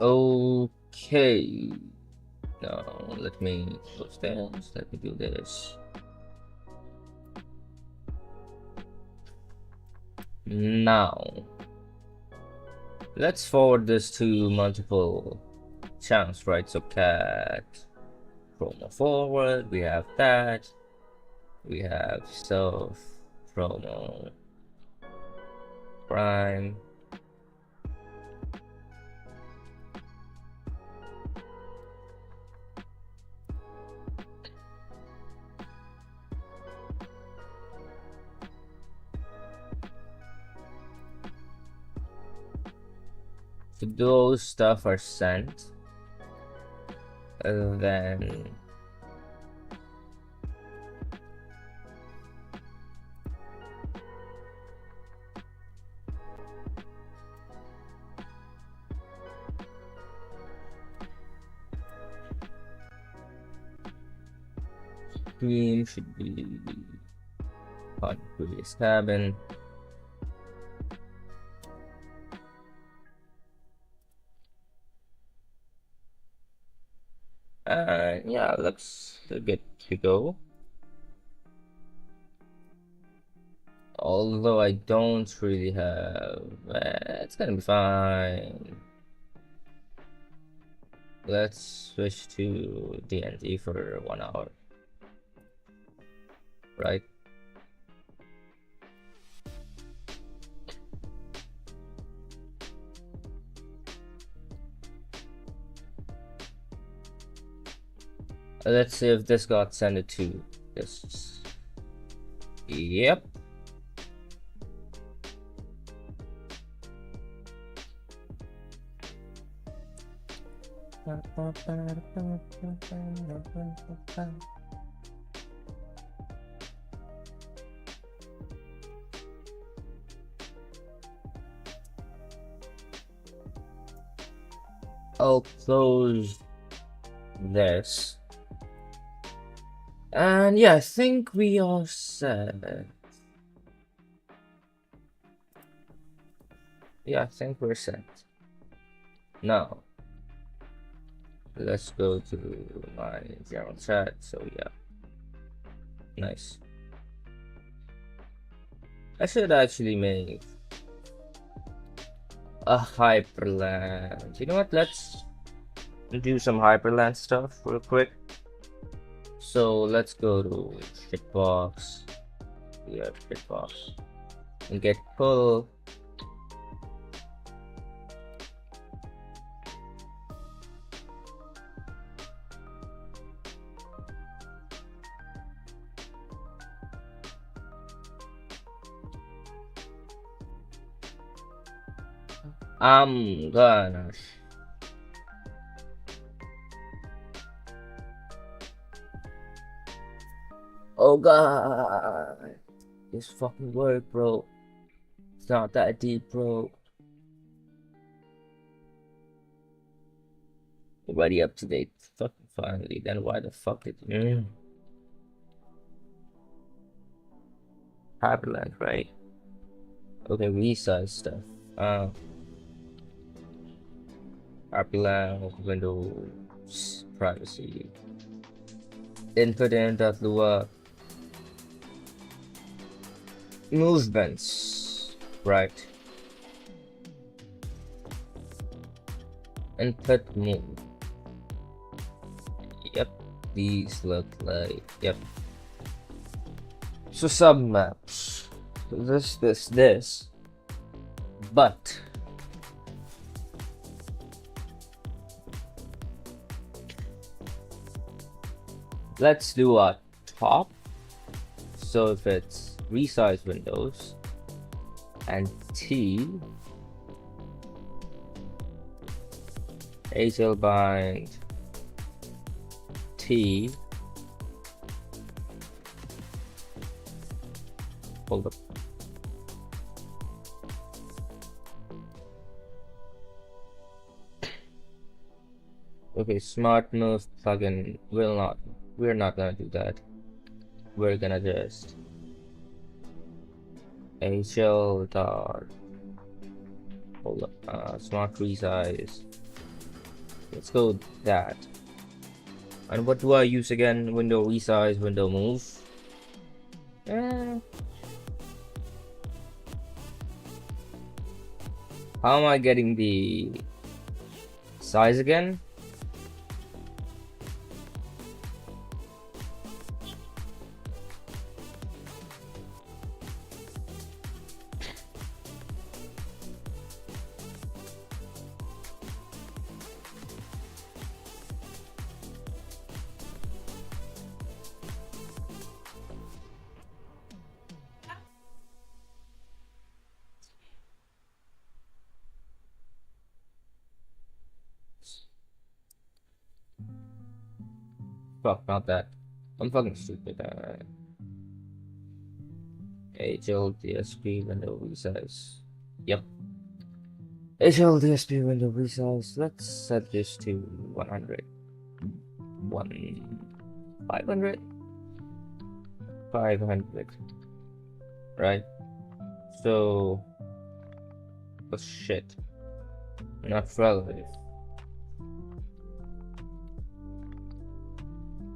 Okay. Now let me close this. Let me do this. Now let's forward this to multiple channels, right? So cat promo forward, we have that, we have self promo prime. If those stuff are sent, then stream should be on previous cabin. Yeah, looks good to go. Although I don't really have, it's gonna be fine. Let's switch to D&D for 1 hour, right? Let's see if this got sent to this. Yep. I'll close this. And yeah, I think we are set. Yeah, I think we're set. Now, let's go to my general chat. So yeah, nice. I should actually make a hyperland. You know what? Let's do some hyperland stuff real quick. So let's go to shitbox. We have shitbox and get pull. I'm gonna oh god, this fucking work, bro. It's not that deep, bro. Already up to date. Fucking finally. Then why the fuck did Hyperland, right? Okay, resize stuff. Hyperland, Windows, privacy. Input in.lua. Movements, right? Input move. Yep, these look like, yep. So submaps. This. But let's do a top. So if it's resize windows and T ASL bind T, hold up. Okay, smart move plugin we're not gonna do that. We're gonna just HL dot, hold up, smart resize. Let's go that. And what do I use again? Window resize, window move. How am I getting the size again? Fuck, not that. I'm fucking stupid. HLDSP window resize. Yep. HLDSP window resize. Let's set this to 100. 500? 500. Right? So. Oh shit. Not relative.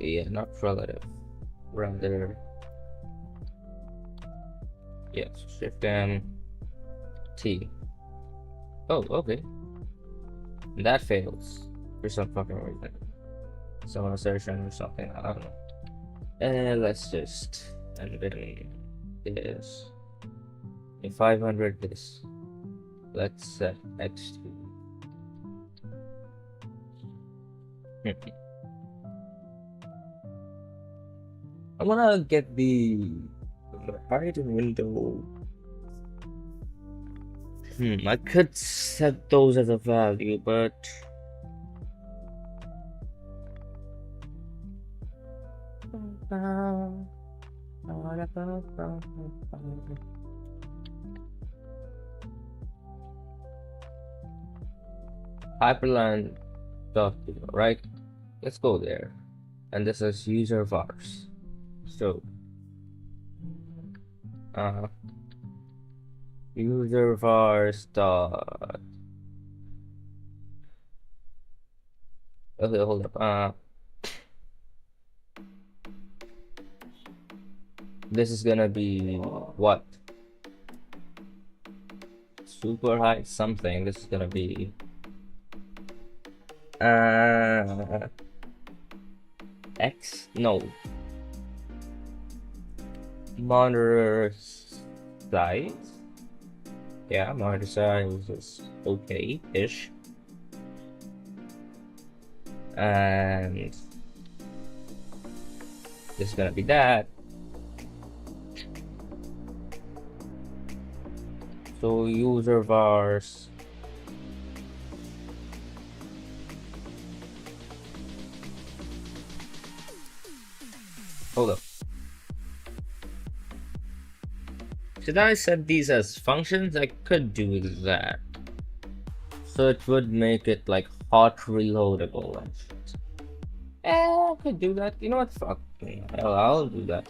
Yeah, not relative. Rather. Yes, Shift M T. Oh, okay. That fails for some fucking reason. Some assertion or something. I don't know. And let's just and then this. In 500 this. Let's set X to. I wanna get the height window. I could set those as a value, but Hyperland dot right? Let's go there. And this is user vars. So user vars dot. Okay, hold up. This is gonna be what? Super high something. This is gonna be X? No. Monitor size? Yeah, monitor size is okay-ish. And this is gonna be that. So user vars. Hold up. Should I set these as functions? I could do that. So it would make it like hot reloadable and shit. I could do that. You know what? Fuck. I'll do that.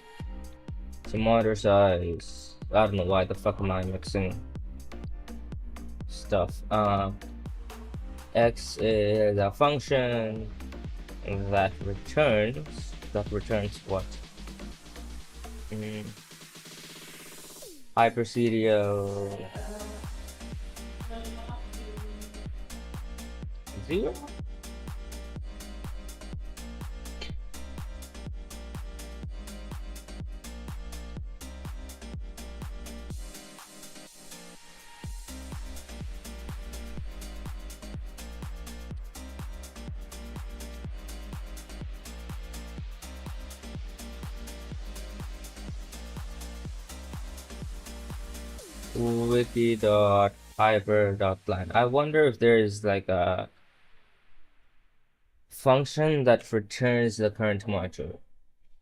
So monitor size. I don't know why the fuck am I mixing stuff. X is a function that returns what? Hyperserial 0. Wiki.hyper.plan. I wonder if there is like a function that returns the current monitor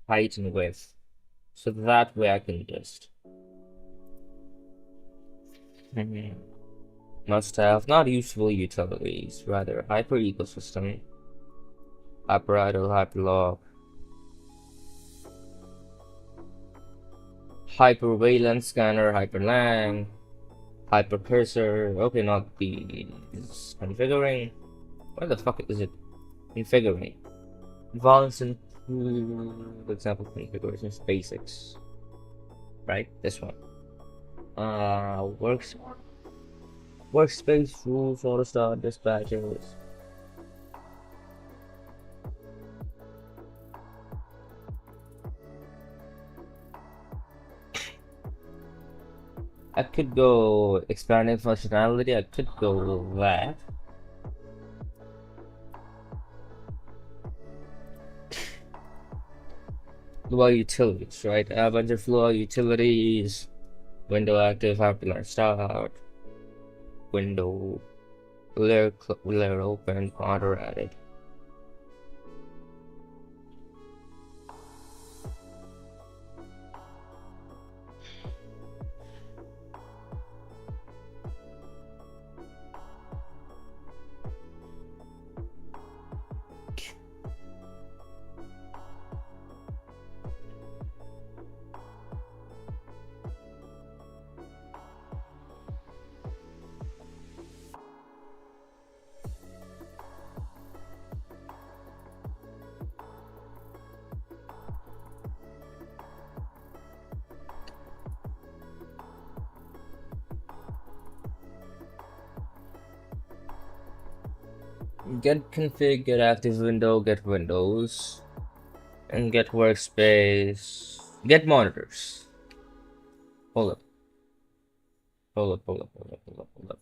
height and width, so that way I can just must have not useful utilities, rather hyper ecosystem, hyper idle, hyperlog, hyper wayland scanner, hyperlang, hyper cursor. Okay, not the configuring. Where the fuck is it? Configuring. Advanced and for example configurations basics. Right? This one. Workspace rules, auto start, dispatchers. I could go expanding functionality. I could go that. Lua utilities, right? A bunch of Lua utilities. Window active, hyperlearn start. Window layer open, order added. Get config, get active window, get windows, and get workspace, get monitors. Hold up. Hold up.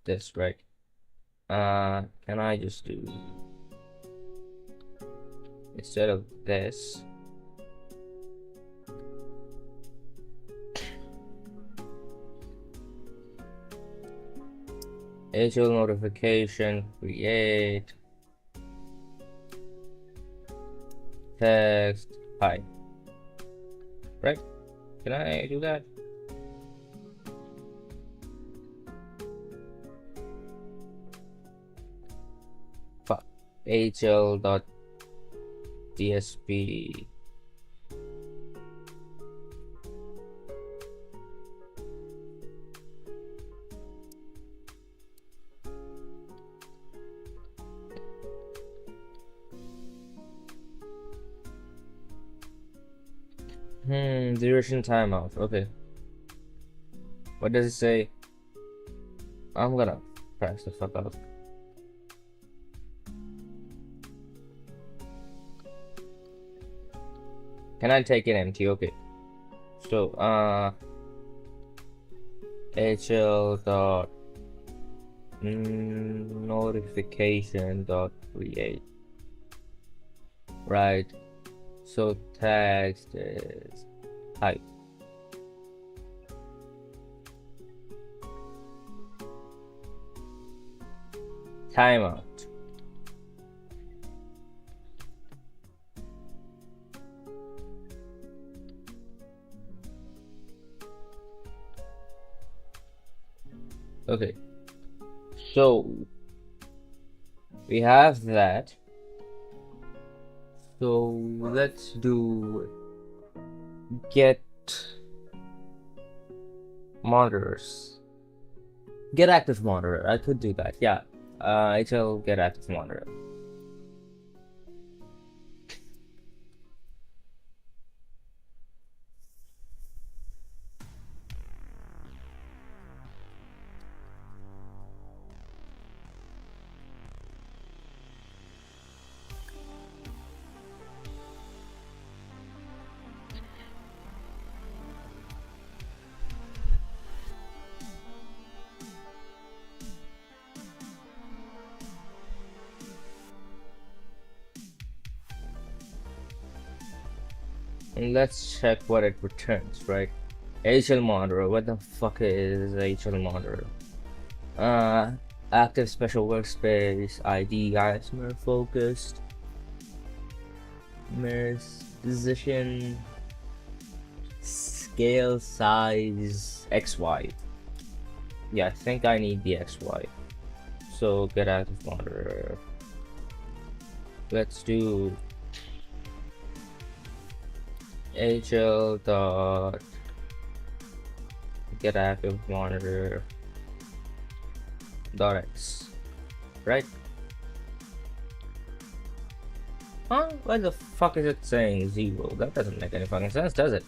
This, right? Can I just do, instead of this, HL notification, create, text, hi. Right? Can I do that? Fuck. HL.tsp. Duration timeout. Okay. What does it say? I'm gonna press the fuck up. Can I take it empty? Okay. So, HL dot notification dot create. Right. So text is type. Timeout. Okay. So we have that. So let's do get monitors. Get active monitor. I could do that. Yeah. HL get active monitor. And let's check what it returns, right? HL monitor. What the fuck is HL monitor? Active special workspace, ID, isomer focused, mirrors, position, scale, size, XY. Yeah, I think I need the XY. So get active monitor. Let's do HL dot get active monitor dot X, right? Huh? Why the fuck is it saying 0? That doesn't make any fucking sense, does it?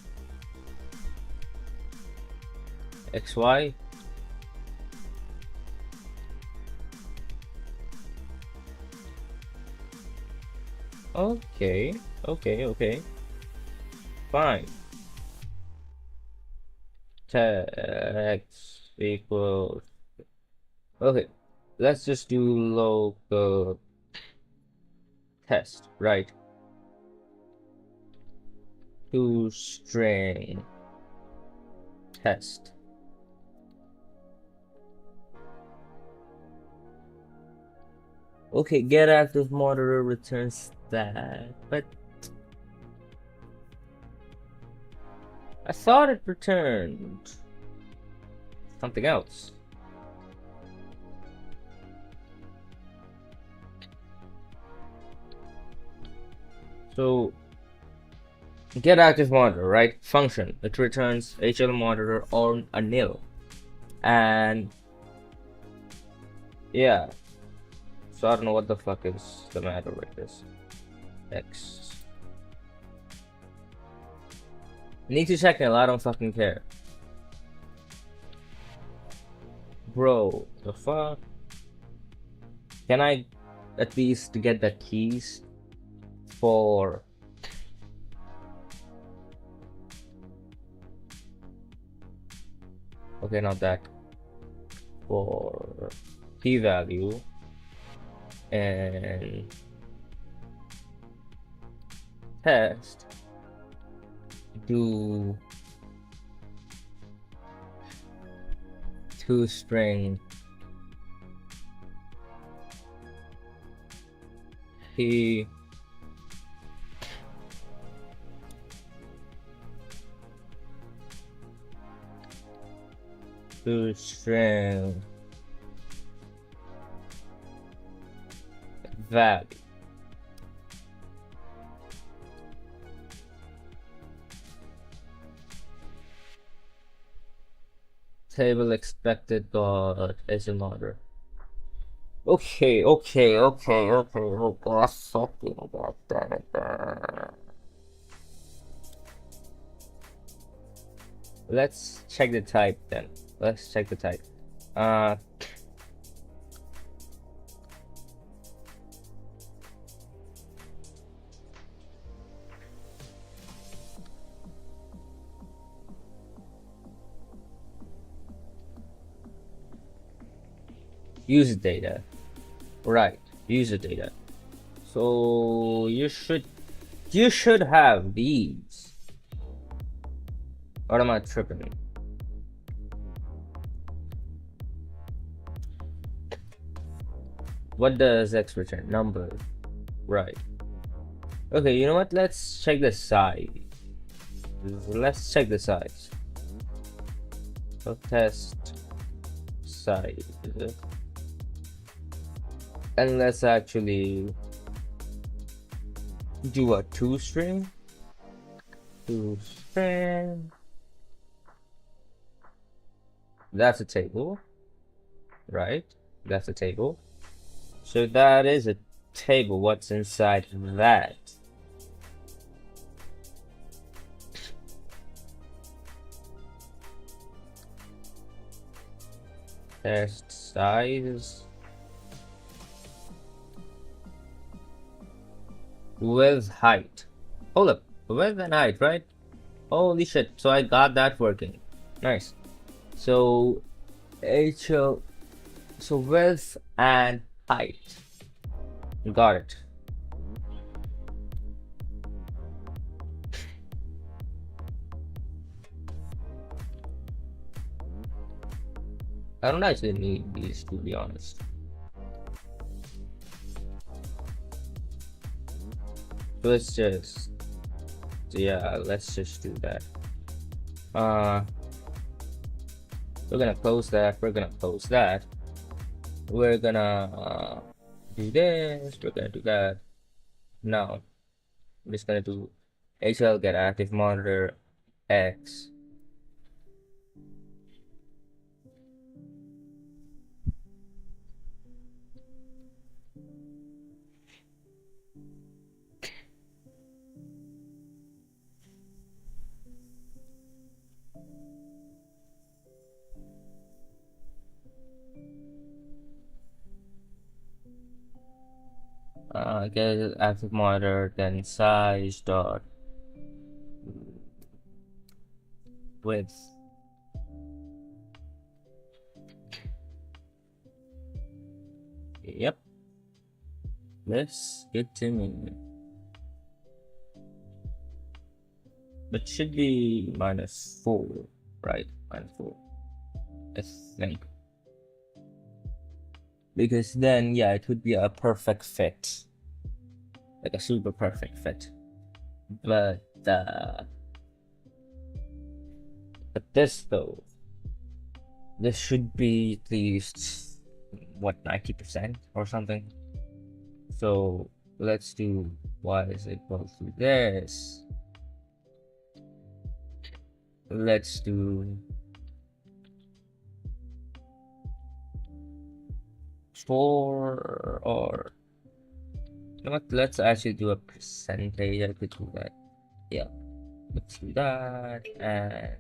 XY. Okay. Fine. Text equals. Okay, let's just do local test, right? To string test. Okay, get active monitor returns that, but I thought it returned something else. So get active monitor, right? Function. It returns HL monitor or a nil. And yeah. So I don't know what the fuck is the matter with this. X. Need to check nil, I don't fucking care. Bro, the fuck? Can I at least to get the keys for okay, not that, for p-value and test do toString p toString value. Table expected dot as a mother. Okay. Oh gosh, something about that. Let's check the type then. Let's check the type. User data. Right, user data. So you should have these. Or am I tripping? What does X return? Number. Right. Okay, you know what? Let's check the size. Let's check the size. So test size. And let's actually do a toString. That's a table, right? That's a table. So that is a table. What's inside that? Test size. With height. Hold up. Width and height, right? Holy shit. So I got that working. Nice. So HL. So width and height. Got it. I don't actually need these, to be honest. Let's just, yeah, let's just do that. We're gonna close that. We're gonna close that. We're gonna do this. We're gonna do that. Now, I'm just gonna do HL get active monitor X. Get active monitor, then size dot width. Yep. Let's get to me. But should be -4, right? -4. I think. Because then, yeah, it would be a perfect fit. Like a super perfect fit. But this though, this should be at least, what, 90% or something. So let's do y is equal to this. Let's do 4, or you know what, let's actually do a percentage. I could do that. Yeah, let's do that. And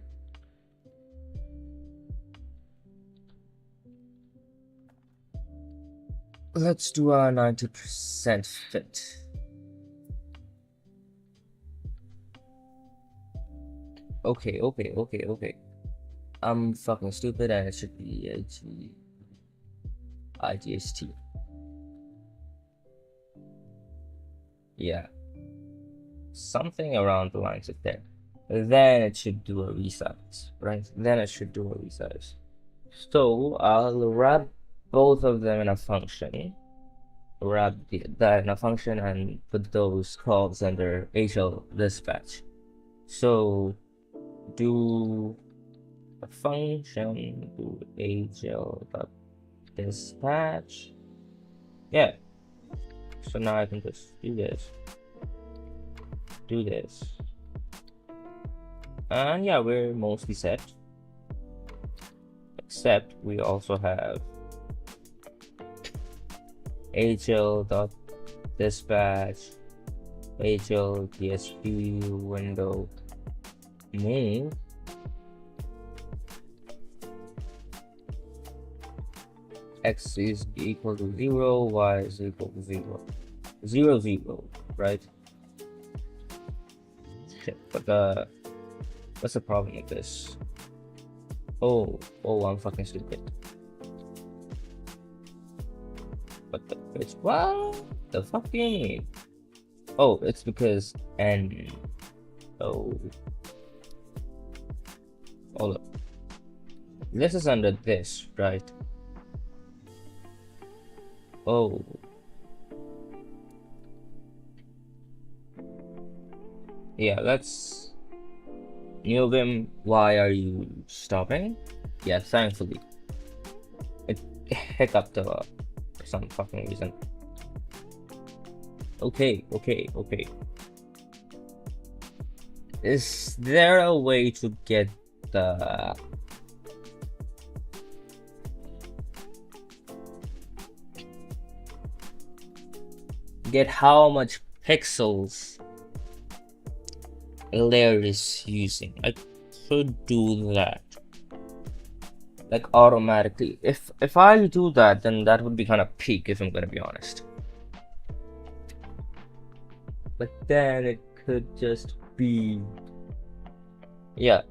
Let's do a 90% fit. Okay. I'm fucking stupid and it should be IGHT. Yeah. Something around the lines of there. Then it should do a resize, right? Then it should do a resize. So I'll wrap both of them in a function. Wrap that in a function and put those calls under HL dispatch. So do a function, do HL dot dispatch. Yeah. So now I can just do this. And yeah, we're mostly set. Except we also have HL dot dispatch, HL DSP window move. X is equal to 0, Y is equal to 0. 0, right? Shit, but what's the problem with this? Oh, I'm fucking stupid. What the bitch? What the fucking? Oh, it's because hold up. This is under this, right? Oh. Yeah, let's NEOVIM, why are you stopping? Yeah, thankfully. It hiccuped for some fucking reason. Okay. Is there a way to get the how much pixels a layer is using? I could do that, like automatically. If I do that, then that would be kind of peak, if I'm gonna be honest. But then it could just be, yeah.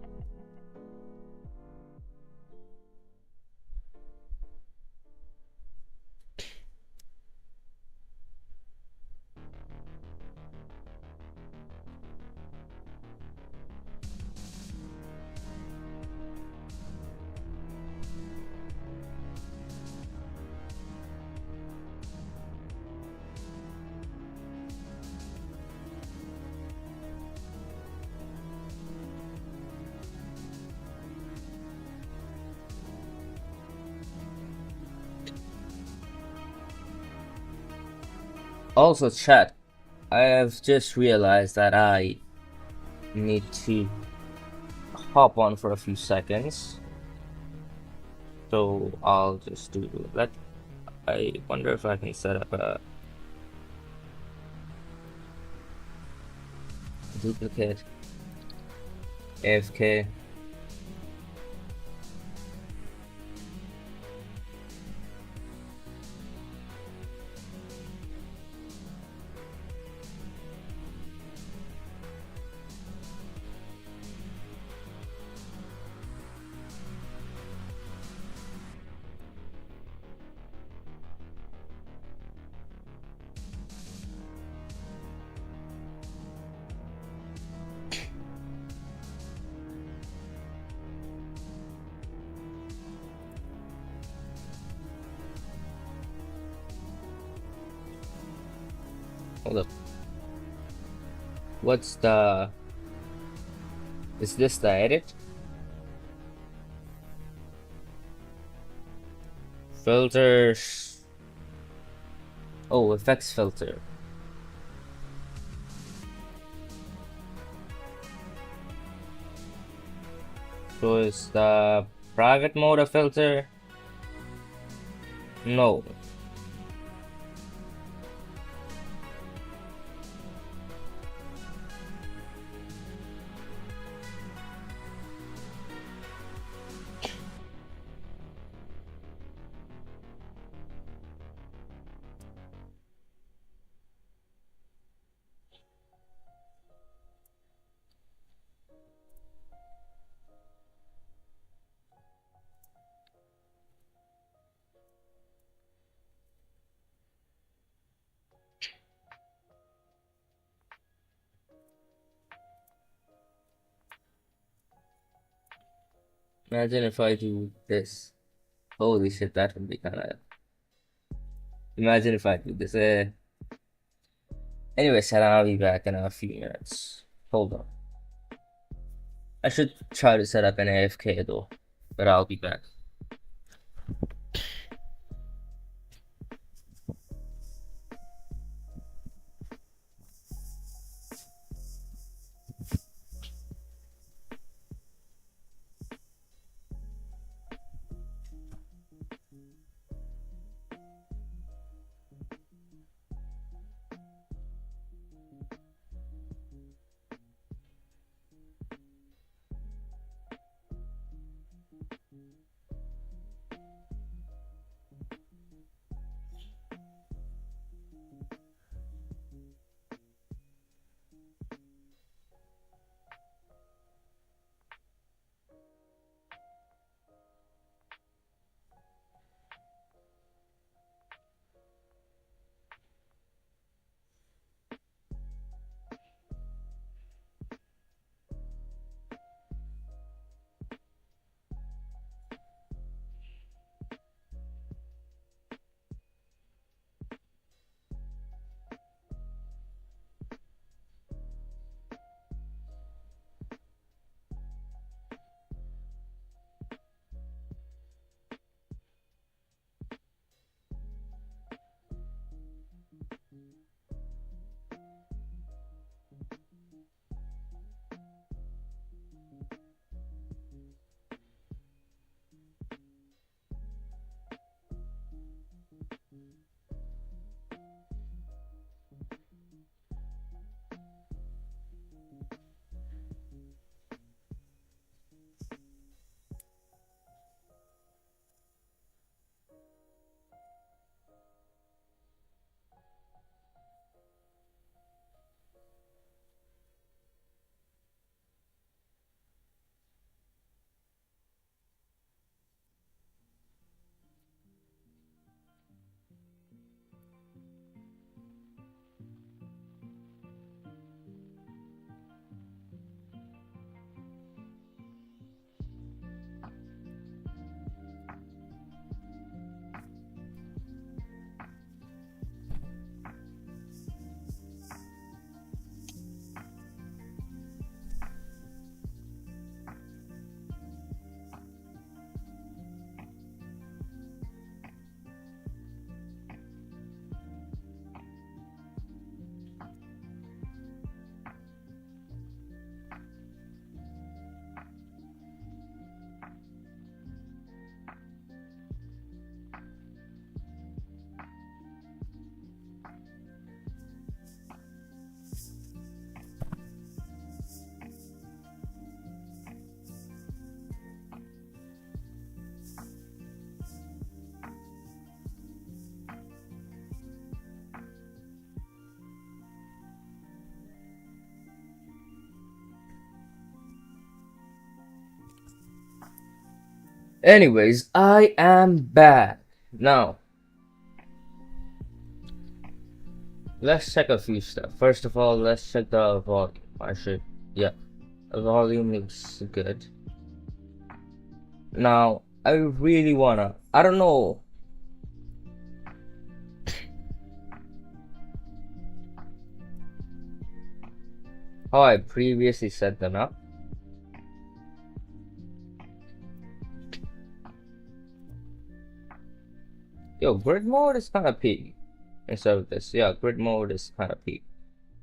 Also, chat, I have just realized that I need to hop on for a few seconds, so I'll just do that. I wonder if I can set up a duplicate AFK. Hold up. What's the... Is this the edit? Filters. Oh, effects filter. So is the private mode a filter? No. Imagine if I do this. Holy shit, that would be kind of. Imagine if I do this. Anyway, Sarah, I'll be back in a few minutes. Hold on. I should try to set up an AFK though, but I'll be back. Anyways, I am back. Now, let's check a few stuff. First of all, let's check the volume. Yeah, the volume looks good. Now, I really wanna, I don't know. How I previously set them up. Yo, grid mode is kind of peak instead of this. Yeah, grid mode is kind of peak.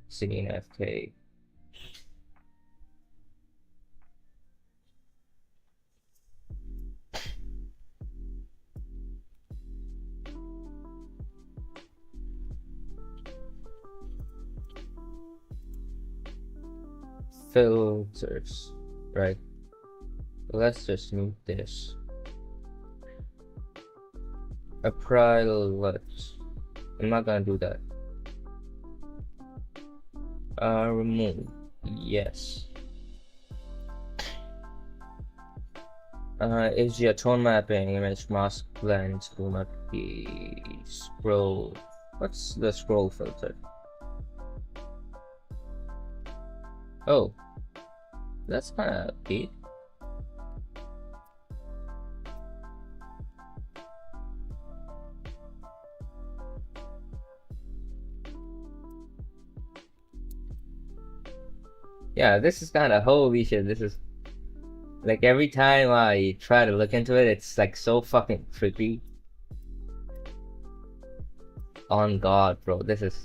Scene FK. Filters, right? Let's just move this. Apply let's. I'm not gonna do that. Remove. Yes. Is your tone mapping, image mask blend will not be scroll. What's the scroll filter? Oh, that's kind of big. Yeah, this is kind of holy shit. This is like every time I try to look into it, it's like so fucking trippy. On God, bro, this is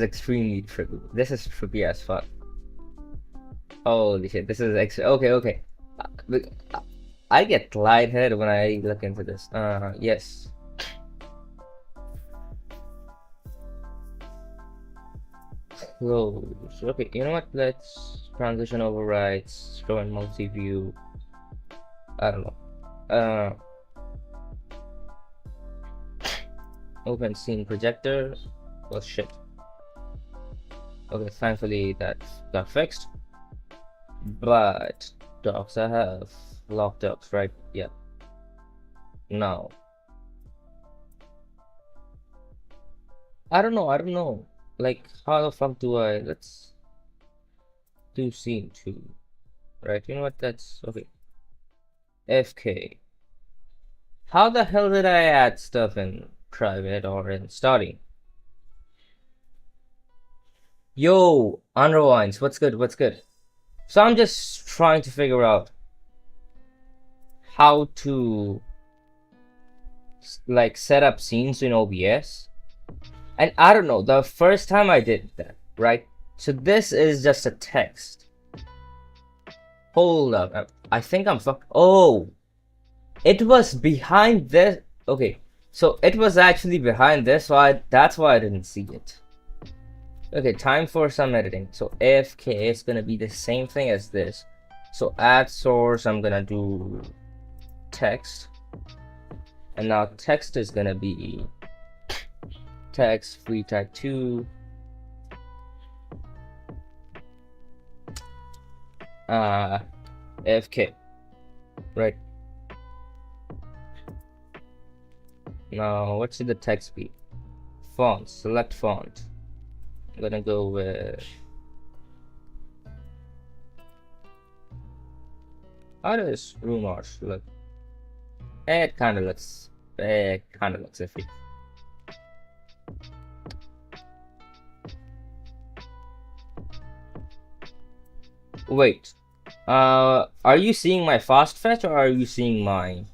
extremely trippy. This is trippy as fuck. Holy shit, this is okay. I get lightheaded when I look into this. Yes. Close. Okay, you know what? Let's transition overrides, show and multi-view. I don't know. Open scene projector. Oh shit. Okay, thankfully that got fixed. But docs, I have locked docs, right? Yeah. Now. I don't know. Like, how the fuck do I? Let's do scene 2. Right? You know what? That's okay. FK. How the hell did I add stuff in private or in starting? Yo, Unrewinds, what's good? What's good? So I'm just trying to figure out how to like set up scenes in OBS. And I don't know, the first time I did that, right? So this is just a text. Hold up, I think I'm fucked. Oh, it was behind this. Okay, so it was actually behind this, so that's why I didn't see it. Okay, time for some editing. So AFK is gonna be the same thing as this. So add source, I'm gonna do text. And now text is gonna be text free tag 2. AFK. Right. Now what should the text be? Font, select font. I'm gonna go with, how does rumors look? It kind of looks iffy. Wait, are you seeing my fast fetch or are you seeing mine?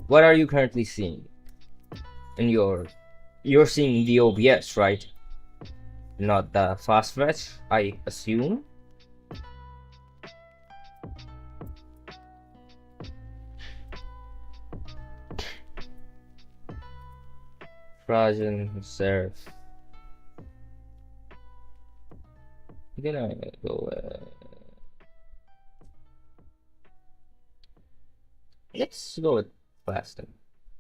What are you currently seeing? In you're seeing the OBS, right? Not the fast fetch, I assume. Trajan serif. I'm gonna go. Let's go with Plastin.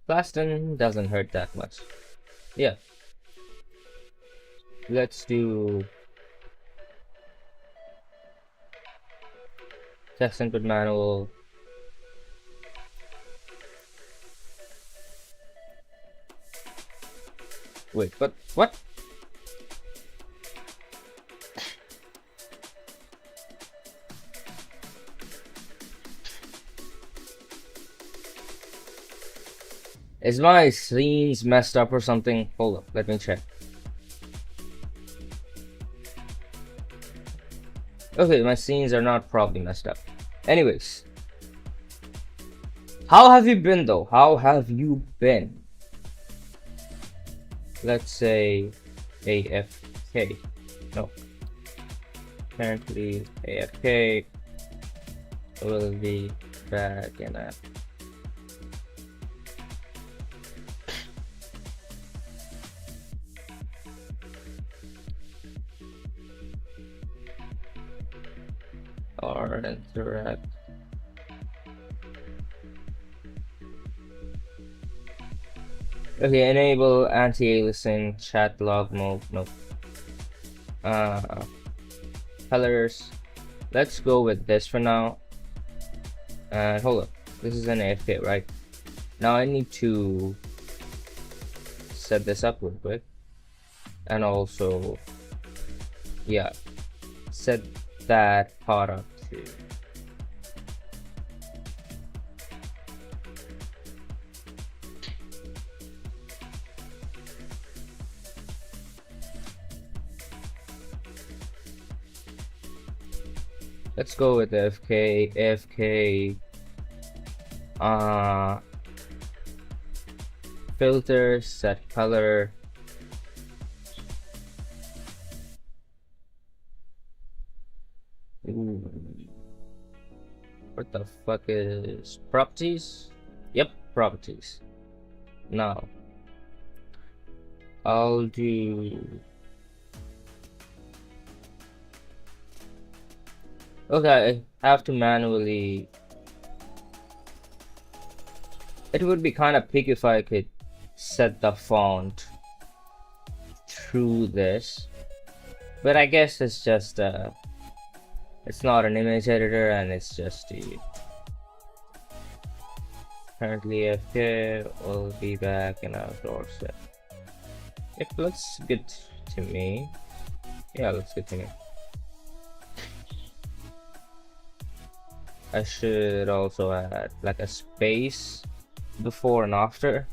Plastin doesn't hurt that much. Yeah. Let's do text input manual. Wait, but what? Is my scenes messed up or something? Hold up, let me check. Okay, my scenes are not probably messed up. Anyways. How have you been though? How have you been? Let's say AFK. No. Apparently AFK will be back in app. Or interact. Okay, enable anti-aliasing chat log mode. Nope. Colors. Let's go with this for now. And hold up. This is an AFK, right? Now I need to set this up real quick. And also, yeah, set that part up too. Let's go with FK, filter, set color. Ooh. What the fuck is properties? Yep, properties. Now I'll do. Okay, I have to manually. It would be kind of pig if I could set the font through this, but I guess it's just it's not an image editor, and it's just the currently FK. Will be back in our doorstep. It looks good to me. Yeah, it looks good to me. I should also add like a space before and after.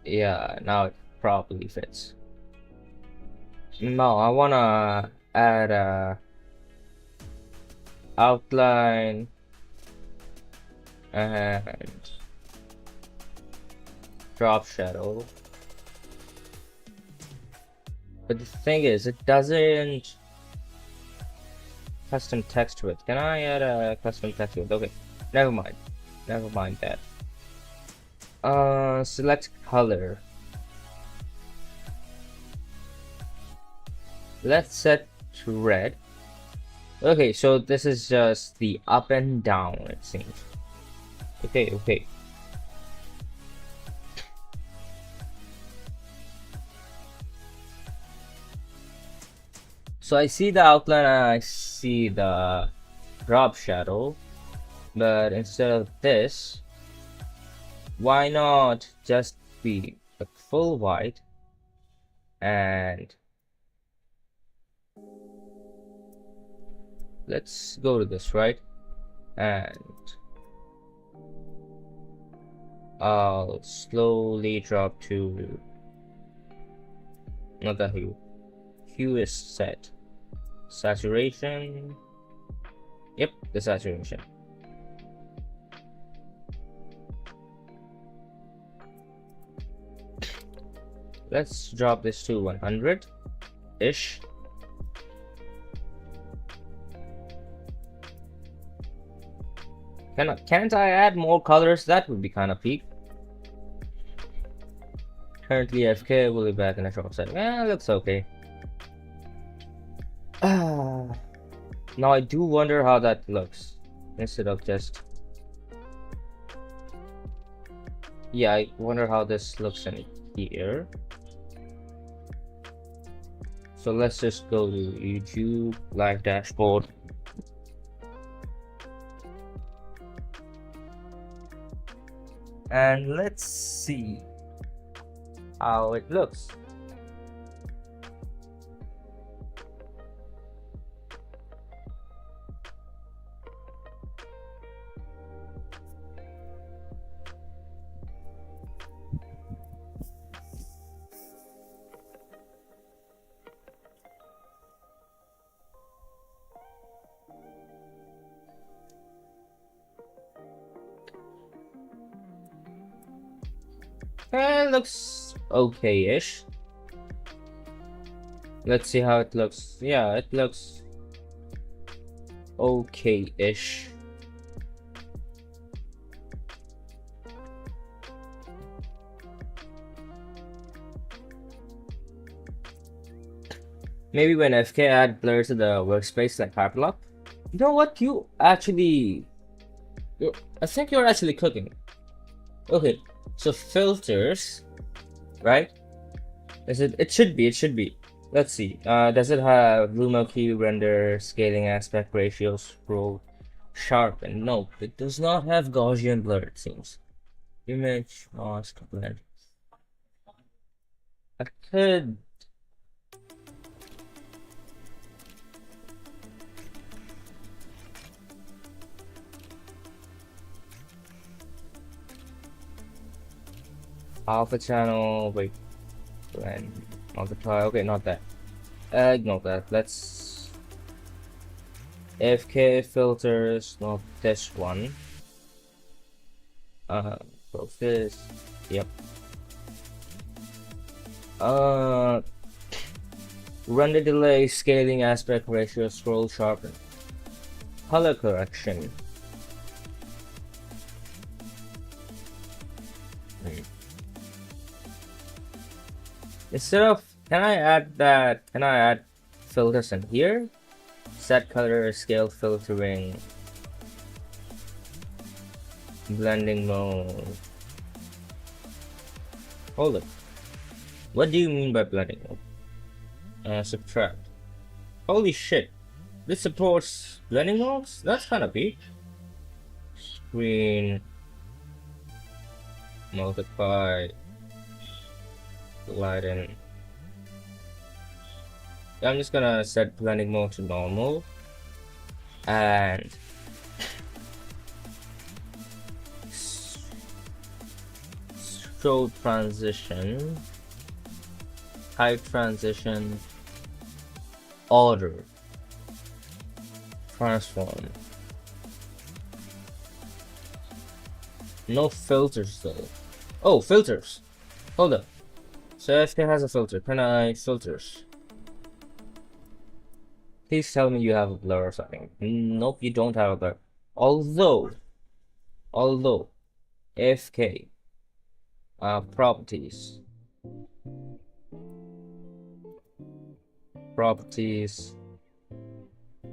Yeah, now it properly fits. Now I wanna add a outline and drop shadow. But the thing is, it doesn't custom text width. Can I add a custom text width? Okay, never mind. Never mind that. Select color. Let's set to red. Okay, so this is just the up and down, it seems. Okay. So I see the outline and I see the drop shadow, but instead of this, why not just be like full white and let's go to this, right? And I'll slowly drop to not the hue. Hue is set. Saturation. Yep, the saturation. Let's drop this to 100-ish. Can't I add more colors? That would be kind of peak. Currently FK, will be back in a short set. Yeah, looks okay. Now I do wonder how that looks instead of just. Yeah, I wonder how this looks in here. So let's just go to YouTube live dashboard. And let's see how it looks. It looks okay-ish. Let's see how it looks. Yeah, it looks okay-ish. Maybe when FK add blur to the workspace like hyperlock. You know what? I think you're actually cooking. Okay, so filters, right? It should be. Let's see. Does it have luma key, render, scaling, aspect ratio, scroll, sharpen? No, it does not have Gaussian blur, it seems. Image, mask, blend. I could. Alpha channel, wait, blend. Multiply. Okay, not that. Ignore that. Let's AFK filters, not this one. Close this. Yep. Render delay, scaling, aspect ratio, scroll sharpen, color correction. Instead of, can I add filters in here? Set color, scale filtering, blending mode. Hold it. What do you mean by blending mode? Subtract. Holy shit. This supports blending modes? That's kind of big. Screen. Multiply. Lighten. I'm just gonna set blending mode to normal. And show transition, high transition, order, transform. No filters though. Oh, filters. Hold up. So if it has a filter, can I filters? Please tell me you have a blur or something. Nope, you don't have a blur. Although AFK properties.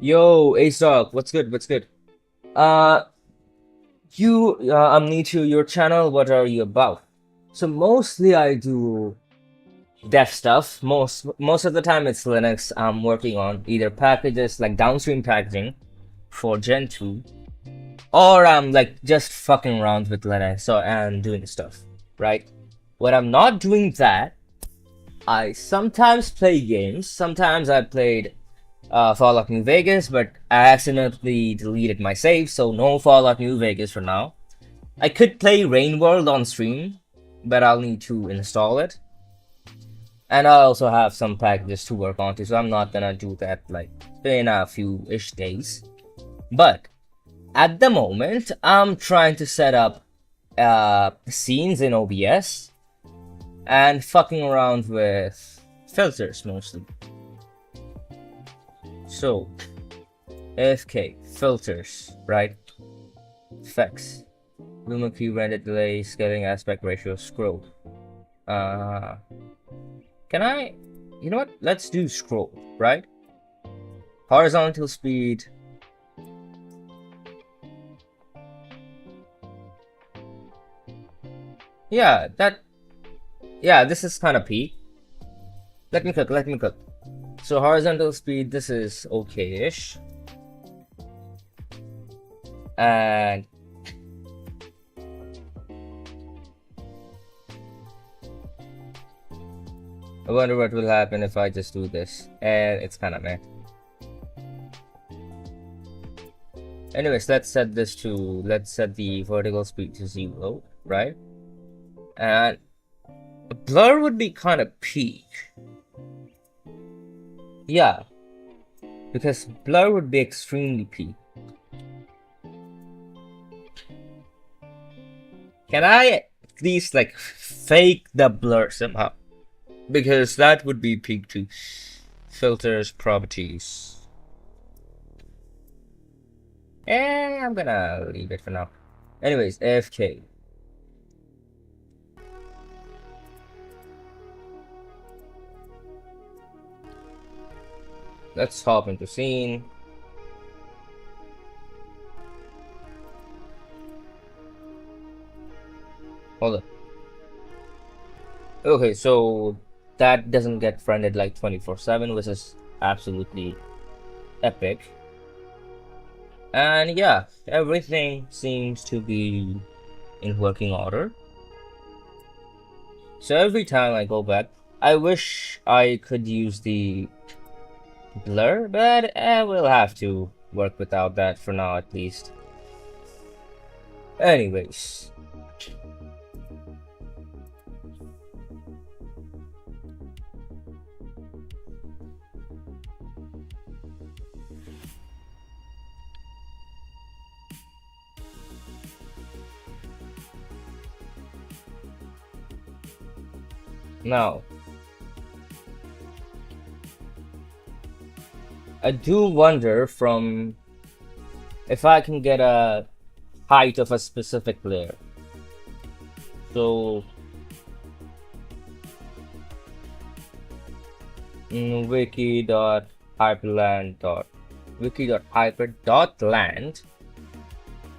Yo, Ace Dog, what's good? I'm new to your channel. What are you about? So mostly I do dev stuff. Most of the time it's Linux. I'm working on either packages like downstream packaging for Gentoo, or I'm like just fucking around with Linux and doing stuff, right? When I'm not doing that, I sometimes play games. Sometimes I played Fallout New Vegas, but I accidentally deleted my save, so no Fallout New Vegas for now. I could play Rain World on stream, but I'll need to install it. And I also have some packages to work on too, so I'm not gonna do that like in a few-ish days. But at the moment, I'm trying to set up scenes in OBS and fucking around with filters mostly. So, AFK, filters, right? Effects, Luma Q, render delay, scaling, aspect ratio, scroll. Can I, you know what? Let's do scroll, right? Horizontal speed. Yeah, this is kind of peak. Let me cook. So horizontal speed, this is okay-ish. And I wonder what will happen if I just do this. And it's kind of meh. Anyways, let's set the vertical speed to 0, right? And blur would be kind of peak. Yeah, because blur would be extremely peak. Can I at least like fake the blur somehow? Because that would be peak too. Filters, properties. And I'm gonna leave it for now. Anyways, AFK. Let's hop into scene. Hold up. Okay, so that doesn't get friended like 24/7, which is absolutely epic. And yeah, everything seems to be in working order. So every time I go back, I wish I could use the blur, but we'll have to work without that for now at least. Anyways, Now, I do wonder from if I can get a height of a specific layer. So wiki.hyper.land,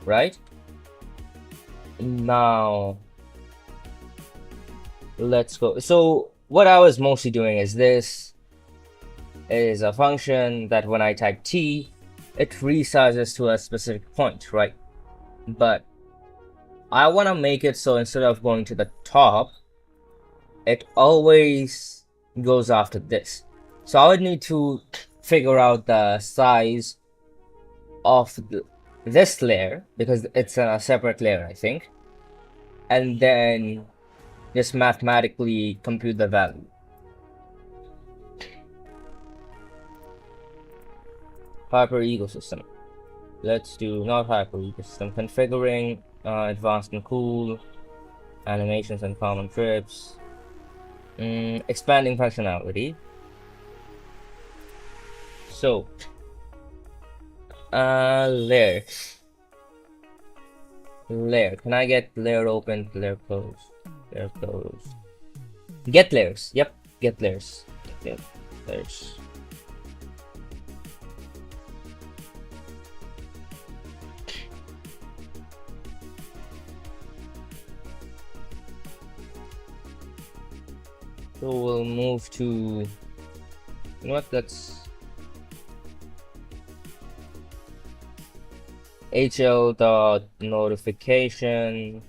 right? Now let's go. So what I was mostly doing is this is a function that when I type t, it resizes to a specific point, right? But I want to make it so instead of going to the top, it always goes after this. So I would need to figure out the size of this layer, because it's a separate layer, I think, and then just mathematically compute the value. Hyper ecosystem. Let's do not hyper ecosystem. Configuring advanced and cool, animations and common trips, expanding functionality. So layer. Can I get layer open, layer close, layer close? Get layers. Yep, get layers. Get layers. So we'll move to, you know what, let's hl.notification.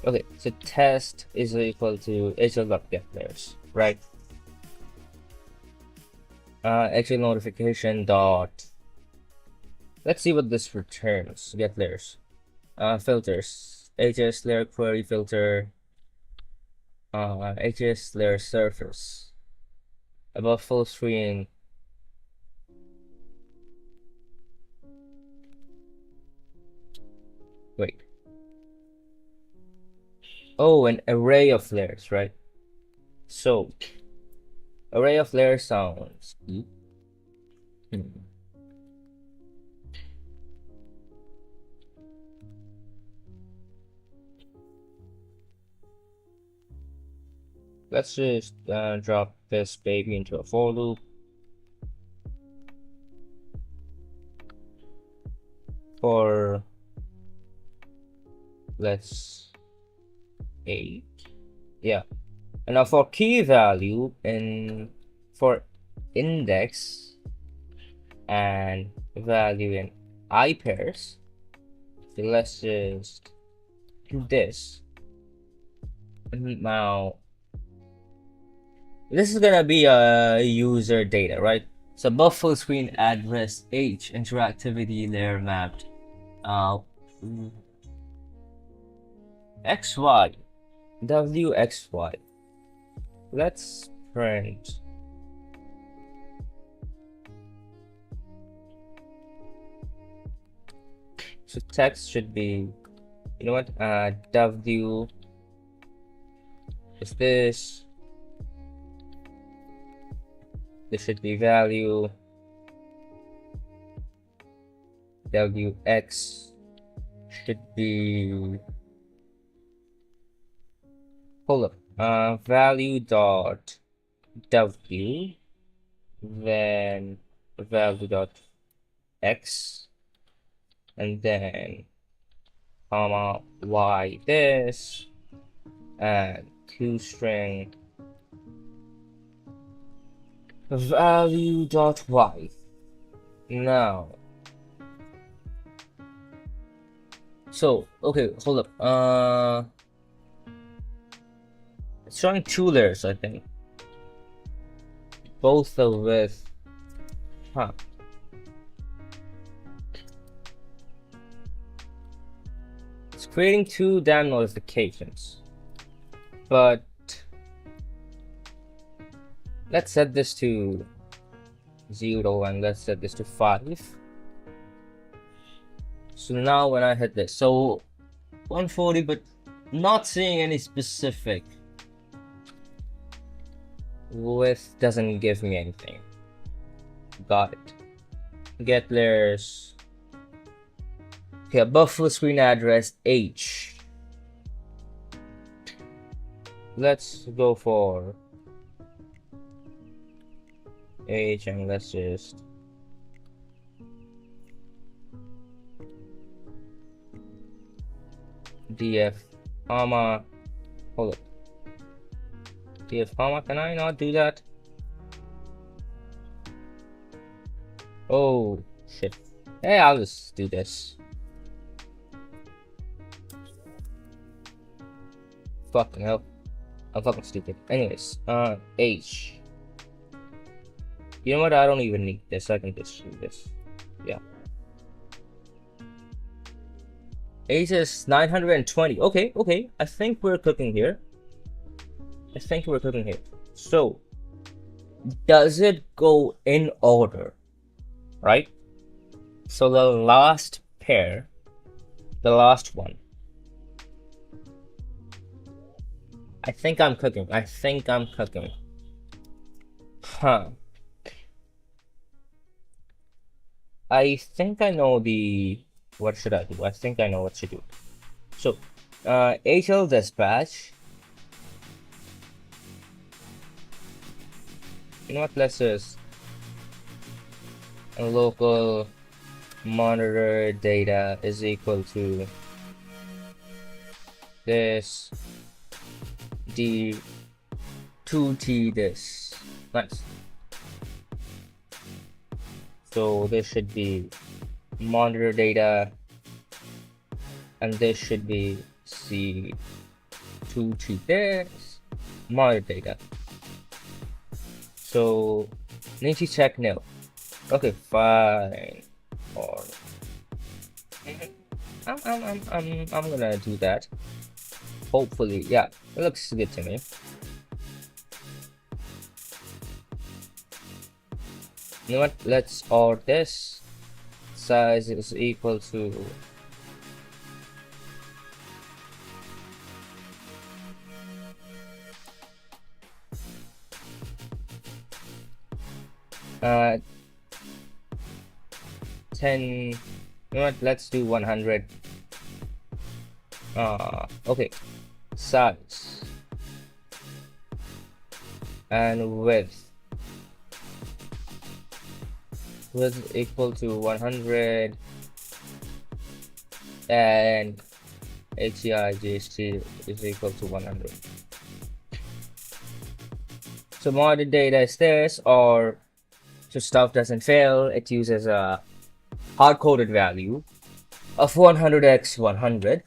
Okay, so test is equal to hl.getLayers, right? Hl notification dot, let's see what this returns. Get layers. Filters. HS layer query filter. HS layer surface. Above full screen. Wait. Oh, an array of layers, right? So, array of layers sounds. Let's just drop this baby into a for loop. For let's 8. Yeah. And now for key value in for index and value in I pairs, so let's just do this. Now this is gonna be a user data, right? So above full screen address H interactivity layer mapped XY WXY. Let's print. So text should be, you know what, W is this. This should be value. WX should be, hold up, value dot W, then value dot X, and then comma Y this, and toString value dot Y. Now, so okay, hold up, it's showing 2 layers, I think, both of with it's creating 2 damn notifications, but let's set this to 0 and let's set this to 5. So now when I hit this, so 140, but not seeing any specific Width doesn't give me anything. Got it. Get layers. Okay, above full screen address H. Let's go for H and let's just df comma. Hold it. Df comma. Can I not do that? Oh shit. Hey, I'll just do this. Fucking hell. I'm fucking stupid. Anyways, H. You know what? I don't even need this. I can just do this. Yeah. H is 920. Okay, okay. I think we're cooking here. So, does it go in order? Right? So the last pair, the last one. I think I'm cooking. Huh. I think I know what should I do? I think I know what to do. So, HL dispatch. You know what? Let's just local monitor data is equal to this d2t this. Nice. So this should be monitor data and this should be c2t this monitor data. So need to check nil. Okay, fine. Or I'm gonna do that. Hopefully, yeah, it looks good to me. You know what? Let's OR this. Size is equal to uh 10. You know what? Let's do 100. Okay. Size and width equal to 100 and HCI GST is equal to 100. So monitor data is this, or so stuff doesn't fail, it uses a hard-coded value of 100x100.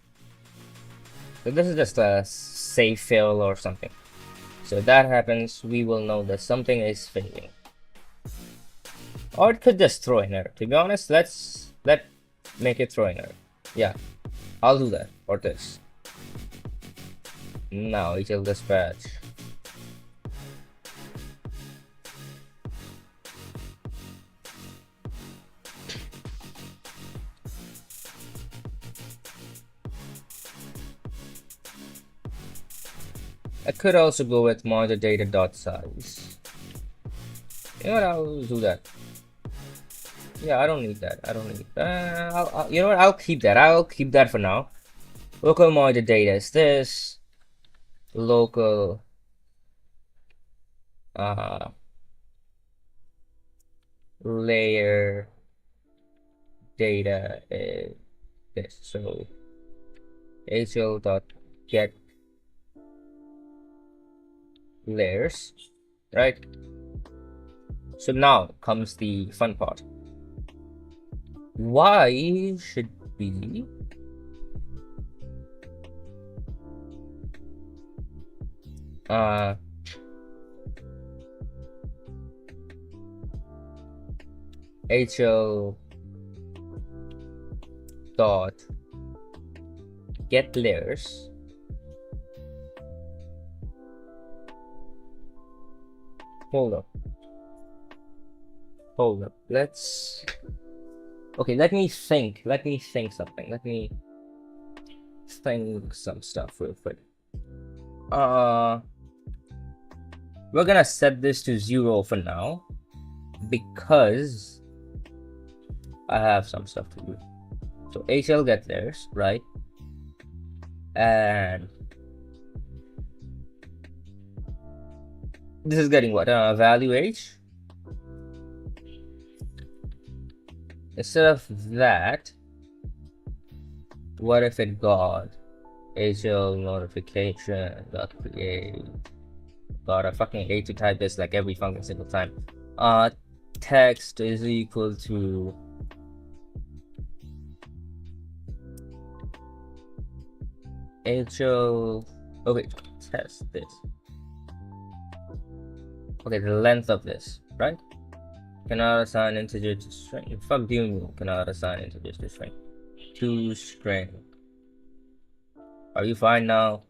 So this is just a safe fail or something. So if that happens, we will know that something is failing. Or it could just throw an error. To be honest, let's make it throw an error. Yeah, I'll do that for this. Now HL dispatch. I could also go with monitor data dot size. You know what? I'll do that. Yeah, I don't need that. You know what? I'll keep that. I'll keep that for now. Local monitor data is this. Local layer data is this. So HL dot get layers, right? So now comes the fun part. Y should be HL dot get layers hold up, let's okay, let me think something, let me think some stuff real quick. We're gonna set this to 0 for now because I have some stuff to do. So HL get theirs, right? And this is getting what? Value H. Instead of that, what if it got HL notification dot create? God, I fucking hate to type this like every fucking single time. Text is equal to HL. Okay, test this. Okay, the length of this, right? Cannot assign integer to string. Fuck do you mean cannot assign integers to string? To string. Are you fine now?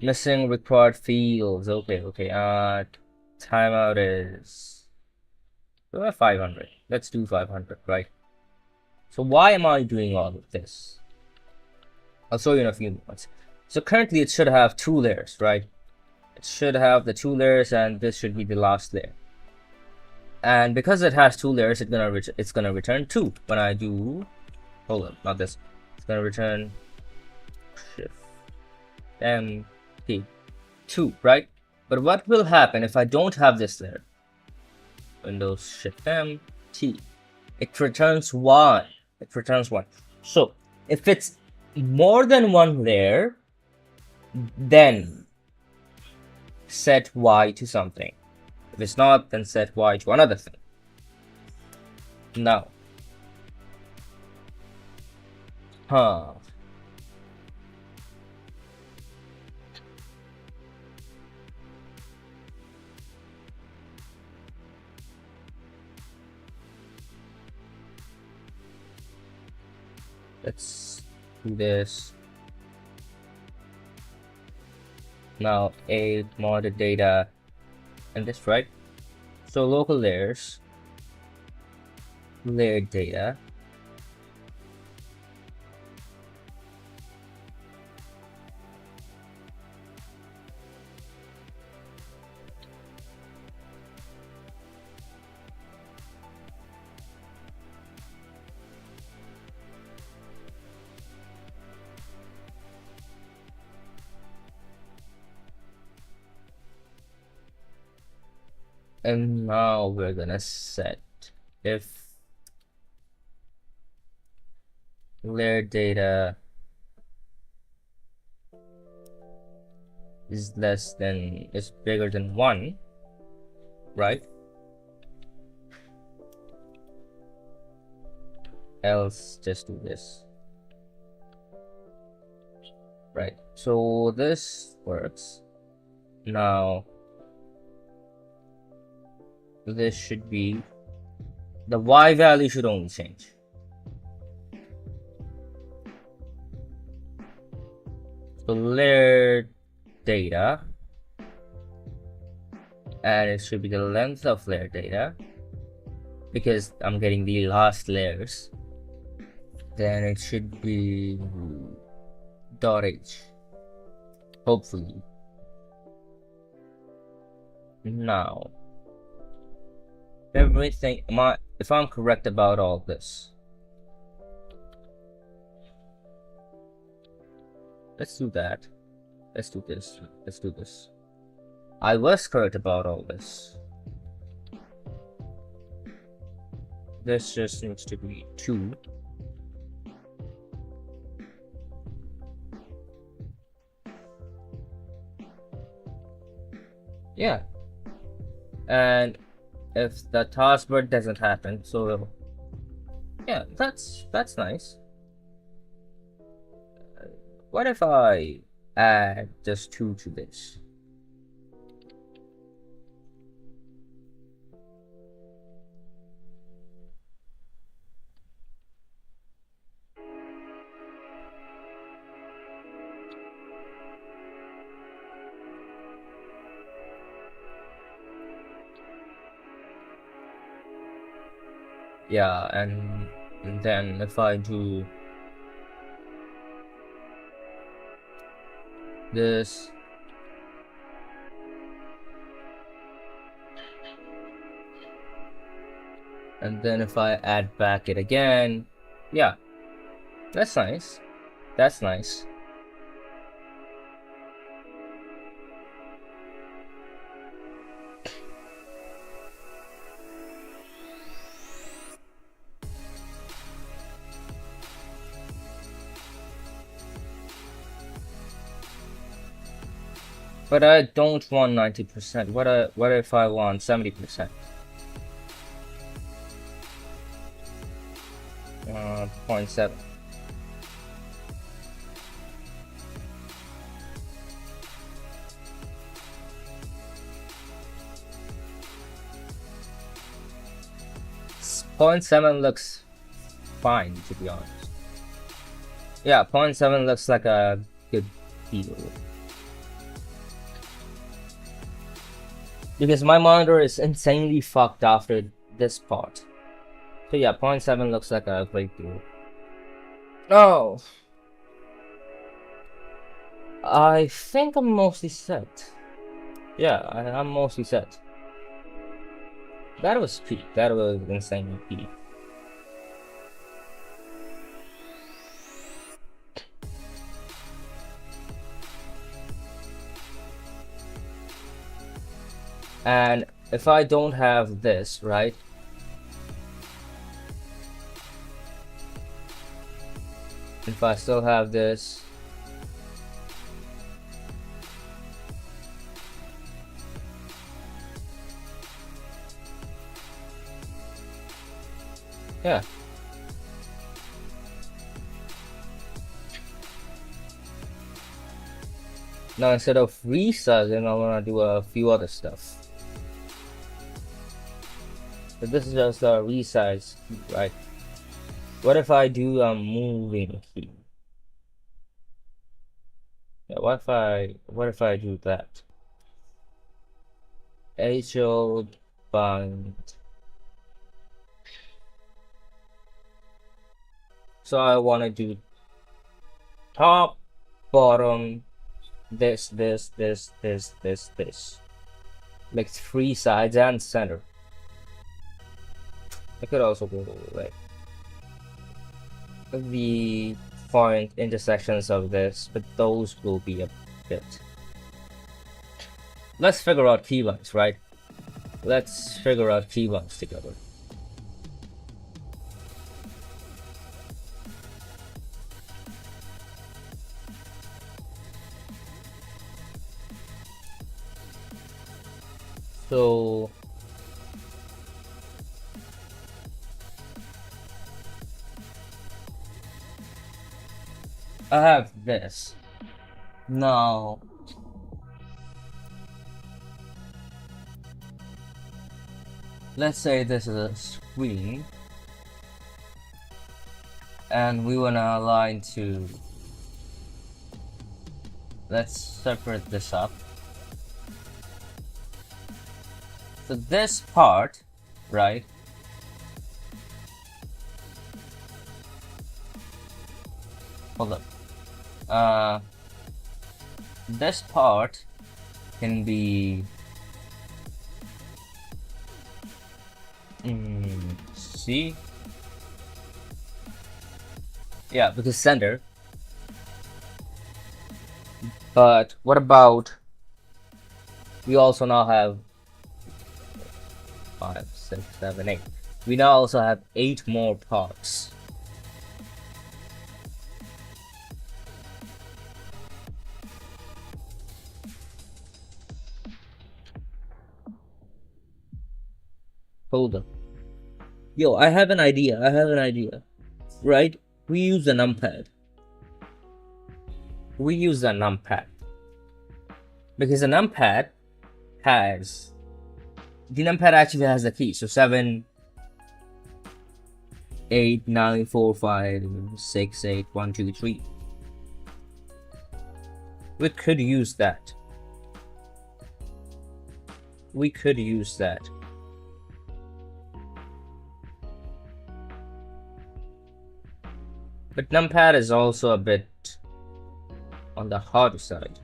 Missing required fields. Okay. Timeout is 500. Let's do 500, right? So why am I doing all of this? I'll show you in a few moments. So currently it should have 2 layers, right? It should have the 2 layers, and this should be the last layer. And because it has 2 layers, it's gonna return 2 when I do. Hold on, not this. It's gonna return shift MT 2, right? But what will happen if I don't have this layer? Windows shift MT. It returns 1. It returns 1. So if it's more than 1 layer, then set Y to something. If it's not, then set Y to another thing. Now, let's do this. Now, a modded data and this, right? So local layers, layered data. And now we're gonna set if layer data is bigger than 1, right? Else just do this, right? So this works. Now this should be the Y value should only change. So layer data, and it should be the length of layer data because I'm getting the last layers. Then it should be .h, hopefully. Now everything, if I'm correct about all this, let's do that. Let's do this. Let's do this. I was correct about all this. This just needs to be 2. Yeah. And if the taskbar doesn't happen, so yeah, that's nice. What if I add just 2 to this? Yeah, and then if I do this, And then if I add back it again, yeah, that's nice. That's nice. But I don't want 90%. What if I want 70%? 0.7. Point 0.7 looks fine, to be honest. Yeah, 0.7 looks like a good deal. Because my monitor is insanely fucked after this part. So yeah, 0.7 looks like a great deal. Oh, I think I'm mostly set. Yeah, I'm mostly set. That was peak. That was insanely peak. And if I don't have this, right? If I still have this, yeah. Now instead of resizing, I want to do a few other stuff. But this is just a resize key, right? What if I do a moving key? Yeah, what if I do that? HO bind. So I want to do top, bottom, this, like 3 sides and center. I could also go like the point intersections of this, but those will be a bit. Let's figure out keybinds, right? Let's figure out keybinds together. So I have this. Now let's say this is a screen and we want to align to, let's separate this up. So this part, right? Hold up. This part can be C. Yeah, because center. But what about, we also now have 5, 6, 7, 8. We now also have 8 more parts. Hold up. Yo, I have an idea. Right? We use a numpad. Because the numpad actually has the key. So 7, 8, 9, 4, 5, 6, 8, 1, 2, 3. We could use that. But numpad is also a bit on the harder side.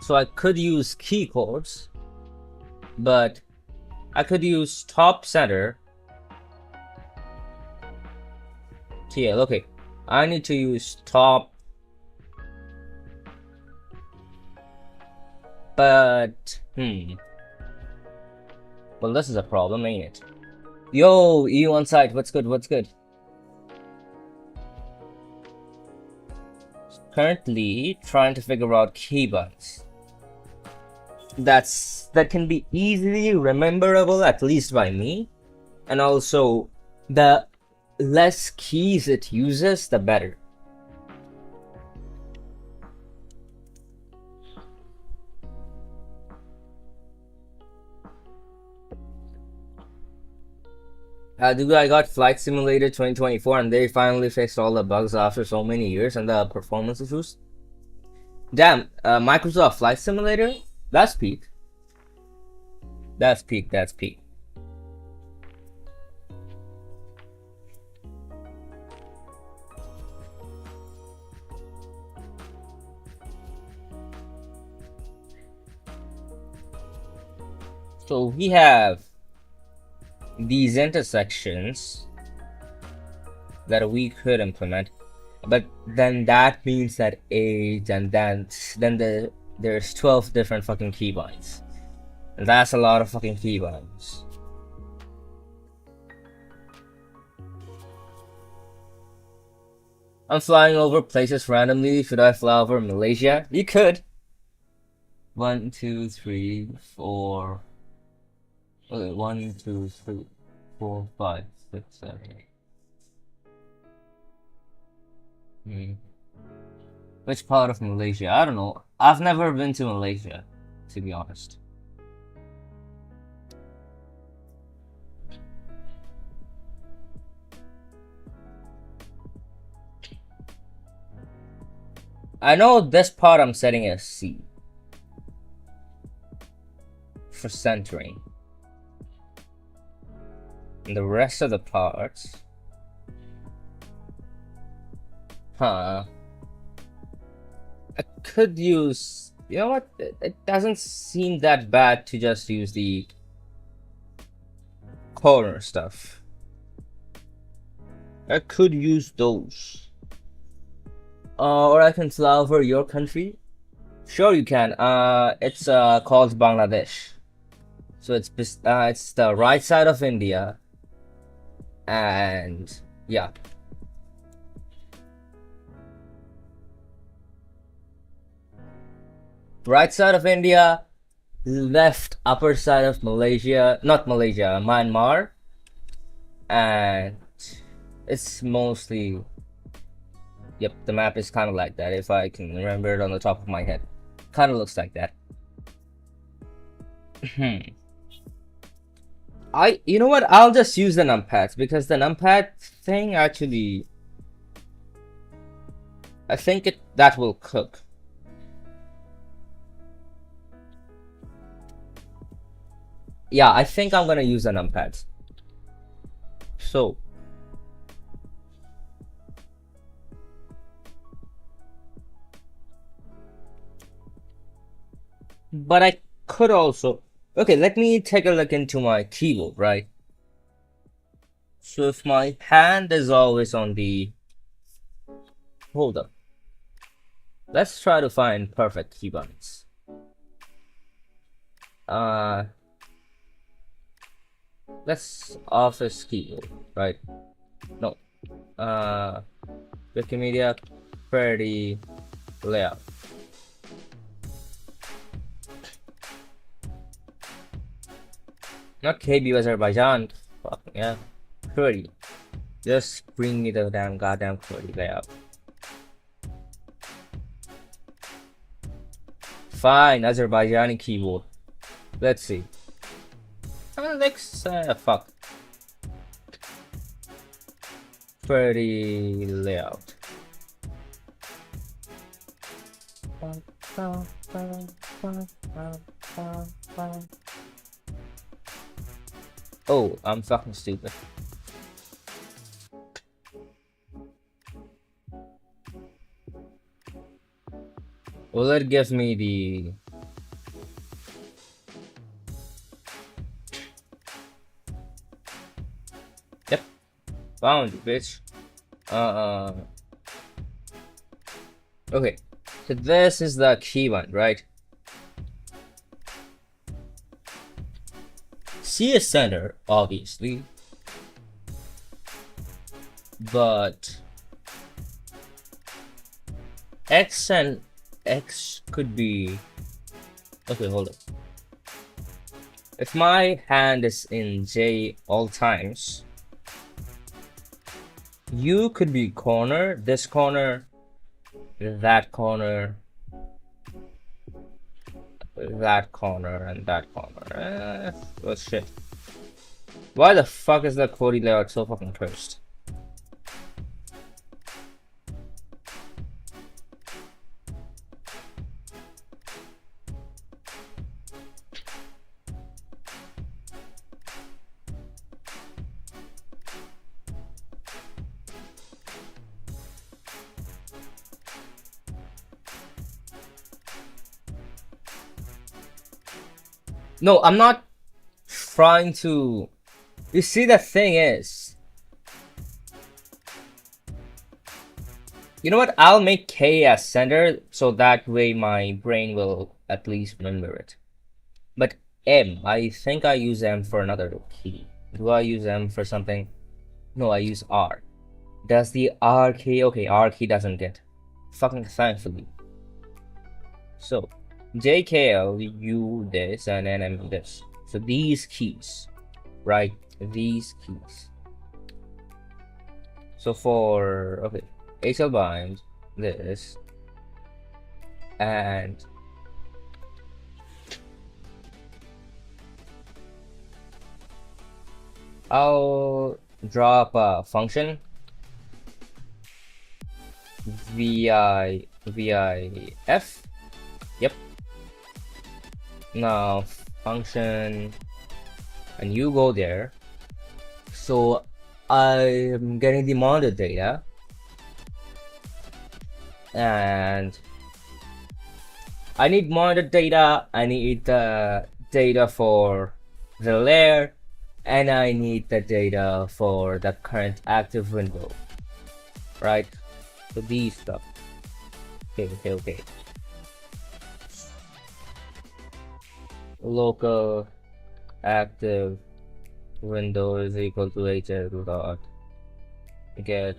So I could use keycords, but I could use top center TL. Okay, I need to use top, but well, this is a problem, ain't it? Yo, EU on site. What's good? What's good? Currently trying to figure out keybinds. That can be easily rememberable, at least by me, and also the less keys it uses, the better. Dude, I got Flight Simulator 2024 and they finally fixed all the bugs after so many years and the performance issues. Damn, Microsoft Flight Simulator? That's peak. That's peak, that's peak. So we have these intersections that we could implement, but then that means that there's 12 different fucking keybinds, and that's a lot of fucking keybinds. I'm flying over places randomly. Should I fly over Malaysia? You could. 1, 2, 3, 4. Okay, 1, 2, 3, 4, 5, 6, 7, 8. Which part of Malaysia? I don't know. I've never been to Malaysia, to be honest. I know this part I'm setting as C for centering. And the rest of the parts, I could use, you know what, it doesn't seem that bad to just use the corner stuff. I could use those. Or I can fly over your country. Sure you can. It's called Bangladesh. So it's the right side of India. And yeah, right side of India, left upper side of Malaysia, not Malaysia, Myanmar, and it's mostly, yep, the map is kind of like that, if I can remember it on the top of my head. Kind of looks like that. You know what, I'll just use the numpads, because the numpad thing actually, I think that will cook. Yeah, I think I'm gonna use the numpads. So but I could also, okay, let me take a look into my keyboard, right? So if my hand is always on the, hold up, let's try to find perfect keybinds. Let's Office keyboard, right? No, Wikimedia Query Layout. Not KB Azerbaijan. Fuck yeah. Query. Just bring me the damn goddamn query layout. Fine, Azerbaijani keyboard. Let's see. Let's fuck. Query layout. Oh, I'm fucking stupid. Will it give me the... Found you, bitch. Okay, so this is the key one, right? C is center, obviously, but X and X could be. Okay, hold up. If my hand is in J all times, U could be corner, this corner, that corner, that corner, and that corner. Oh shit. Why the fuck is that Cody layout so fucking cursed? No, I'm not trying to. You see, the thing is, you know what? I'll make K as center so that way my brain will at least remember it. But M, I think I use M for another key. Do I use M for something? No, I use R. Does the R key? Okay, R key doesn't get. Fucking thankfully. So, JKL, U this, and then M this. So these keys, right? These keys. So for, okay, HL bind this, and I'll drop a function VIF. Yep. Now function, and you go there. So I'm getting the monitor data, and I need monitor data. I need the data for the layer, and I need the data for the current active window, right? So these stuff. Okay. Local active window is equal to HL dot get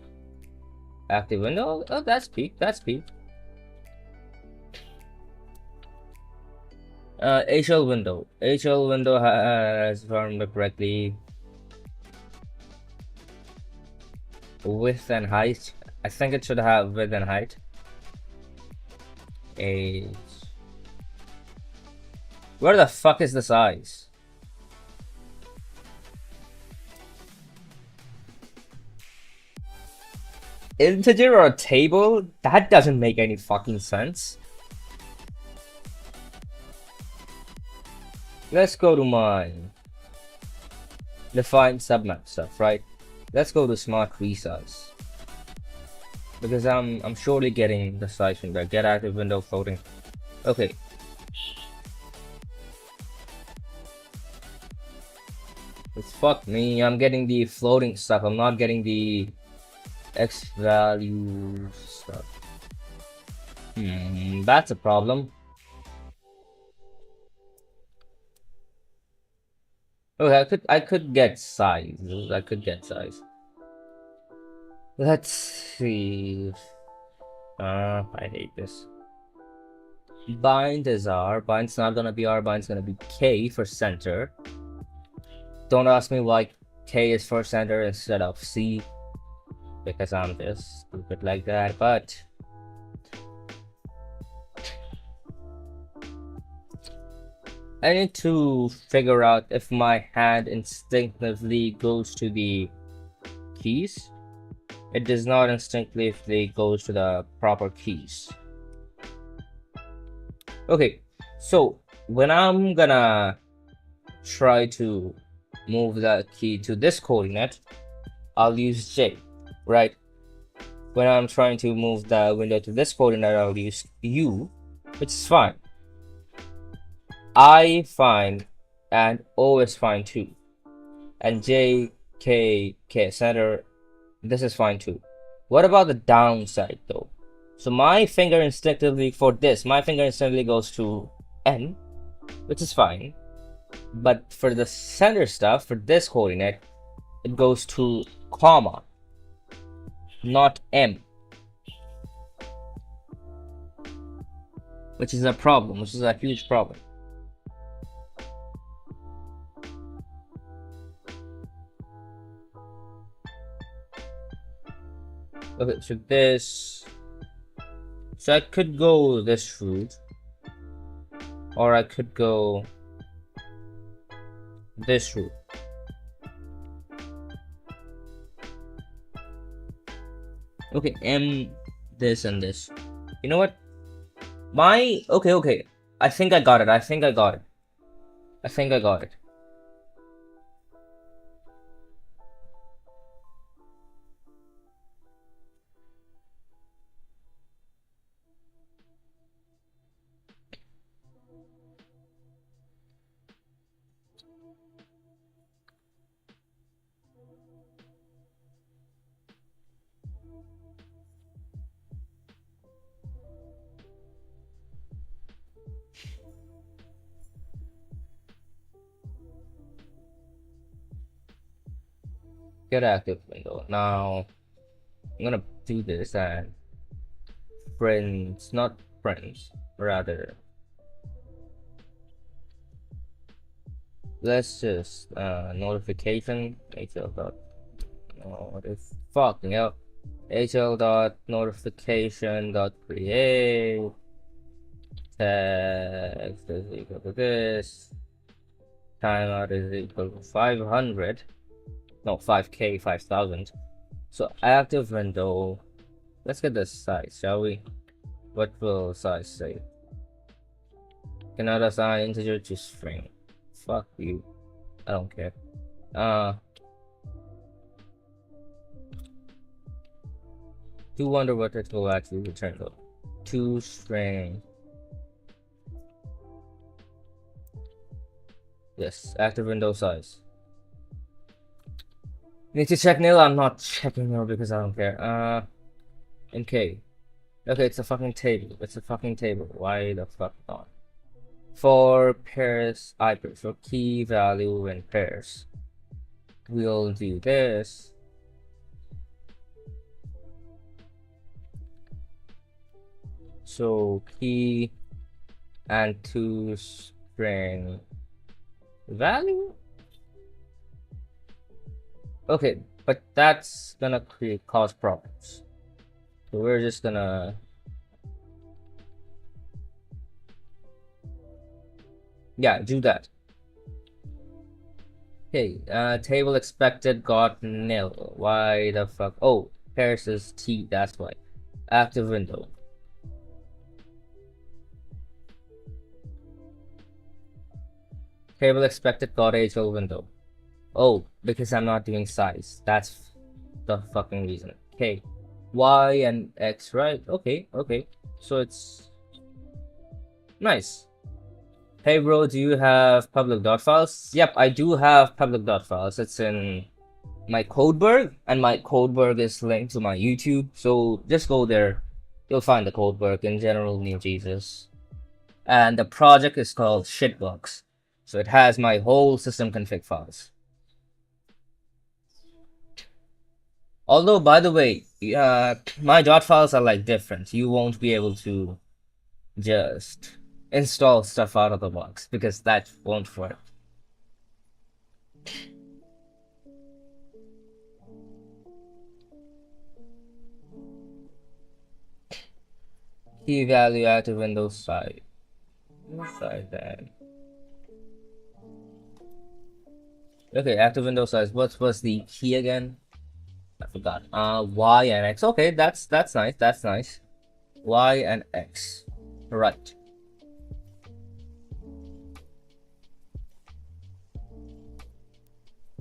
active window. Oh, that's peak. HL window. HL window has, if I remember correctly, width and height. I think it should have width and height. Where the fuck is the size? Integer or a table? That doesn't make any fucking sense. Let's go to my define submap stuff, right? Let's go to smart resize, because I'm surely getting the size from there. Get active window floating. Okay. It's fuck me. I'm getting the floating stuff. I'm not getting the X value stuff. That's a problem. Okay, I could get size. Let's see. I hate this. Bind is R. Bind's not gonna be R. Bind's gonna be K for center. Don't ask me why K is for center instead of C, because I'm just stupid like that. But I need to figure out if my hand instinctively goes to the keys. It does not instinctively goes to the proper keys. Okay, so when I'm gonna try to move the key to this coordinate, I'll use J, right? When I'm trying to move the window to this coordinate, I'll use U, which is fine. I fine, and O is fine too. And J, K, center, This is fine too. What about the downside though? So my finger instinctively goes to N, which is fine. But for the center stuff, for this coordinate, it goes to comma, not M. Which is a problem, which is a huge problem. Okay, so this... So I could go this route. Or I could go this route. Okay, M, this and this. You know what? Okay. I think I got it. Get active window. Now I'm gonna do this and not friends, rather. Let's just notification hl dot fucking hell. hl dot notification dot create text is equal to this. Timeout is equal to 500. No, 5k, 5000. So active window. Let's get the size, shall we? What will size say? Cannot assign integer to string. Fuck you. I don't care. Do wonder what it will actually return though. To string. Yes, active window size. Need to check nil. I'm not checking nil because I don't care. In K. Okay, it's a fucking table. Why the fuck not? For pairs, for key value in pairs. We'll do this. So key and to string value. Okay, but that's gonna cause problems. So we're just gonna do that. Okay, table expected got nil. Why the fuck? Oh, pairs is T, that's why. Active window. Table expected got HL window. Oh, because I'm not doing size. That's the fucking reason. Okay. Y and X, right? Okay. So it's nice. Hey bro, do you have public dot files? Yep, I do have public dot files. It's in my Codeberg, and my Codeberg is linked to my YouTube. So just go there. You'll find the Codeberg in general near Jesus. And the project is called Shitbox. So it has my whole system config files. Although, by the way, my dot files are like different. You won't be able to just install stuff out of the box because that won't work. Key value active Windows side. Then. Okay, active window size. What was the key again? I forgot. Y and X. Okay, that's nice. Y and X. Right.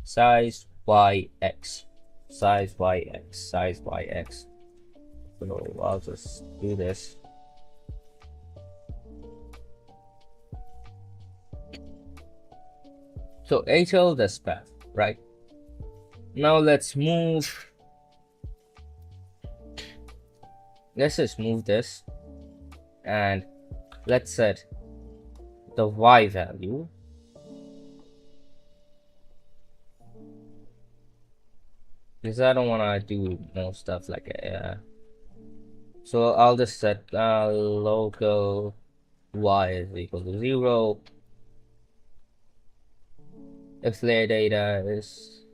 Size YX. Size YX. So I'll just do this. So HL this path, right? Now let's move let's just move this and let's set the y value. Because I don't want to do more stuff like so I'll just set local y is equal to 0 if layer data is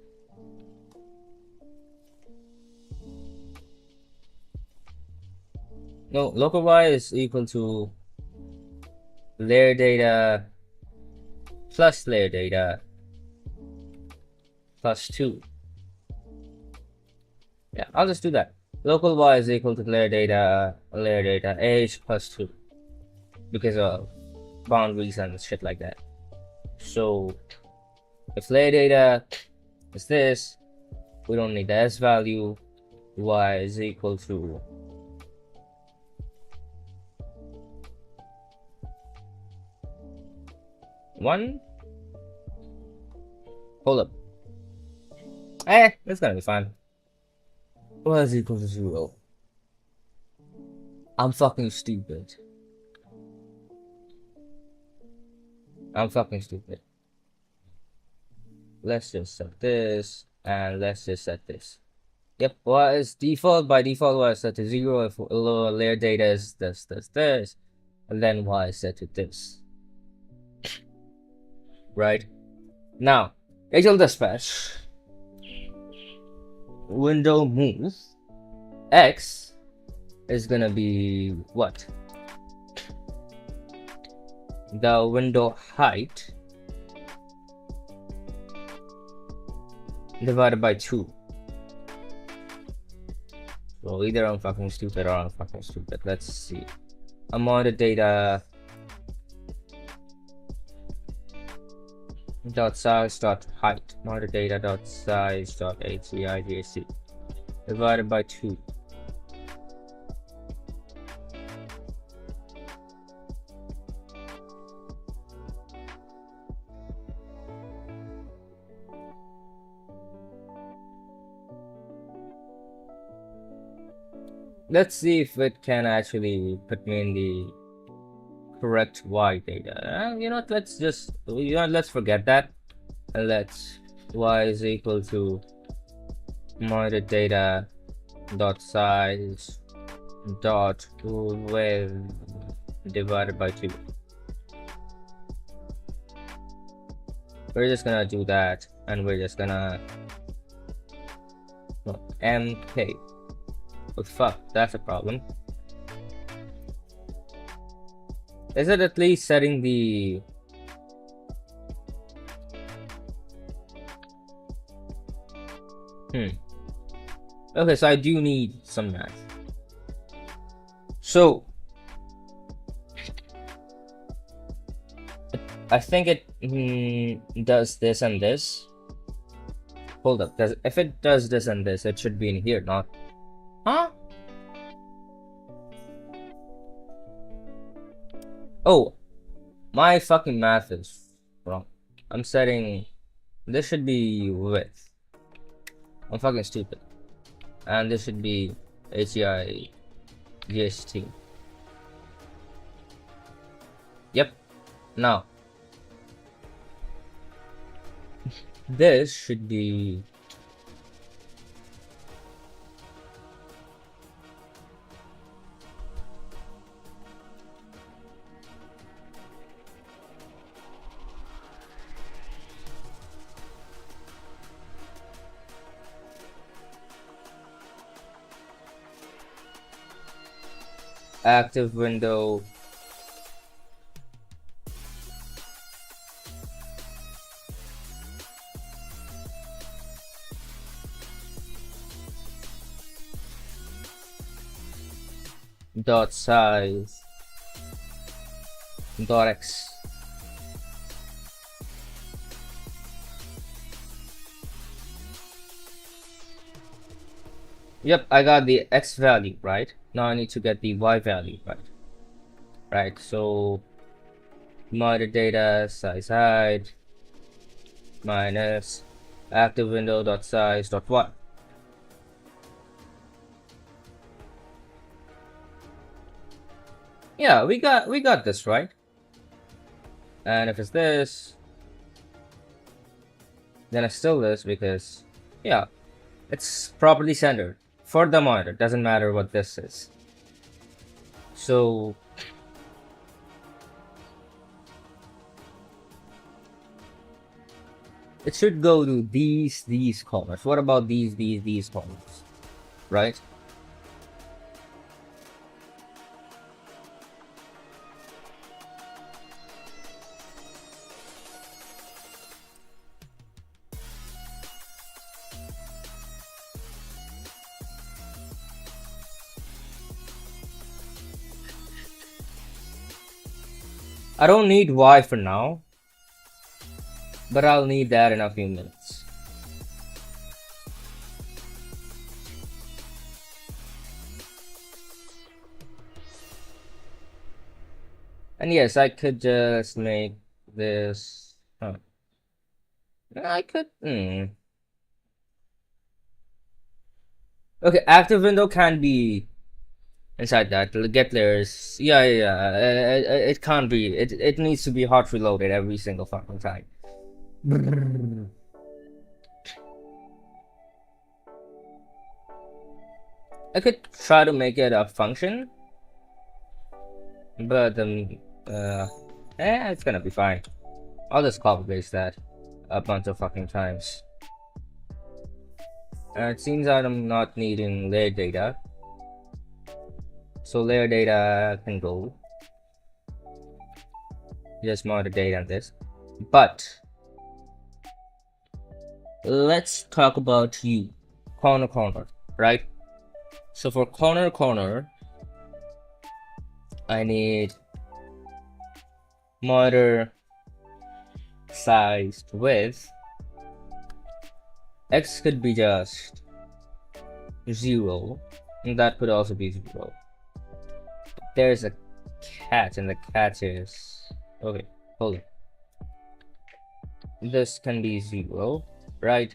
no, local y is equal to layer data plus layer data plus 2. Yeah, I'll just do that. Local y is equal to layer data age plus 2 because of boundaries and shit like that. So if layer data is this, we don't need the s value. Y is equal to one. Hold up. It's gonna be fine. Y is equal to 0. I'm fucking stupid. Let's just set this and let's just set this. Yep, y is default. By default, y is set to 0 if layer data is this, and then y is set to this. Right? Now, HL dispatch. Window move. X is gonna be what? The window height divided by 2. So either I'm fucking stupid or I'm fucking stupid. Let's see. Amount of data dot size dot height. Amount of data dot size dot HCIDAC divided by 2. Let's see if it can actually put me in the correct y data. You know what, let's just, let's forget that. And let's y is equal to amount data dot size dot width divided by 2. We're just gonna do that, and we're just gonna mk. Oh fuck, that's a problem. Is it at least setting the okay, so I do need some math. So I think it does this and this. Hold up, if it does this and this, it should be in here, not huh? Oh, my fucking math is wrong. I'm setting this should be width. I'm fucking stupid. And this should be HEI GST. Yep. Now this should be active window dot size dot x. Yep, I got the x value right. Now I need to get the y value right. So metadata size height minus active window dot size dot y. Yeah, we got this, right? And if it's this, then it's still this because, yeah, it's properly centered for the monitor. Doesn't matter what this is. So it should go to these corners. What about these corners, right? I don't need Y for now, but I'll need that in a few minutes. And yes, I could just make this. Huh. I could. Okay, active window can be inside that. Get layers. Yeah. It can't be. It needs to be hot reloaded every single fucking time. I could try to make it a function, but it's gonna be fine. I'll just copy paste that a bunch of fucking times. It seems that I'm not needing layer data, so layer data can go. Just monitor data on this, but let's talk about corner, right? So for corner, I need monitor sized width. X could be just 0, and that could also be 0. There's a cat, and the cat is okay. Hold it. This can be 0, right?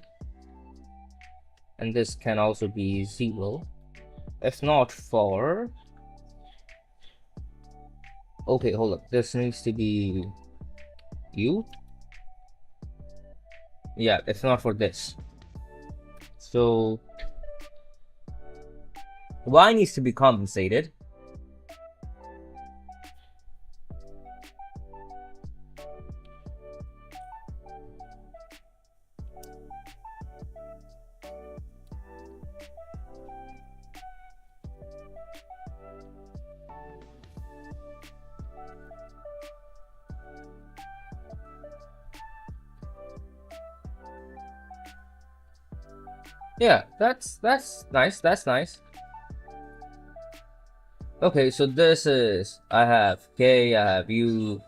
And this can also be 0. If not for, okay, hold up. This needs to be U. Yeah, if not for this. So Y needs to be compensated. Yeah, that's nice. That's nice. Okay, so this is, I have K, I have U.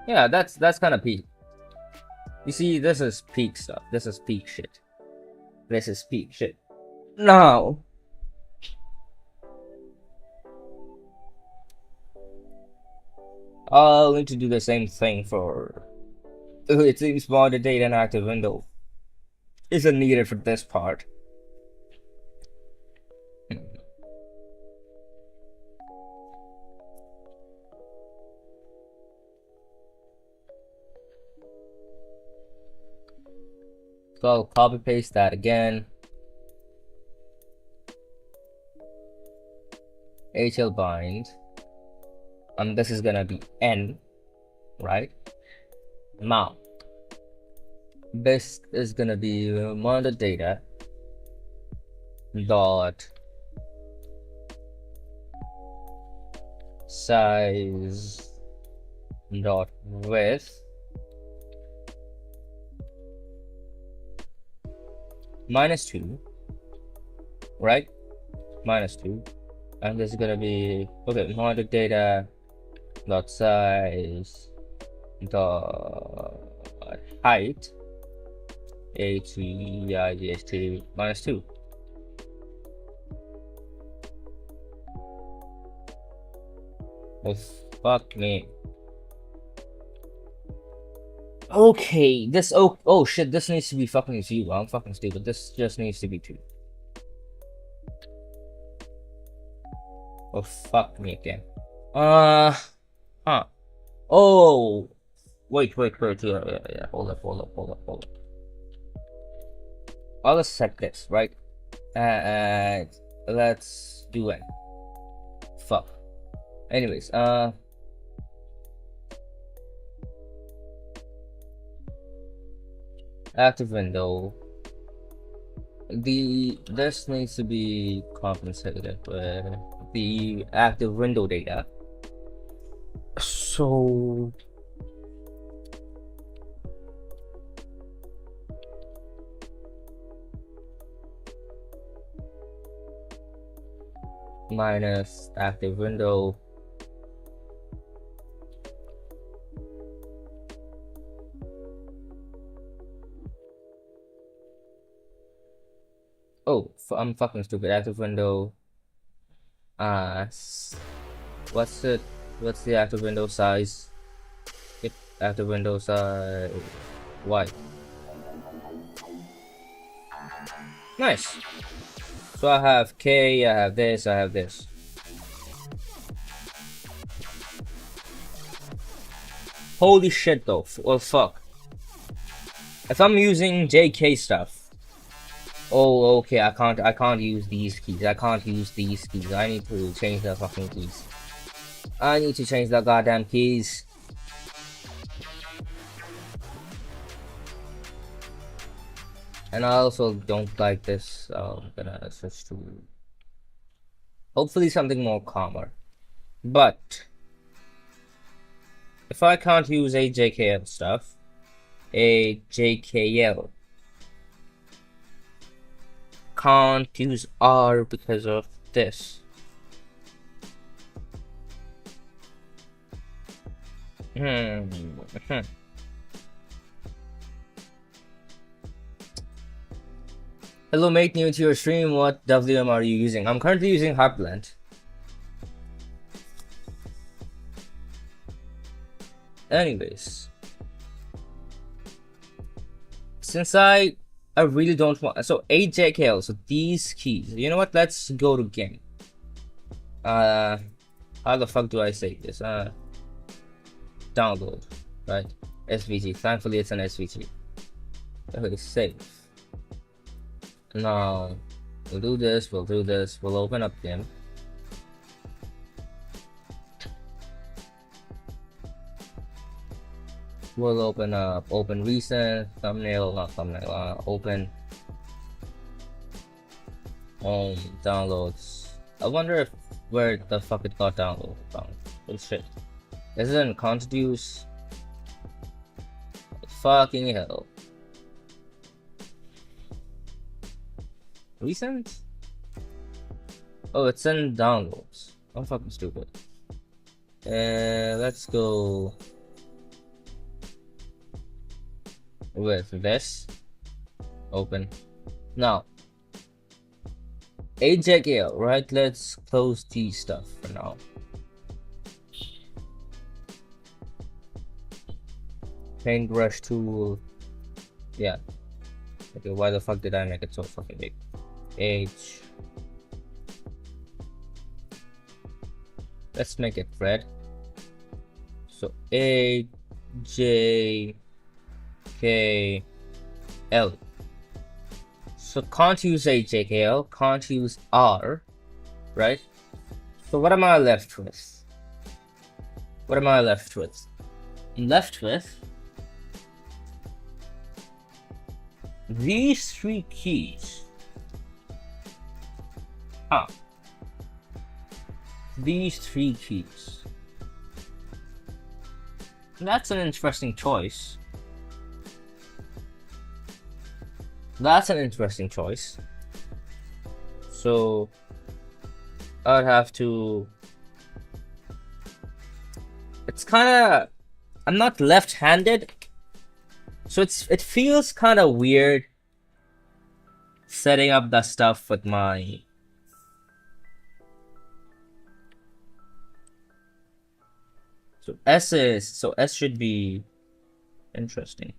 Yeah, that's kind of peak. You see, this is peak stuff. This is peak shit. This is peak shit. Now, I'll need to do the same thing for. It seems monitor data and active window isn't needed for this part. So I'll copy paste that again. HL bind. This is gonna be N, right? Now, this is gonna be monitor data dot size dot width -2, right? -2, and this is gonna be okay. Monitor data dot size dot height HEIGHT -2. Oh fuck me. Okay, this oh shit, this needs to be fucking 0. I'm fucking stupid. This just needs to be 2. Oh fuck me again. Uh, huh. Oh, wait. Yeah. Hold up. I'll set this, right? And let's do it. Fuck. Anyways, active window. This needs to be compensated with the active window data. So minus active window. Oh, I'm fucking stupid. Active window. Uh, what's it? What's the active window size? Active window size. Y. Nice. So I have K. I have this. I have this. Holy shit, though. Well, fuck. If I'm using JK stuff. Oh, okay. I can't use these keys. I can't use these keys. I need to change the fucking keys. I need to change the goddamn keys. And I also don't like this. I'm gonna switch to hopefully something more calmer. But if I can't use AJKL stuff, AJKL can't use R because of this. Hello mate, new to your stream. What WM are you using? I'm currently using Heartland. Anyways, since I really don't want, so AJKL, so these keys, you know what, let's go to game. How the fuck do I say this? Download, right? SVG, thankfully it's an SVG. Okay, save. Now we'll do this, we'll open up game. We'll open up open recent thumbnail, not thumbnail, open home downloads. I wonder if where the fuck it got downloaded from. Oh shit. Is it in contributes? Fucking hell. Recent? Oh, it's in downloads. I'm fucking stupid. Let's go with this. Open. Now, AJKL, right? Let's close these stuff for now. Paintbrush tool. Yeah. Okay, why the fuck did I make it so fucking big? H. Let's make it red. So A J K L. So can't use AJKL, can't use R, right? So what am I left with? What am I left with? I'm left with these three keys. These three keys. That's an interesting choice. That's an interesting choice. So I'd have to. It's kind of. I'm not left-handed, so it feels kind of weird setting up that stuff with my. So S should be interesting.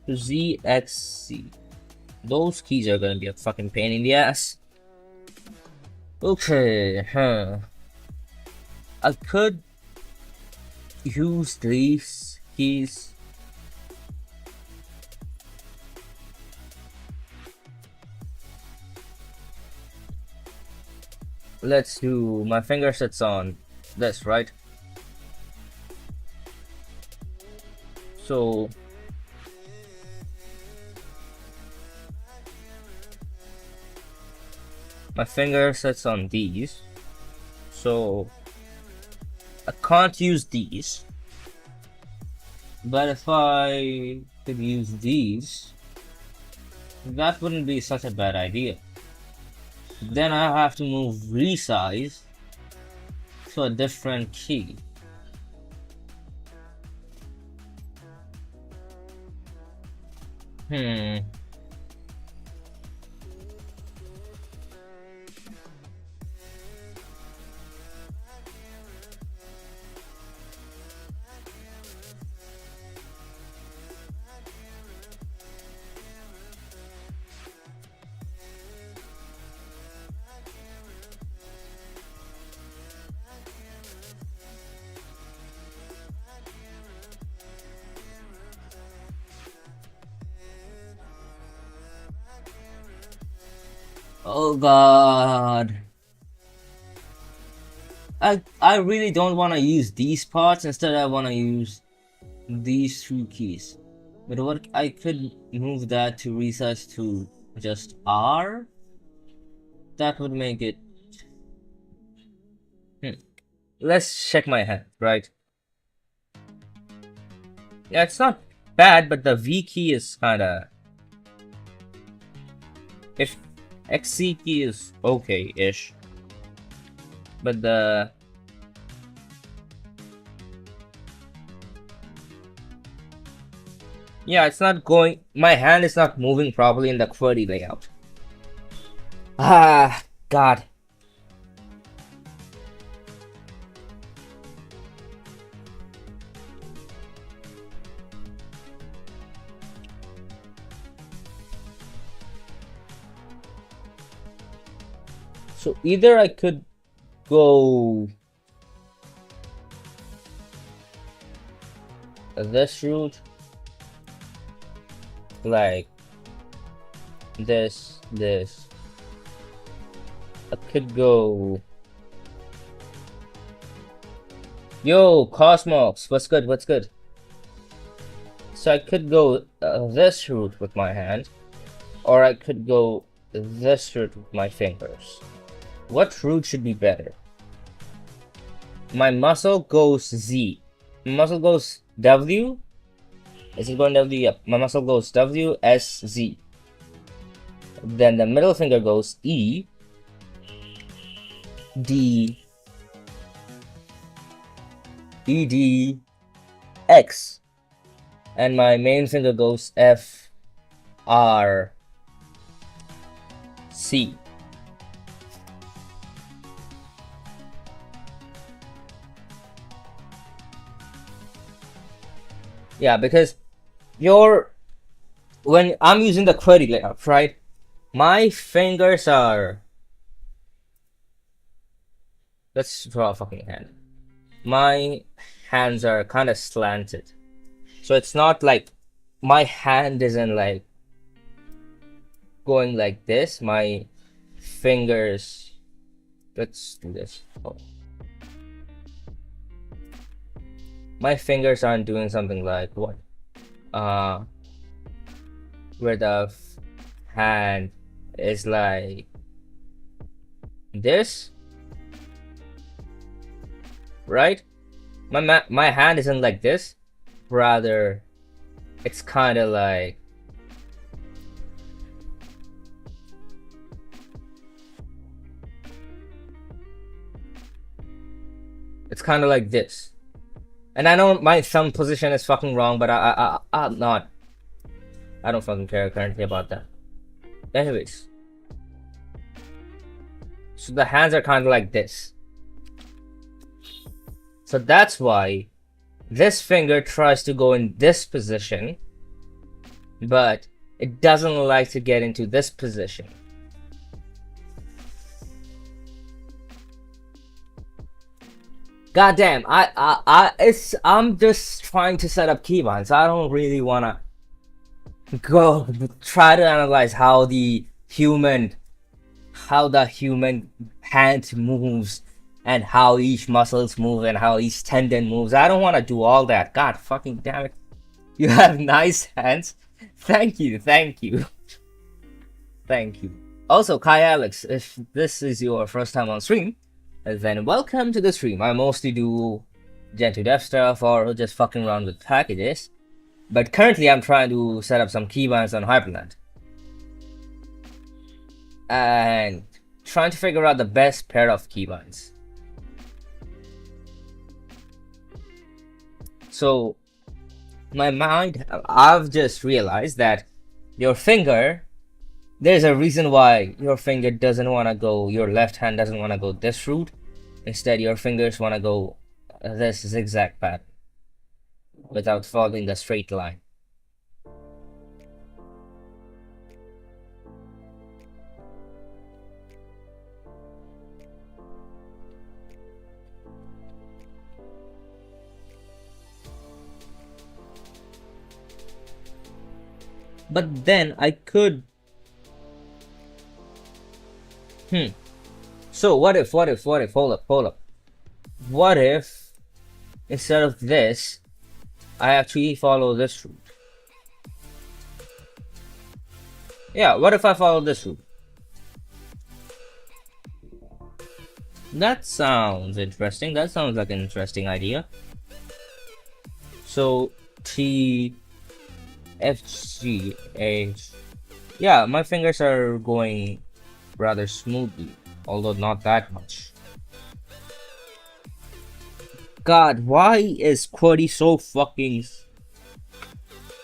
to Z, X, C. Those keys are gonna be a fucking pain in the ass. Okay, I could use these keys. Let's do my finger sits on this, right? So my finger sits on these, so I can't use these. But if I could use these, that wouldn't be such a bad idea. Then I have to move resize to a different key. Oh god. I really don't want to use these parts. Instead I want to use these two keys. But what I could move that to resize to just R. That would make it. Let's check my hand, right? Yeah, it's not bad, but the V key is kinda. If XC key is okay-ish, but the it's not going. My hand is not moving properly in the QWERTY layout. Ah, God. So either I could go this route, like this. I could go. Yo, Cosmos, what's good? What's good? So I could go this route with my hand, or I could go this route with my fingers. What route should be better? My muscle goes Z. My muscle goes W. Is it going W? Yep. My muscle goes W, S, Z. Then the middle finger goes E, D, E, D, X. And my main finger goes F, R, C. Yeah, because when I'm using the QWERTY layout, right? My fingers are. Let's draw a fucking hand. My hands are kind of slanted, so it's not like my hand isn't like going like this. My fingers. Let's do this. Oh. My fingers aren't doing something like what? Where the hand is like this, right? My hand isn't like this. Rather, it's kind of like this. And I know my thumb position is fucking wrong, but I'm not. I don't fucking care currently about that. Anyways. So the hands are kind of like this. So that's why this finger tries to go in this position. but it doesn't like to get into this position. Goddamn, I'm just trying to set up keybinds. I don't really wanna go try to analyze how the human hand moves and how each muscles move and how each tendon moves. I don't want to do all that. God fucking damn it. You have nice hands. Thank you. Thank you. Thank you. Also, Kai Alex, if this is your first time on stream, then welcome to the stream. I mostly do Gentoo dev stuff or just fucking around with packages. But currently I'm trying to set up some keybinds on Hyperland. And trying to figure out the best pair of keybinds. So, my mind, I've just realized that your finger, there's a reason why your finger doesn't want to go, your left hand doesn't want to go this route. Instead, your fingers want to go this zigzag pattern without following the straight line. But then I could. So what if, hold up. What if, instead of this, I actually follow this route? Yeah, what if I follow this route? That sounds interesting. That sounds like an interesting idea. So, T, F, G, H. Yeah, my fingers are going rather smoothly, although not that much. God, why is QWERTY so fucking...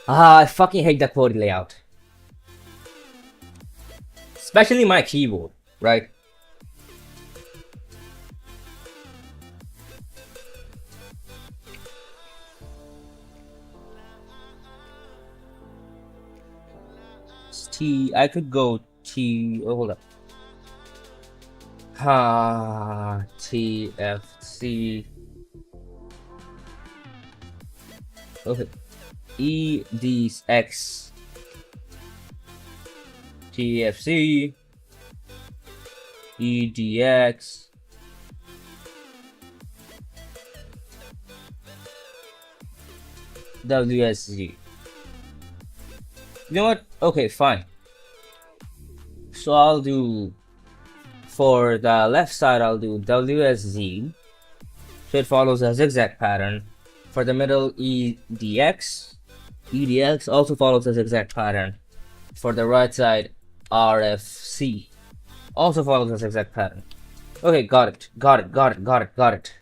I fucking hate the QWERTY layout. Especially my keyboard, right? T, I could go T, oh, hold up. T, F, C. Okay. E, D, X. T, F, C. E, D, X. W, S, Z. You know what? Okay, fine. So I'll do, for the left side, I'll do WSZ. So it follows a zigzag pattern. For the middle, EDX. EDX also follows a zigzag pattern. For the right side, RFC also follows a zigzag pattern. Okay, got it.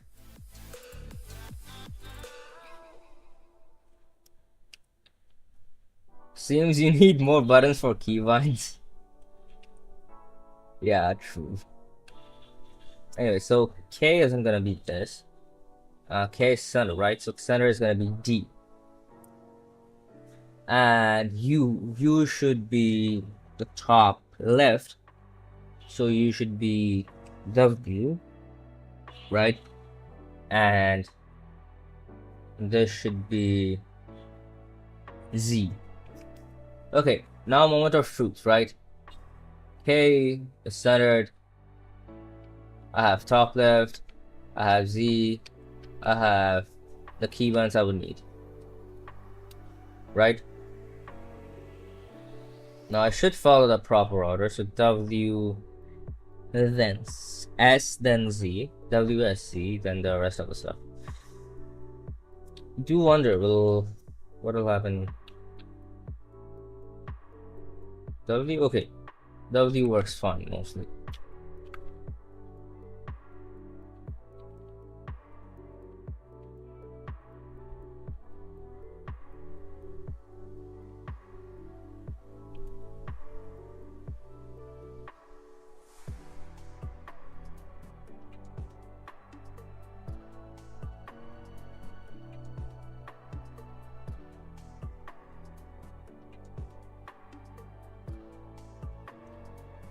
Seems you need more buttons for keybinds. Yeah, true. Anyway, so K isn't gonna be this. K is center, right? So center is gonna be D. And you should be the top left. So you should be W, right? And this should be Z. Okay, now moment of truth, right? K is centered. I have top left. I have Z. I have the keybinds I would need. Right? Now I should follow the proper order. So W, then S, then Z, W, S, Z, then the rest of the stuff. Do wonder what will happen. W, okay. W works fine mostly.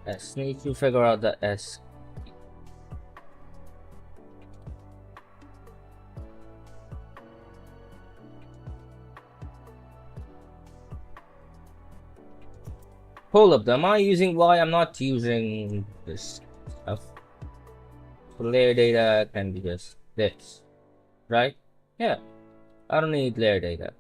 S. Need to figure out the S. Hold up, am I using Y? I'm not using this stuff. So layer data can be just this, right? Yeah, I don't need layer data.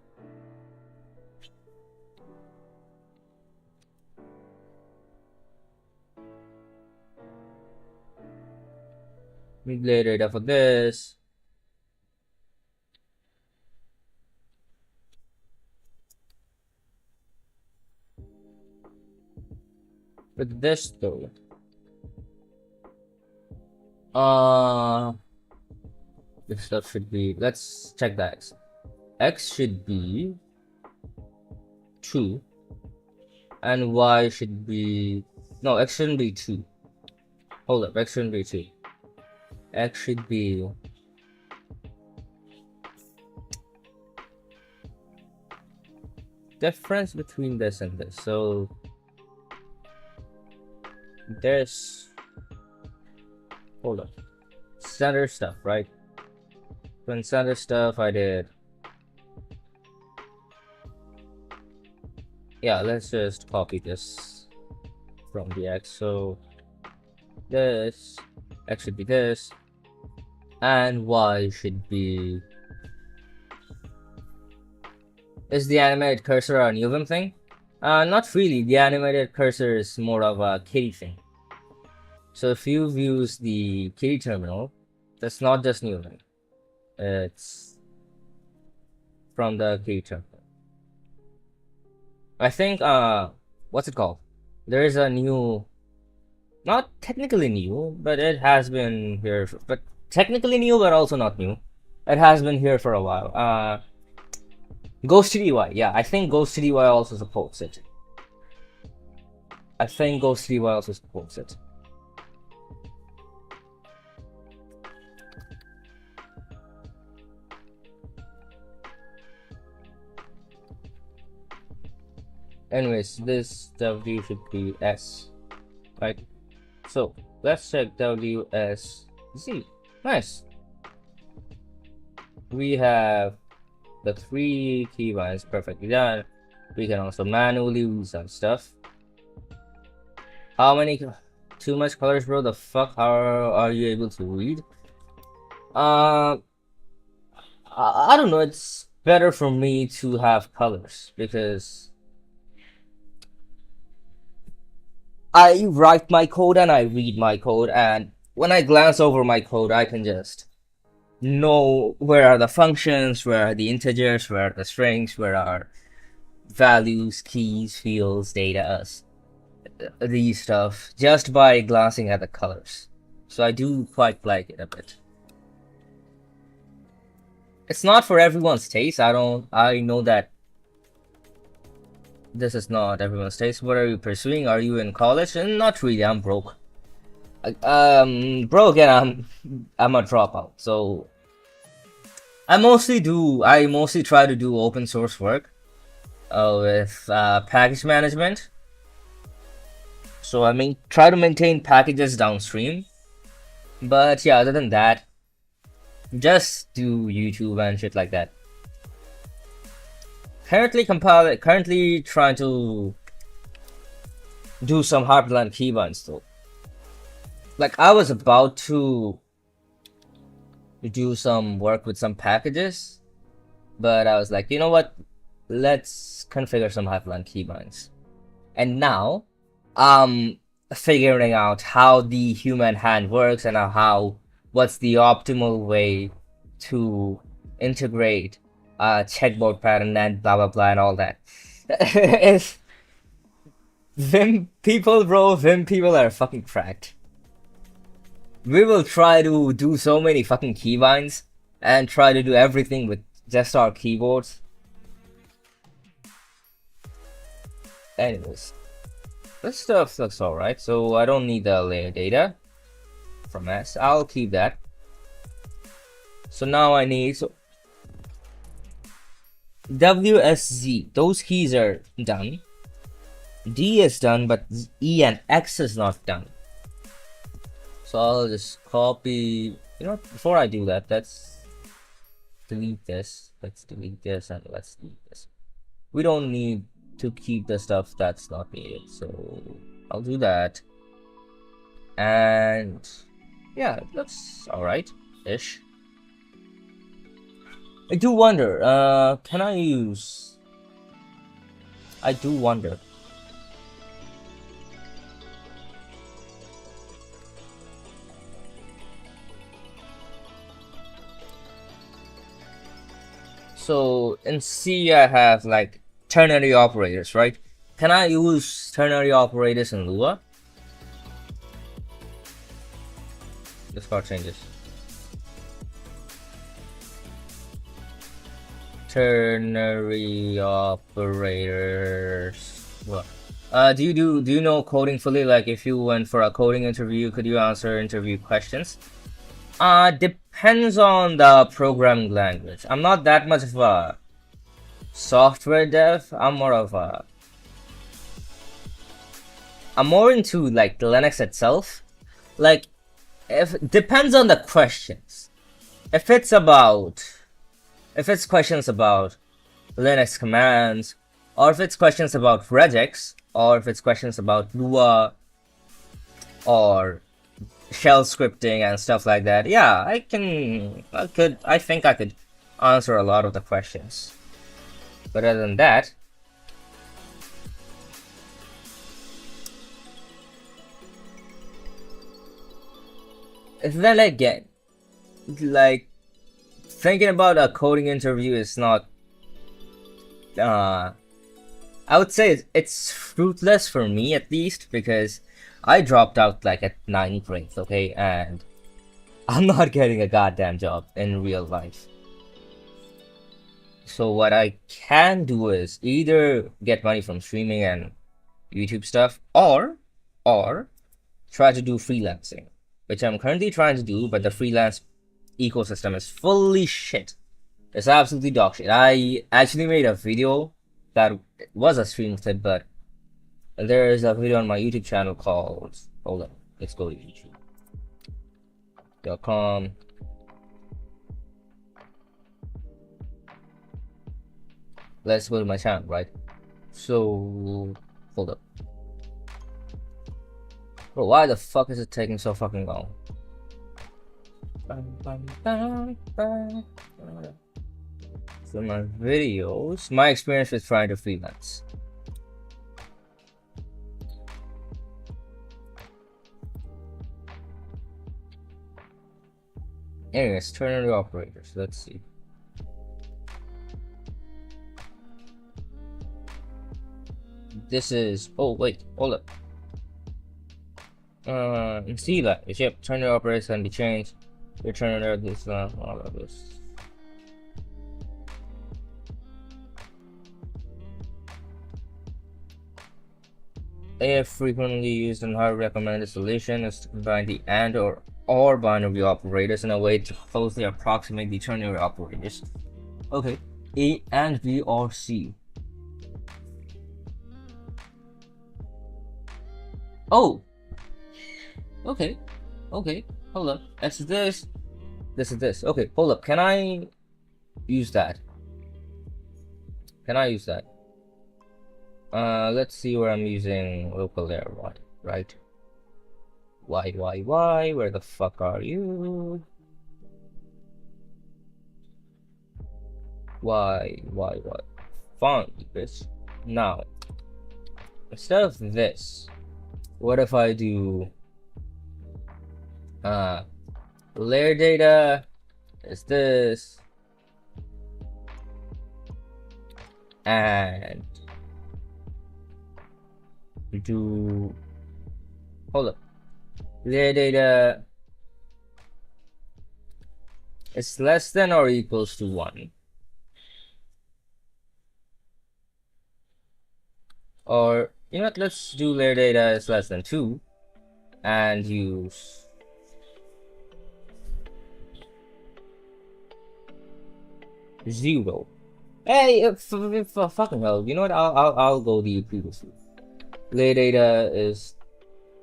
Need layer data for this. With this though, this stuff should be. Let's check the X. X should be 2, and Y should be no. X shouldn't be 2. Hold up, X shouldn't be 2. X should be difference between this and this. So there's hold up, center stuff, right? When center stuff, I did. Yeah, let's just copy this from the X. So this X should be this, and Y should be. Is the animated cursor a NEOVIM thing? Not really. The animated cursor is more of a kitty thing. So if you've used the kitty terminal, that's not just NEOVIM. It's from the kitty terminal. I think what's it called? There is a new, not technically new, but it has been here. But technically new, but also not new. It has been here for a while. GhostTDY, yeah, I think GhostTDY also supports it. Anyways, this W should be S, right? So let's check WSZ. Nice. We have the 3 keybinds perfectly done. We can also manually use some stuff. How many? Too much colors, bro. The fuck? How are you able to read? I don't know. It's better for me to have colors because I write my code and I read my code, and when I glance over my code, I can just know where are the functions, where are the integers, where are the strings, where are values, keys, fields, data, these stuff, just by glancing at the colors. So I do quite like it a bit. It's not for everyone's taste. I know that this is not everyone's taste. What are you pursuing? Are you in college? And not really. I'm broke. Broke, and I'm a dropout. So I mostly try to do open source work with package management. So I try to maintain packages downstream. But yeah, other than that, just do YouTube and shit like that. Currently trying to do some Hyperland keybinds though. Like I was about to do some work with some packages, but I was like, you know what? Let's configure some Hyperland keybinds. And now I'm figuring out how the human hand works and what's the optimal way to integrate checkboard pattern and blah blah blah and all that. It's Vim people, bro. Vim people are fucking cracked. We will try to do so many fucking keybinds and try to do everything with just our keyboards. Anyways, this stuff looks alright, so I don't need the layer data from S. I'll keep that. So now I need WSZ. Those keys are done. D is done, but E and X is not done. So I'll just copy. You know, before I do that, let's delete this. Let's delete this and let's delete this. We don't need to keep the stuff that's not needed. So I'll do that. And yeah, it looks alright-ish. I do wonder, can I use... I do wonder. So in C I have like ternary operators, right? Can I use ternary operators in Lua? Discard changes. Ternary operators. What? Do you know coding fully? Like, if you went for a coding interview, could you answer interview questions? Depends on the programming language. I'm not that much of a software dev. I'm more into like Linux itself. Like, if depends on the questions. If it's questions about Linux commands, or if it's questions about regex, or if it's questions about Lua, or shell scripting and stuff like that, yeah, I think I could answer a lot of the questions. But other than that, then again, like, thinking about a coding interview is not, I would say it's fruitless for me, at least, because I dropped out like at 9th grade, okay, and I'm not getting a goddamn job in real life. So what I can do is either get money from streaming and YouTube stuff, or try to do freelancing, which I'm currently trying to do, but the freelance ecosystem is fully shit. It's absolutely dog shit. I actually made a video that was a stream clip, but there is a video on my YouTube channel called, hold on, let's go to youtube.com. Let's go to my channel, right? So, hold up. Bro, why the fuck is it taking so fucking long? So my videos, my experience with trying to freelance. Anyways, ternary operators, let's see. This is, oh wait, hold up. In C language, yep, ternary operators can be changed. Your ternary, this, all of this. A frequently used and highly recommended solution is to combine the AND or binary operators in a way to closely approximate the ternary operators. Okay, A and B or C. Oh! Okay, hold up. This is this. Okay, hold up. Can I use that? Let's see where I'm using local layer one, right? Why? Where the fuck are you? Why? Found this. Now, instead of this, what if I do layer data is this, and do, hold up, layer data is less than or equals to 1, or you know what, let's do layer data is less than 2 and use zero. Hey, fucking hell, you know what, I'll go the previous route. lay data is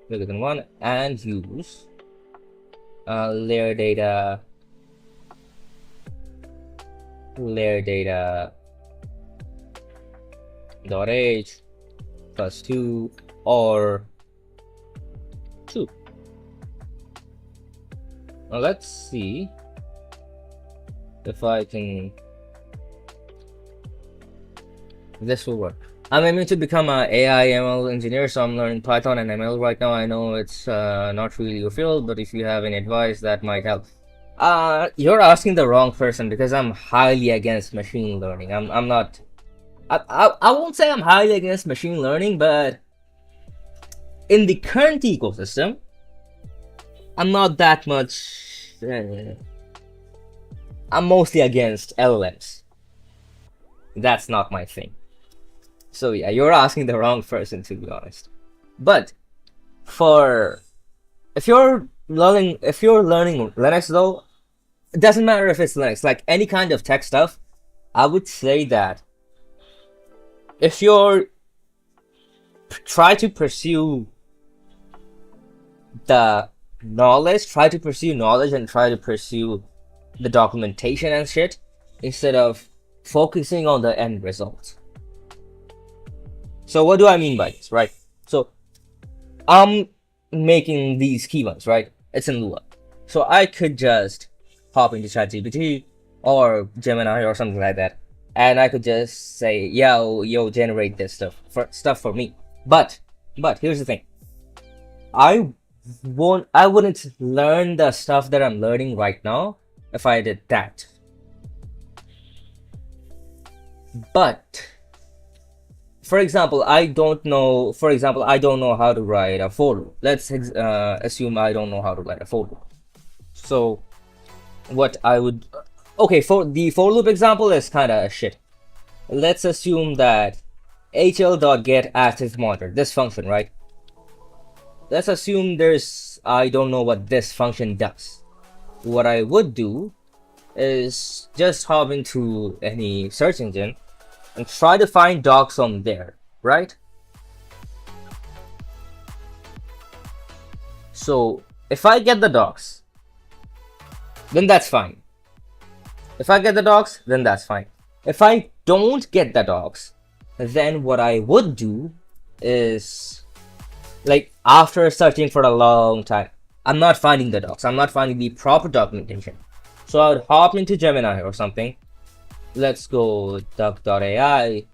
bigger than 1, and use layer data dot age plus 2 or 2. Now let's see if this will work. I'm aiming to become an AI ML engineer, so I'm learning Python and ML right now. I know it's not really your field, but if you have any advice, that might help. You're asking the wrong person, because I'm highly against machine learning. I'm not. I won't say I'm highly against machine learning, but in the current ecosystem, I'm not that much. I'm mostly against LLMs. That's not my thing. So yeah, you're asking the wrong person, to be honest. But if you're learning Linux though, it doesn't matter if it's Linux, like any kind of tech stuff, I would say that if you're try to pursue knowledge and try to pursue the documentation and shit instead of focusing on the end result. So what do I mean by this, right? So I'm making these keywords, right? It's in Lua. So I could just hop into ChatGPT or Gemini or something like that, and I could just say, yo, generate this stuff for me. But here's the thing. I wouldn't learn the stuff that I'm learning right now if I did that. But for example, I don't know how to write a for loop. Let's assume I don't know how to write a for loop. So what I would, okay, for the for loop example is kind of shit. Let's assume that hl.get active monitor, this function, right? Let's assume I don't know what this function does. What I would do is just hop into any search engine and try to find docs on there, right? So if I get the docs, then that's fine. If I get the docs, then that's fine. If I don't get the docs, then what I would do is, like, after searching for a long time, I'm not finding the docs, I'm not finding the proper documentation. So I would hop into Gemini or something. Let's go duck.ai,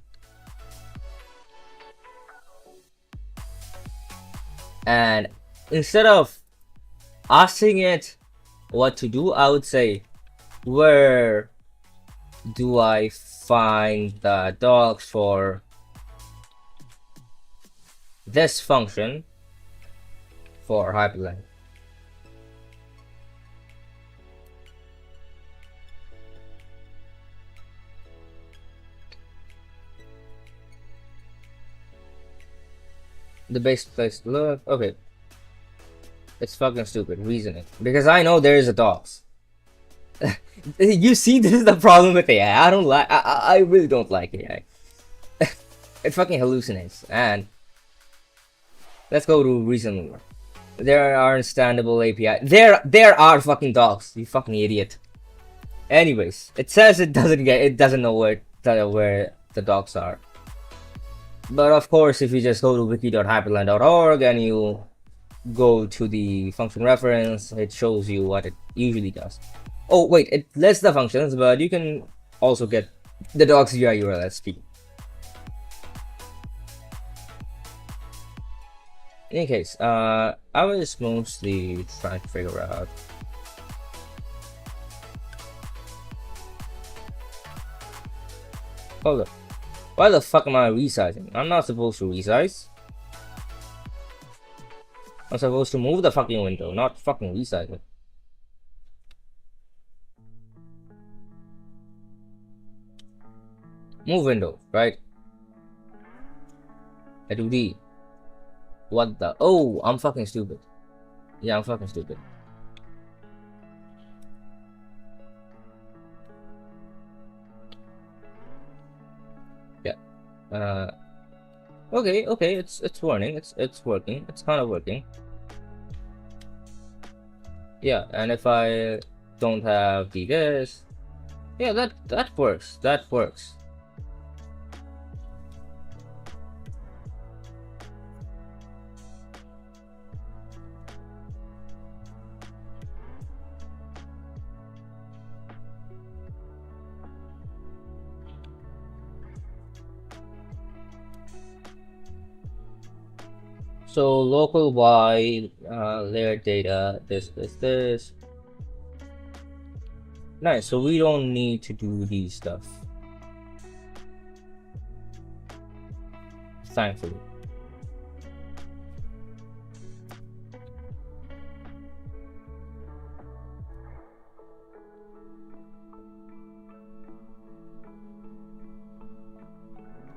and instead of asking it what to do, I would say, where do I find the docs for this function for hyperlink? The best place to look. Okay, it's fucking stupid reasoning, because I know there is a docs. You see, this is the problem with AI. I really don't like AI. It fucking hallucinates. And let's go to reason. There are understandable API. There are fucking docs. You fucking idiot. Anyways, it says it doesn't know where the docs are. But of course, if you just go to wiki.hyperland.org and you go to the function reference, it shows you what it usually does. Oh wait, it lists the functions, but you can also get the docs via URLsp. In any case, I was mostly trying to figure out hold up. Why the fuck am I resizing? I'm not supposed to resize. I'm supposed to move the fucking window, not fucking resize it. Move window, right? I do D. What the? Oh, I'm fucking stupid. Yeah, I'm fucking stupid. Yeah. Okay, it's warning. It's working. It's kind of working. Yeah, and if I don't have the this, yeah, that works. That works. So local Y layer data, this. Nice. So we don't need to do these stuff. Thankfully.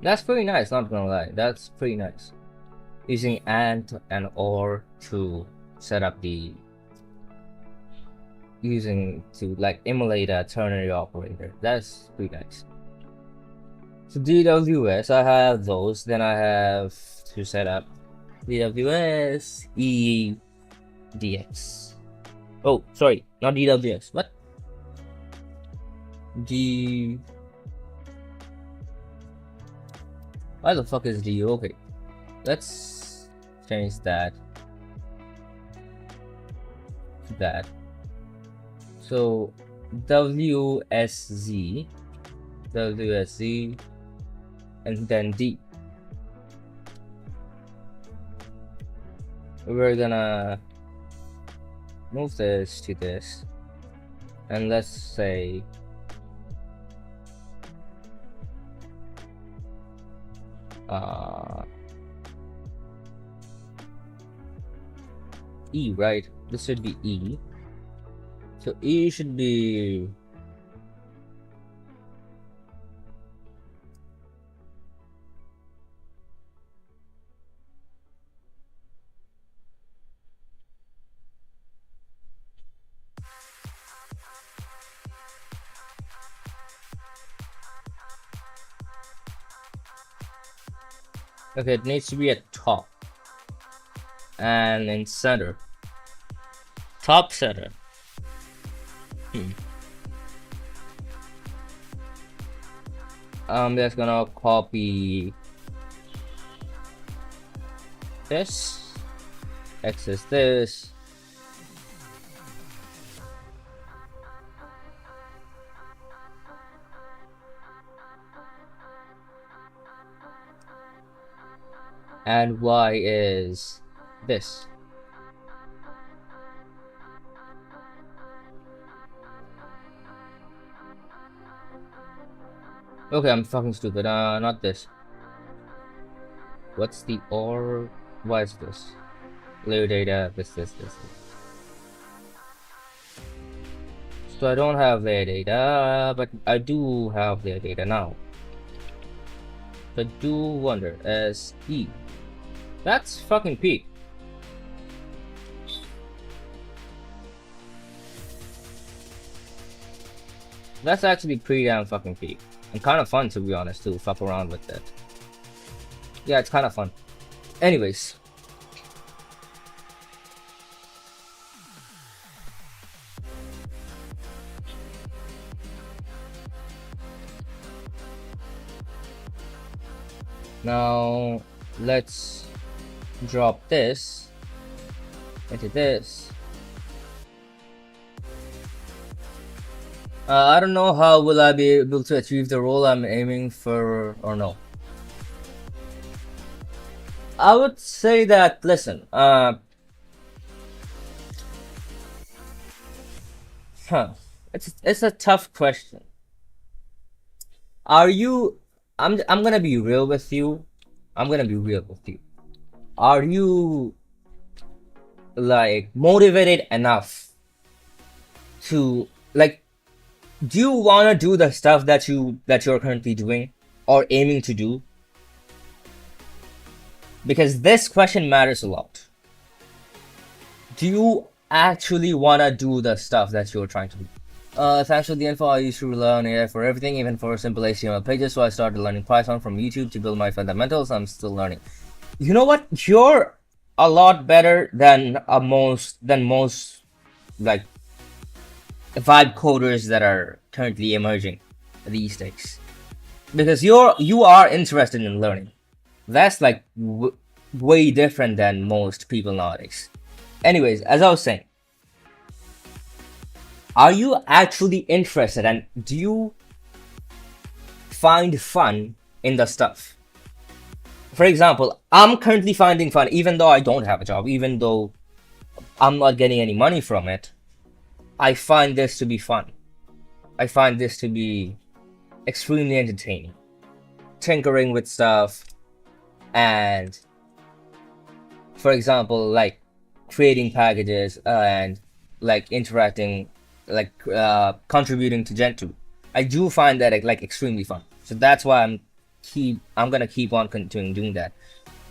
That's pretty nice, not gonna lie. That's pretty nice. Using AND and OR to set up the using to like emulate a ternary operator. That's pretty nice. So DWS, I have those. Then I have to set up DWS EDX. Oh, sorry, not DWS. What? D. Why the fuck is D? Okay, let's change that to that. So WSZ, and then D. We're gonna move this to this, and let's say E, right? This should be E. So E should be okay, it needs to be at top and in center. Top center. I'm just gonna copy this, access this, and Y is this. Okay, I'm fucking stupid. Not this. What's the or? Why is this? Layer data, this. So I don't have layer data, but I do have layer data now. So I do wonder, as E. That's fucking peak. That's actually pretty damn fucking peak. And kind of fun, to be honest, to fuck around with that. Yeah, it's kind of fun. Anyways. Now, let's drop this into this. I don't know how will I be able to achieve the role I'm aiming for or no. I would say that, listen, it's a tough question. Are you, I'm gonna be real with you. Are you like motivated enough to like, do you want to do the stuff that you're currently doing or aiming to do? Because this question matters a lot. Do you actually want to do the stuff that you're trying to do? Thanks for the info. I used to rely on AI for everything, even for simple HTML pages. So I started learning Python from YouTube to build my fundamentals. I'm still learning. You know what? You're a lot better than most like vibe coders that are currently emerging these days, because you are interested in learning. That's like way different than most people nowadays. Anyways, as I was saying, are you actually interested, and do you find fun in the stuff? For example, I'm currently finding fun even though I don't have a job, even though I'm not getting any money from it. I find this to be fun. I find this to be extremely entertaining. Tinkering with stuff, and for example, like creating packages and like interacting, like contributing to Gentoo. I do find that like extremely fun. So that's why I'm gonna keep on continuing doing that.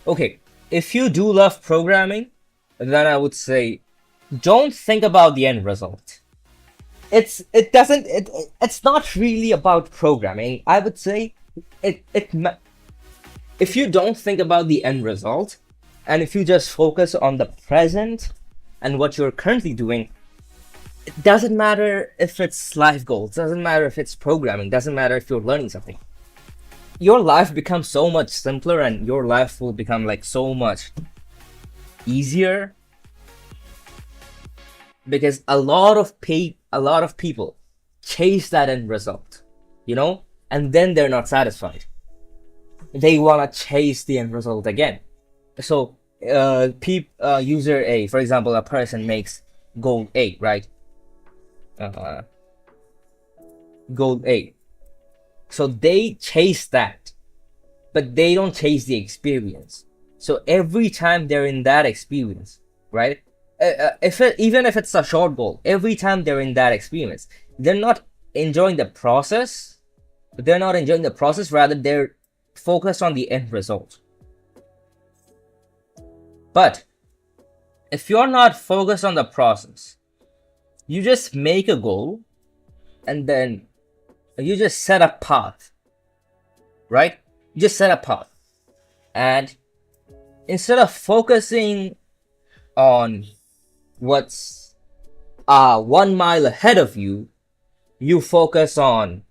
Okay, if you do love programming, then I would say don't think about the end result. It's not really about programming. I would say if you don't think about the end result, and if you just focus on the present and what you're currently doing, it doesn't matter if it's life goals, doesn't matter if it's programming, doesn't matter if you're learning something. Your life becomes so much simpler, and your life will become like so much easier, because a lot of people chase that end result, and then they're not satisfied. They want to chase the end result again. So user A, for example, a person makes goal A, right? Goal A. So they chase that, but they don't chase the experience. So every time they're in that experience, right? Even if it's a short goal, every time they're in that experience, they're not enjoying the process. Rather, they're focused on the end result. But if you're not focused on the process, you just make a goal, and then you just set a path, right? You just set a path, and instead of focusing on what's 1 mile ahead of you, you focus on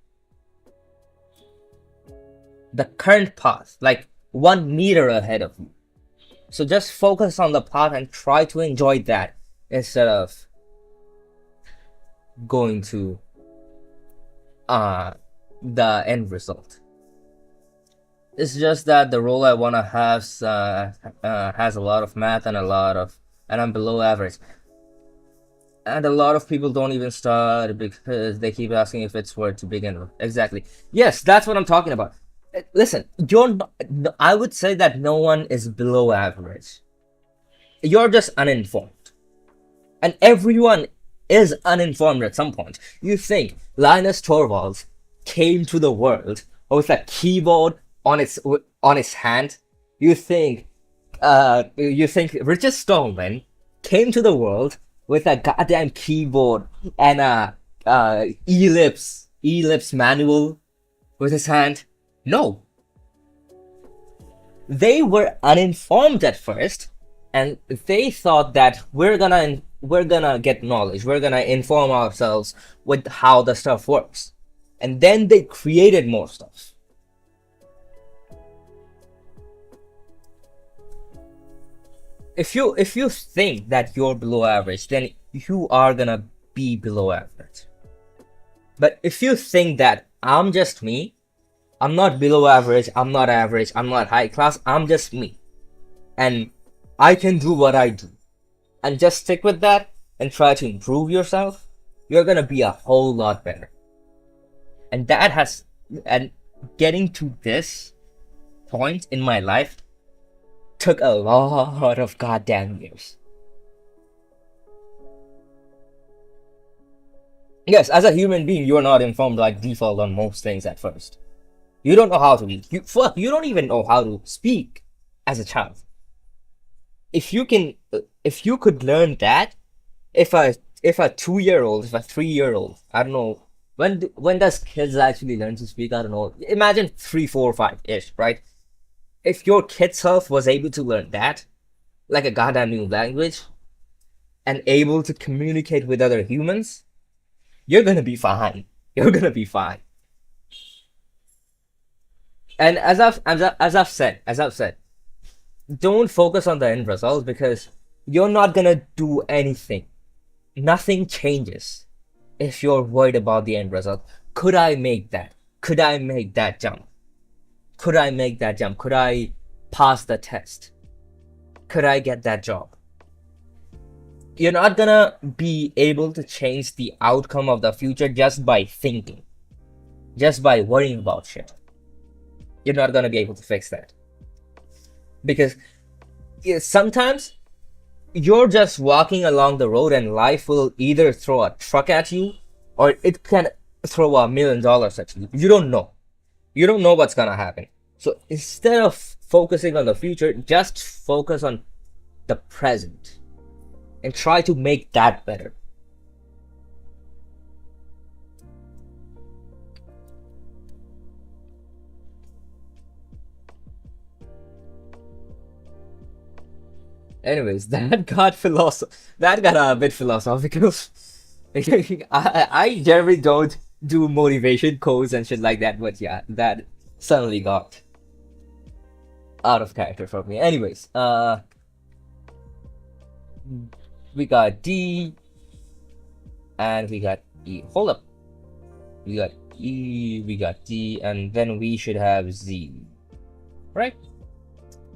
the current path, like 1 meter ahead of you. So just focus on the path and try to enjoy that instead of going to the end result. It's just that the role I want to have has a lot of math and I'm below average. And a lot of people don't even start because they keep asking if it's worth to begin with. Exactly. Yes, that's what I'm talking about. Listen, I would say that no one is below average. You're just uninformed. And everyone is uninformed at some point. You think Linus Torvalds came to the world with a keyboard on his hand? You think Richard Stallman came to the world with a goddamn keyboard and a ellipse manual with his hand? No. They were uninformed at first, and they thought that we're gonna get knowledge, we're gonna inform ourselves with how the stuff works, and then they created more stuff. If you think that you're below average, then you are gonna be below average. But if you think that I'm just me, I'm not below average, I'm not high class, I'm just me, and I can do what I do, and just stick with that and try to improve yourself, you're gonna be a whole lot better. And getting to this point in my life took a lot of goddamn years. Yes, as a human being, you're not informed by default on most things at first. You don't know how to read. You don't even know how to speak as a child. If you could learn that, if if a 2-year-old, if a 3-year-old, I don't know, when does kids actually learn to speak? I don't know. Imagine 3, 4, 5-ish, right? If your kid self was able to learn that, like a goddamn new language, and able to communicate with other humans, you're gonna be fine. You're gonna be fine. And as I've said, don't focus on the end result because you're not gonna do anything. Nothing changes if you're worried about the end result. Could I make that? Could I make that jump? Could I make that jump? Could I pass the test? Could I get that job? You're not gonna be able to change the outcome of the future just by thinking, just by worrying about shit. You're not gonna be able to fix that. Because sometimes you're just walking along the road and life will either throw a truck at you or it can throw $1 million at you. You don't know. You don't know what's gonna happen. So instead of focusing on the future, just focus on the present and try to make that better. Anyways, that got a bit philosophical. I generally don't do motivation quotes and shit like that, but yeah, that suddenly got out of character for me. Anyways, we got D and we got E. Hold up. We got E, we got D, and then we should have Z. Right?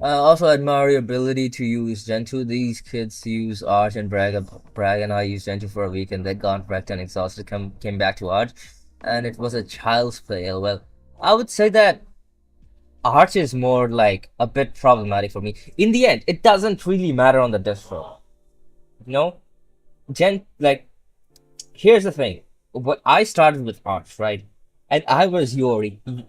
I also admire your ability to use Gentoo. These kids use Arch and brag, and I used Gentoo for a week and then got wrecked and exhausted, came back to Arch, and it was a child's play. Well, I would say that Arch is more like a bit problematic for me. In the end, it doesn't really matter on the distro. You know? Here's the thing. What I started with Arch, right? And I was your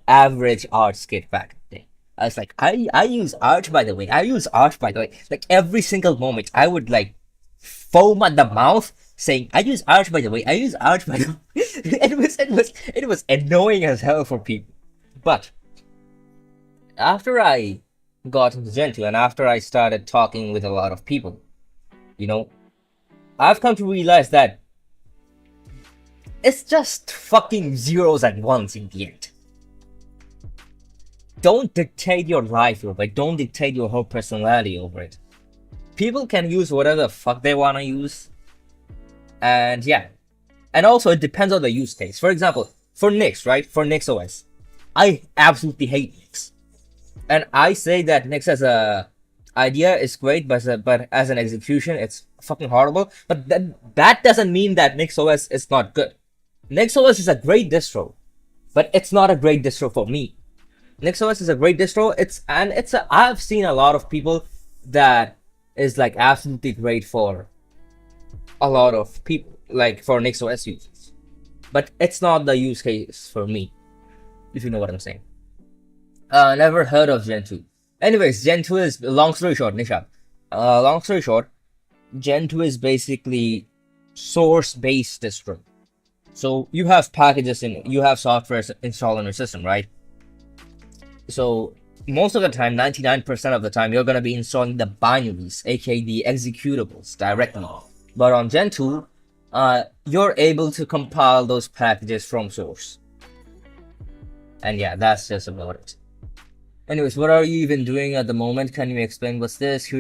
average Arch kid back in the day. I was like, I use Arch by the way. I use Arch by the way. Like every single moment, I would like foam at the mouth saying, I use Arch by the way. I use Arch by the way. it was annoying as hell for people. But after I got into Gentoo and after I started talking with a lot of people, you know, I've come to realize that it's just fucking zeros and ones in the end. Don't dictate your life over it. Don't dictate your whole personality over it. People can use whatever the fuck they want to use. And yeah. And also, it depends on the use case. For example, for Nix, right? For Nix OS. I absolutely hate Nix. And I say that Nix as a idea is great, but as an execution, it's fucking horrible. But that doesn't mean that Nix OS is not good. Nix OS is a great distro. But it's not a great distro for me. NixOS is a great distro. I've seen a lot of people that is like absolutely great for a lot of people, like for NixOS users. But it's not the use case for me, if you know what I'm saying. Never heard of Gentoo. Anyways, Gentoo is, long story short, Nisha. Long story short, Gentoo is basically source-based distro. So you have packages you have software installed on your system, right? So most of the time, 99% of the time, you're going to be installing the binaries, aka the executables, directly. But on Gentoo, you're able to compile those packages from source. And yeah, that's just about it. Anyways, what are you even doing at the moment? Can you explain what's this?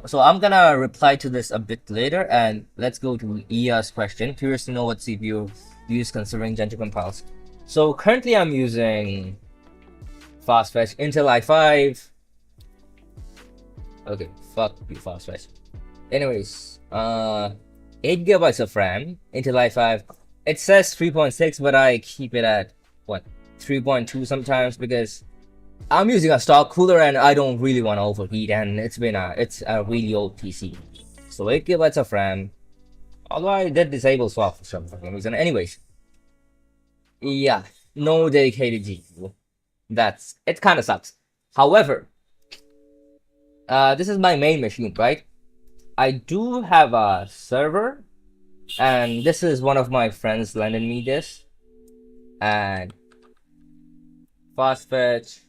So I'm gonna reply to this a bit later, and let's go to Iya's question. Curious to know what CPU you use considering Gentoo compiles. So currently I'm using fast fetch Intel i5. Okay, fuck you, fast fetch. Anyways, 8 GB of RAM, Intel i5. It says 3.6, but I keep it at what, 3.2 sometimes because I'm using a stock cooler and I don't really want to overheat, and it's a really old PC. So 8 GB of RAM. Although I did disable swap for some fucking reason. Anyways, yeah, no dedicated GPU. It kind of sucks. However, this is my main machine, right? I do have a server And this is one of my friends lended me this. And fast fetch.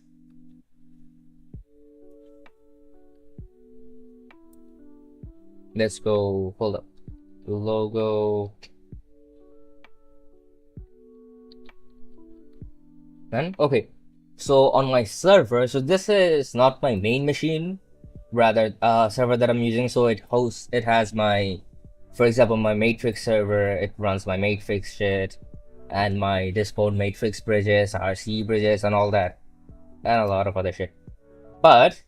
Let's go. Hold up. The logo. And okay. So on my server, so this is not my main machine, rather server that I'm using. So it has my, for example, my matrix server. It runs my matrix shit and my Discord matrix bridges, RC bridges, and all that, and a lot of other shit. But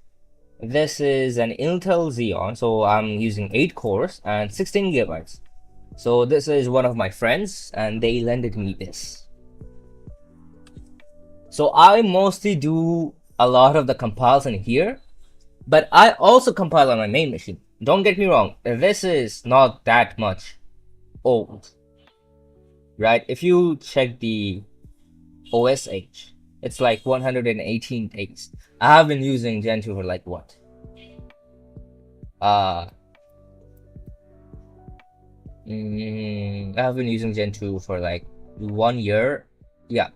this is an Intel Xeon, so I'm using 8 cores and 16 gigabytes. So this is one of my friends, and they lended me this. So I mostly do a lot of the compiles in here, but I also compile on my main machine. Don't get me wrong, this is not that much old, right? If you check the OS age, it's like 118 days. I have been using Gentoo for like what? I have been using Gentoo for like 1 year. Yeah.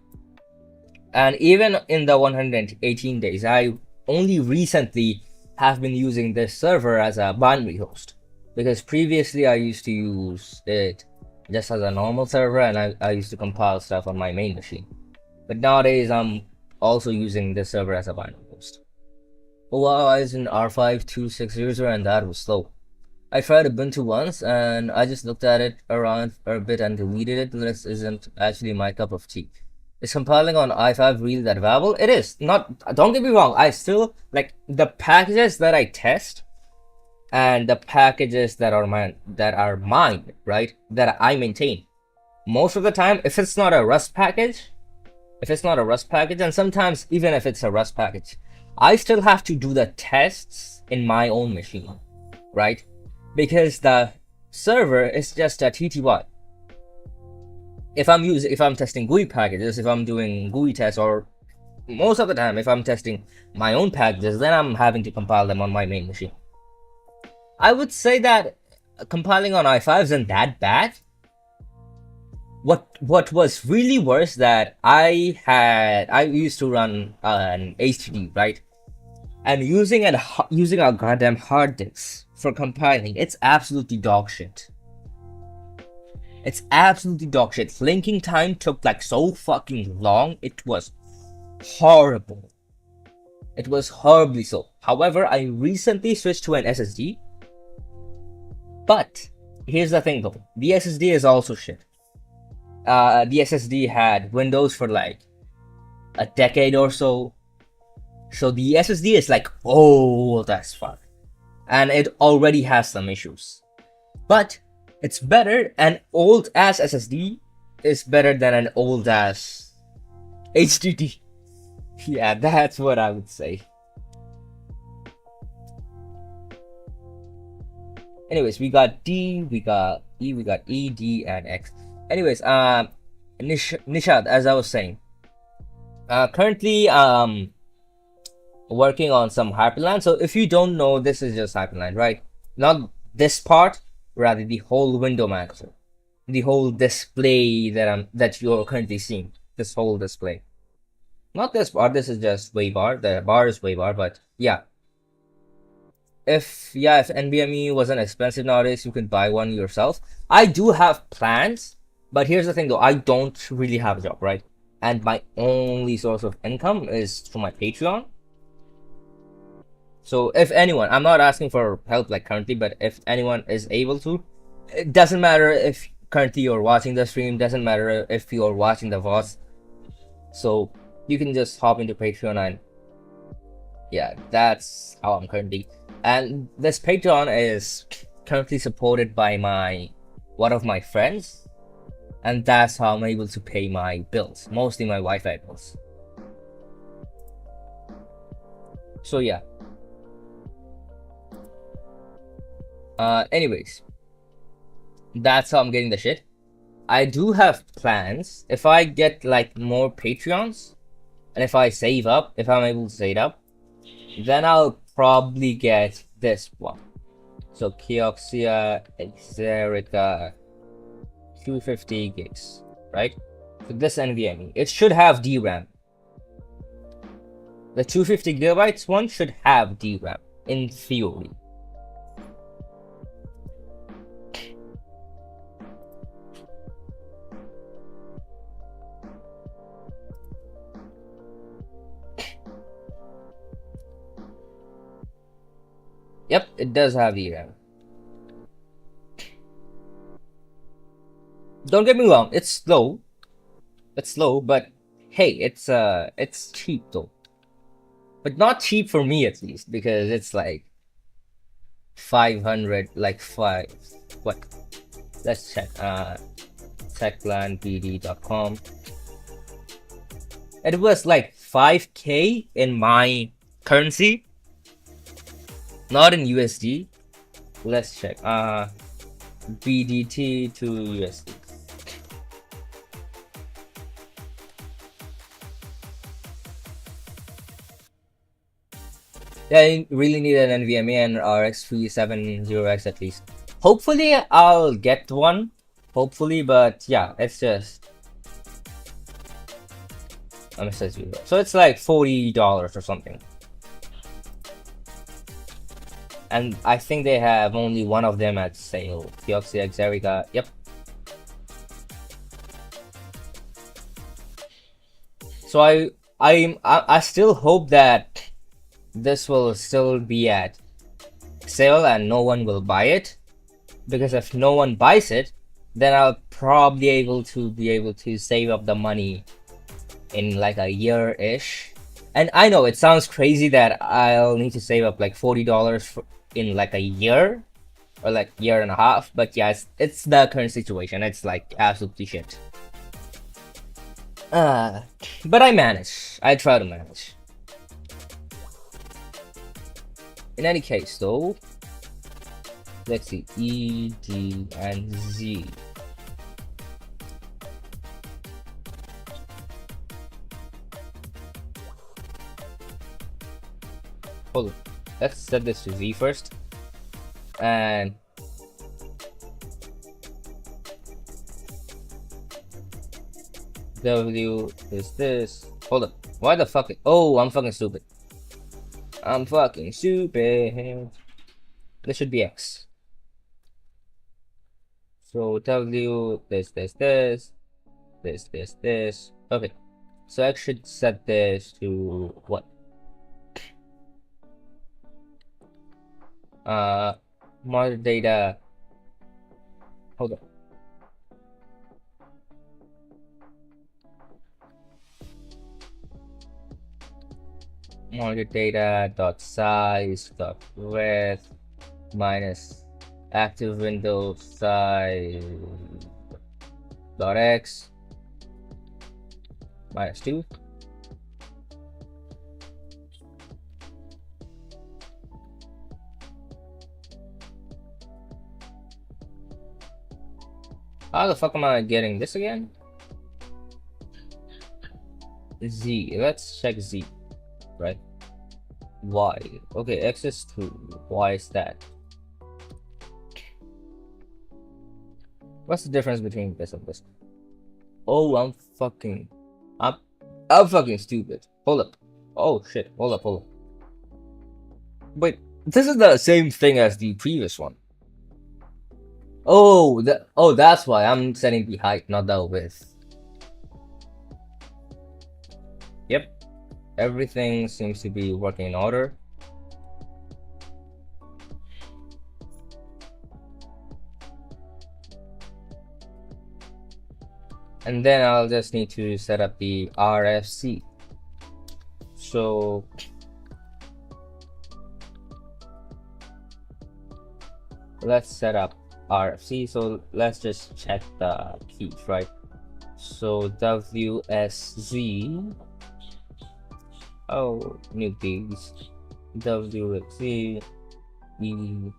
And even in the 118 days, I only recently have been using this server as a binary host, because previously I used to use it just as a normal server, and I used to compile stuff on my main machine. But nowadays I'm also using this server as a binary host. Well, I was in R526 user and that was slow. I tried Ubuntu once and I just looked at it around for a bit and deleted it. This isn't actually my cup of tea. Is compiling on i5 really that valuable? It is. Not, don't get me wrong, I still like the packages that I test and the packages that are mine, right? That I maintain. Most of the time, if it's not a Rust package, and sometimes even if it's a Rust package, I still have to do the tests in my own machine, right? Because the server is just a TTY. If I'm testing GUI packages, if I'm doing GUI tests, or most of the time if I'm testing my own packages, then I'm having to compile them on my main machine. I would say that compiling on i5 isn't that bad. What was really worse that I used to run an HDD, right? And using a goddamn hard disk for compiling, it's absolutely dog shit. It's absolutely dog shit. Linking time took like so fucking long. It was horrible. It was horribly so. However, I recently switched to an SSD. But here's the thing though. The SSD is also shit. The SSD had Windows for like a decade or so. So the SSD is like old as fuck. And it already has some issues. But it's better. An old ass SSD is better than an old ass HDD. Yeah, that's what I would say. Anyways, we got D, we got E, we got E, D, and X. Anyways, Nishad, as I was saying, currently working on some Hyperland. So if you don't know, this is just Hyperland, right? Not this part, rather the whole window manager, the whole display that you're currently seeing. This whole display, not this part. This is just waybar. The bar is waybar, but yeah. If NVMe wasn't expensive nowadays, you can buy one yourself. I do have plans, but here's the thing though, I don't really have a job, right? And my only source of income is through my Patreon. So if anyone, I'm not asking for help like currently, but if anyone is able to, it doesn't matter if currently you're watching the stream, doesn't matter if you're watching the VOD. So you can just hop into Patreon, and yeah, that's how I'm currently. And this Patreon is currently supported by one of my friends, and that's how I'm able to pay my bills, mostly my Wi-Fi bills. So yeah. Anyways, that's how I'm getting the shit. I do have plans. If I get like more Patreons, and if I save up, if I'm able to save up, then I'll probably get this one. So Kioxia, Xerica, 250 gigs, right? So this NVMe, it should have DRAM. The 250 gigabytes one should have DRAM in theory. Yep, it does have DRAM. Don't get me wrong, it's slow. It's slow, but hey, it's cheap though. But not cheap for me at least, because it's like 500, like what? Let's check. techlandbd.com. It was like 5K in my currency, not in USD. Let's check. BDT to USD. Yeah, I really need an NVMe and RX 370X at least. Hopefully, I'll get one. Hopefully, but yeah, it's just. So it's like $40 or something. And I think they have only one of them at sale. Deoxyx Erica. Yep. So I still hope that this will still be at sale and no one will buy it, because if no one buys it, then I'll probably be able to save up the money in like a year-ish. And I know it sounds crazy that I'll need to save up like $40 in like a year or like year and a half, but yeah, it's the current situation. It's like absolutely shit. But I manage. I try to manage. In any case, though, let's see, E, D, and Z. Hold on. Let's set this to Z first. And W is this. Hold up. Why the fuck? Oh, I'm fucking stupid. I'm fucking stupid. This should be X. So W, this. Okay. So X should set this to what? Monitor data. Hold on. Monitor data dot size dot width minus active window size dot x minus 2. How the fuck am I getting this again? Z. Let's check Z. Right? Y. Okay, X is 2. Y is that. What's the difference between this and this? Oh, I'm fucking stupid. Hold up. Oh shit. Hold up. Wait, this is the same thing as the previous one. Oh, that's why I'm setting the height, not the width. Yep. Everything seems to be working in order. And then I'll just need to set up the RFC. So let's set up RFC. So let's just check the keys, right? So WSZ. Oh, new keys. WSZ. E.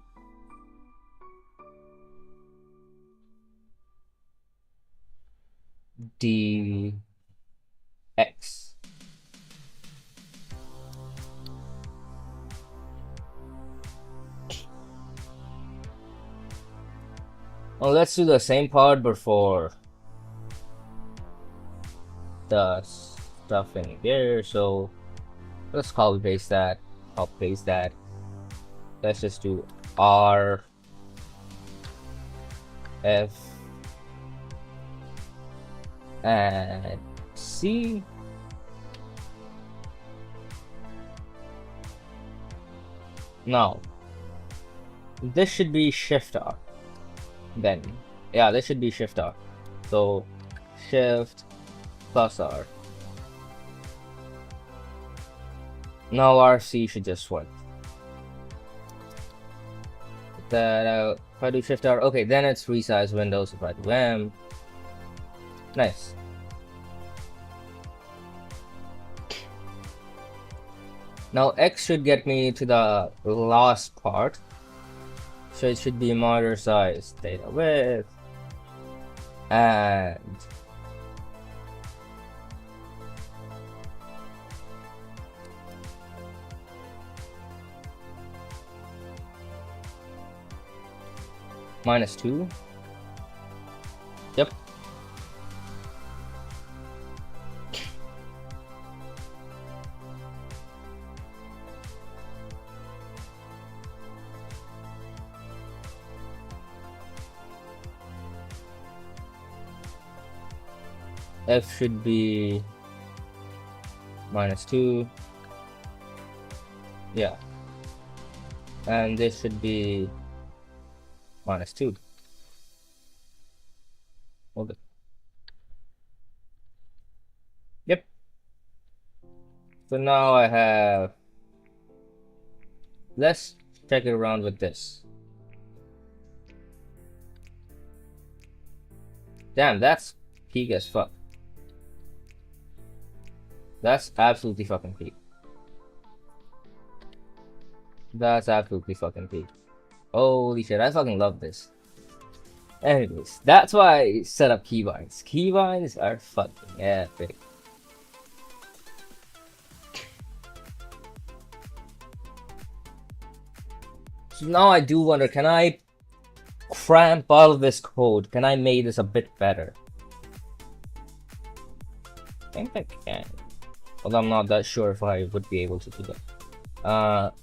D. X. Well, let's do the same part but for the stuff in there. So let's copy paste that. Copy paste that. Let's just do R F and C. Now this should be Shift R. Then yeah, this should be Shift R. So Shift plus R. Now RC should just work. That out. If I do Shift R, okay, then it's resize windows. If I do M, nice. Now X should get me to the last part, so it should be monitor size, data width, and -2. Yep. F should be -2. Yeah. And this should be -2. Hold it. Yep. So now I have. Let's check it around with this. Damn, that's peak as fuck. That's absolutely fucking peak. That's absolutely fucking peak. Holy shit, I fucking love this. Anyways, that's why I set up keybinds. Keybinds are fucking epic. So now I do wonder, can I cramp all of this code? Can I make this a bit better? I think I can. Although I'm not that sure if I would be able to do that.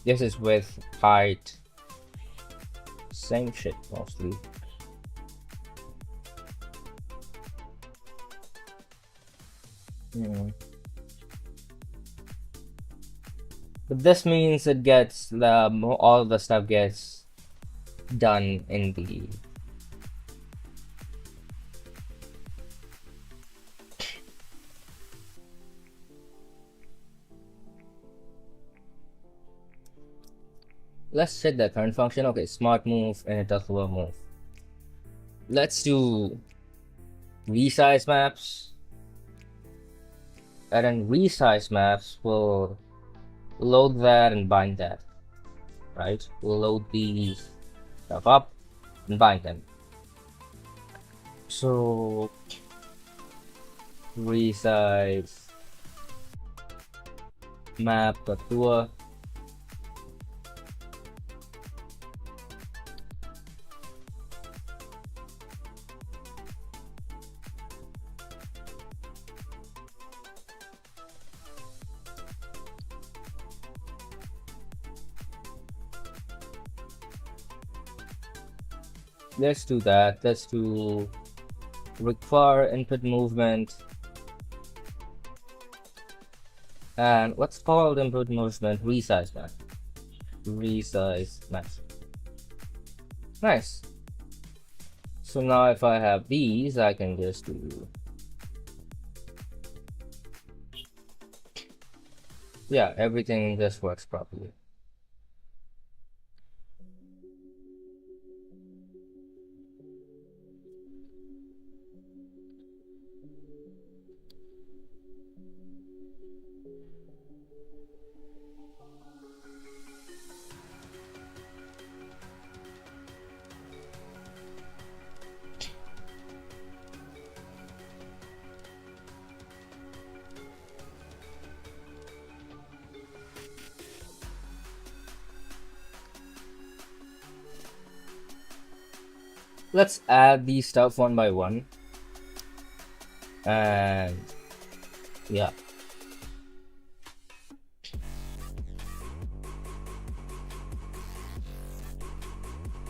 This is with height. Same shit mostly. But this means it gets all the stuff gets done in the Let's set the current function. Okay, smart move and adjustable move. Let's do resize maps. And then resize maps will load that and bind that. Right? We'll load these stuff up and bind them. So resize map.tour. Let's do that. Let's do require input movement. And what's called input movement? Resize map. Resize map. Nice. So now if I have these, I can just do. Yeah, everything just works properly. let's add these stuff one by one. And yeah.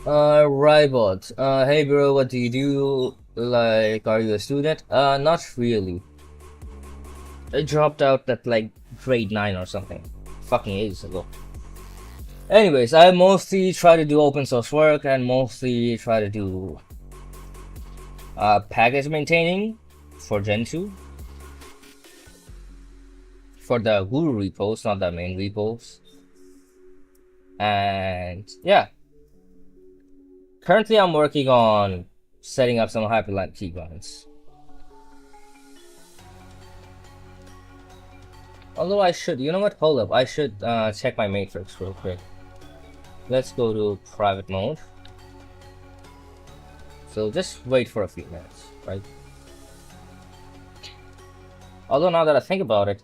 Rybot. Hey bro, what do you do? Like, are you a student? Not really. I dropped out at like grade 9 or something. Fucking ages ago. Anyways, I mostly try to do open source work and mostly try to do package maintaining for Gentoo. For the guru repos, not the main repos. And yeah. Currently I'm working on setting up some hyperland keybinds. Although I should, you know what, hold up, I should check my matrix real quick. Let's go to private mode. So just wait for a few minutes, right? Although now that I think about it,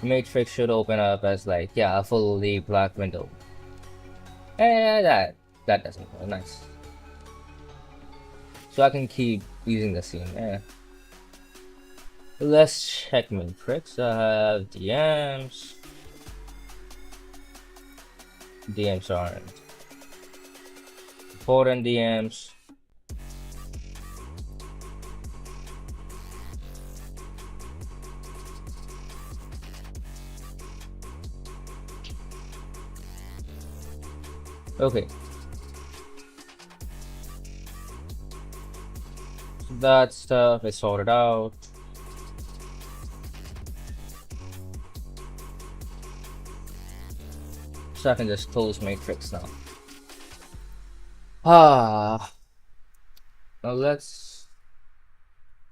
matrix should open up as like, yeah, a fully black window. And that doesn't go nice. So I can keep using the scene. Yeah. Let's check matrix. I have DMs. DMs aren't important DMs. Okay. So that stuff is sorted out. So I can just close matrix now. Now let's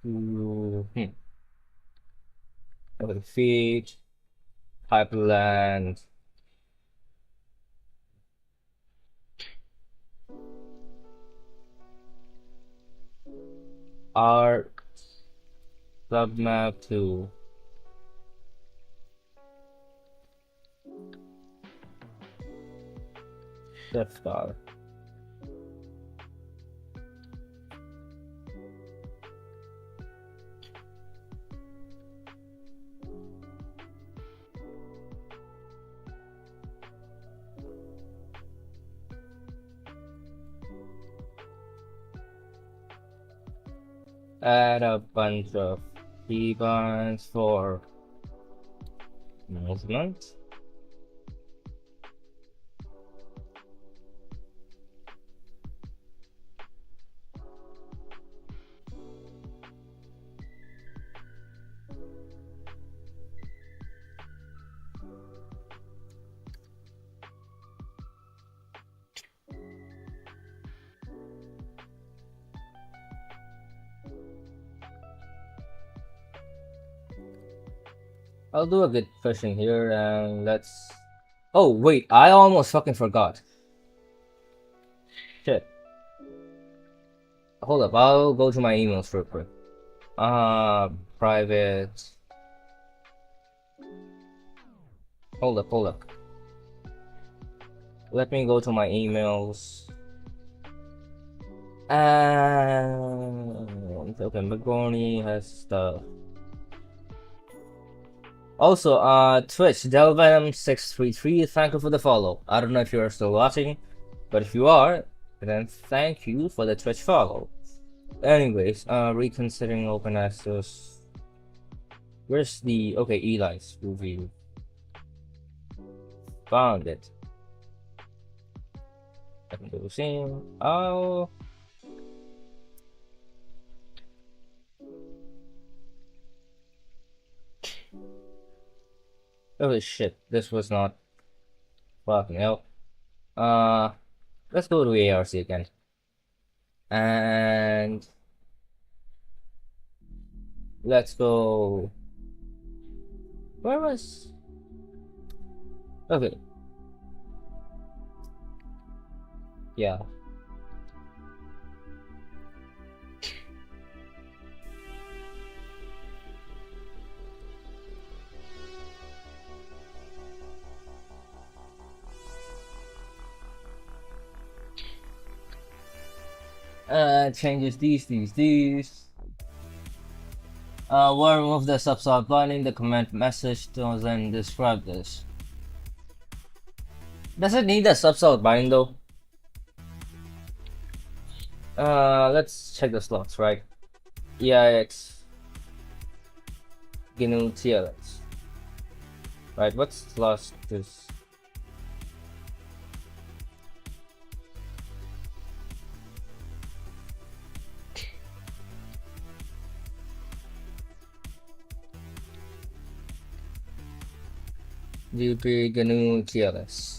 do okay, feed, hyperland. Our submap to shift bar. Add a bunch of keybinds for movement. I'll do a good pushing here and let's. Oh, wait, I almost fucking forgot. Shit. Hold up, I'll go to my emails real quick. Private. Hold up. Let me go to my emails. And okay, McGorney has stuff. Also, Twitch, Delvenom633, thank you for the follow. I don't know if you're still watching, but if you are, then thank you for the Twitch follow. Anyways, reconsidering open access. Where's the, okay, Eli's review. Found it. I can do the same. Oh. Oh shit, this was not fucking hell. Let's go to ARC again. And let's go. Where was? Okay. Yeah. changes these. We'll remove the subslot binding. The comment message doesn't describe this. Does it need a subslot binding though? Let's check the slots, right? EIX GNU TLX. Right, what's lost this? libre GNU TLS.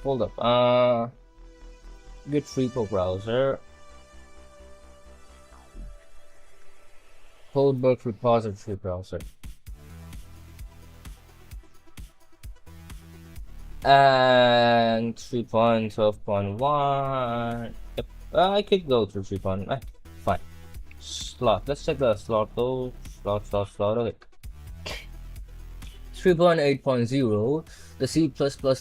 Hold up. Git repo browser. Codebook repository browser. And 3.12.1. Yep. I could go to 3. Fine. Slot. Let's check the slot though. Slot. Okay. 3.8.0. The C++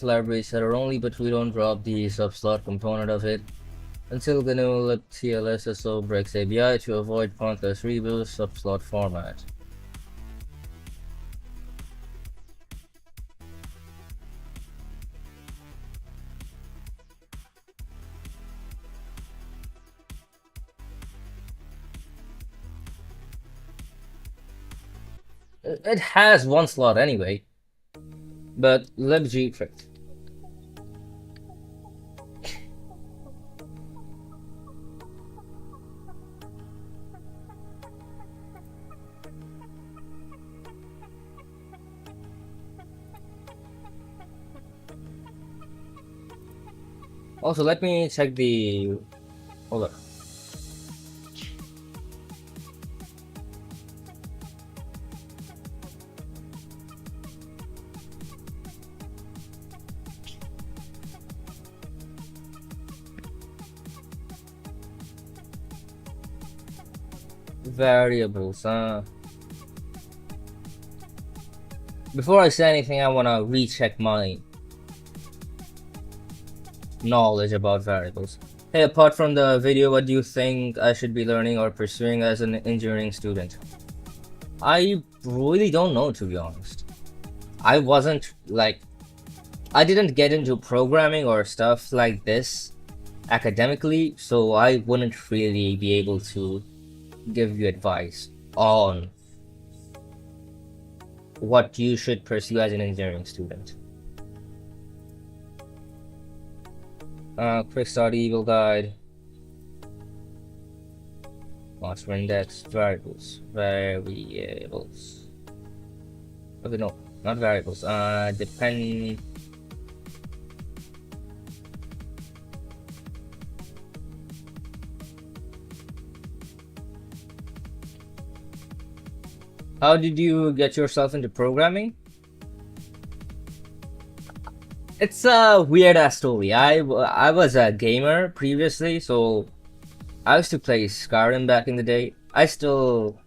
library is header only, but we don't drop the subslot component of it until GNU TLS breaks ABI to avoid pointless rebuild subslot format. It has one slot anyway, but libg trick. Also, let me check the. Hold on. Variables. Before I say anything, I wanna recheck my knowledge about variables. Hey, apart from the video, what do you think I should be learning or pursuing as an engineering student? I really don't know, to be honest. I didn't get into programming or stuff like this academically, so I wouldn't really be able to give you advice on what you should pursue as an engineering student. Quick start evil guide. Master index. Variables. Okay, no, not variables. Depend. How did you get yourself into programming? It's a weird ass story. I was a gamer previously, so I used to play Skyrim back in the day. I still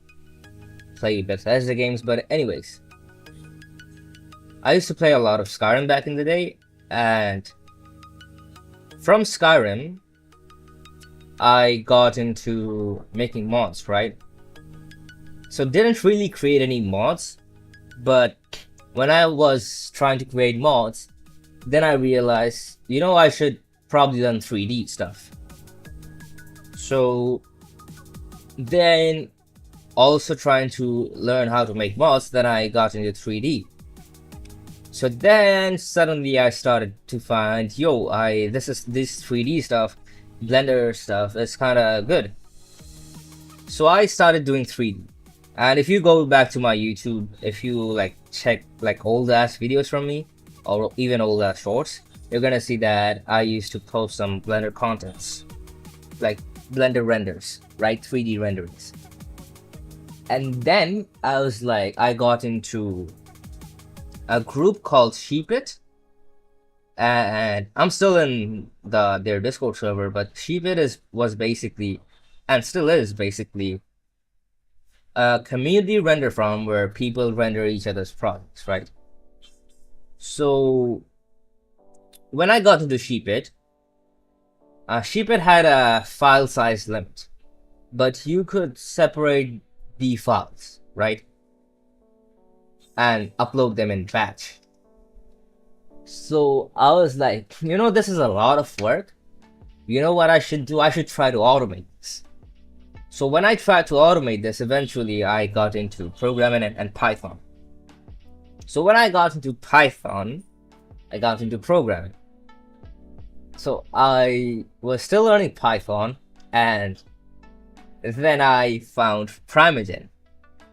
play Bethesda games, but anyways, I used to play a lot of Skyrim back in the day, and from Skyrim, I got into making mods, right? So didn't really create any mods, but when I was trying to create mods, then I realized, I should probably learn 3D stuff. So then also trying to learn how to make mods, then I got into 3D. So then suddenly I started to find, this 3D stuff, Blender stuff is kind of good. So I started doing 3D. And if you go back to my YouTube, if you check old ass videos from me, or even old ass shorts, you're gonna see that I used to post some Blender contents, like Blender renders, right? 3D renderings. And then I was like, I got into a group called Sheepit, and I'm still in their Discord server, but Sheepit was basically, and still is basically, a community render farm where people render each other's projects, right? So when I got into Sheepit, Sheepit had a file size limit, but you could separate the files, right? And upload them in batch. So I was like, this is a lot of work. You know what I should do? I should try to automate this. So when I tried to automate this, eventually I got into programming and Python. So when I got into Python, I got into programming. So I was still learning Python, and then I found Primogen.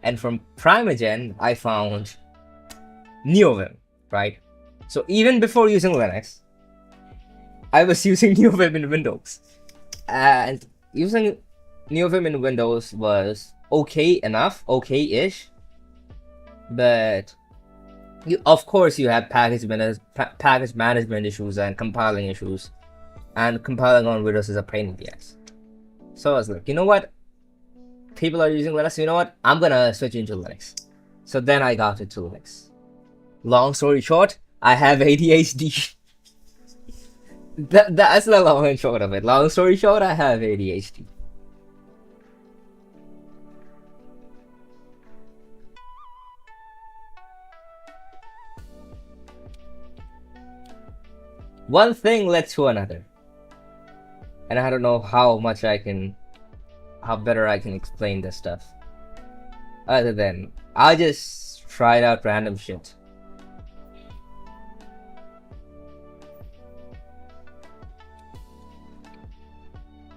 And from Primogen, I found NEOVIM, right? So even before using Linux, I was using NEOVIM in Windows. And using NEOVIM in Windows was okay enough, okay-ish. But of course you have package management issues and compiling issues. And compiling on Windows is a pain in the ass. So I was like, you know what? People are using Linux, you know what? I'm gonna switch into Linux. So then I got into Linux. Long story short, I have ADHD. That's the long and short of it. Long story short, I have ADHD. One thing led to another. And I don't know how better I can explain this stuff. Other than, I just tried out random shit.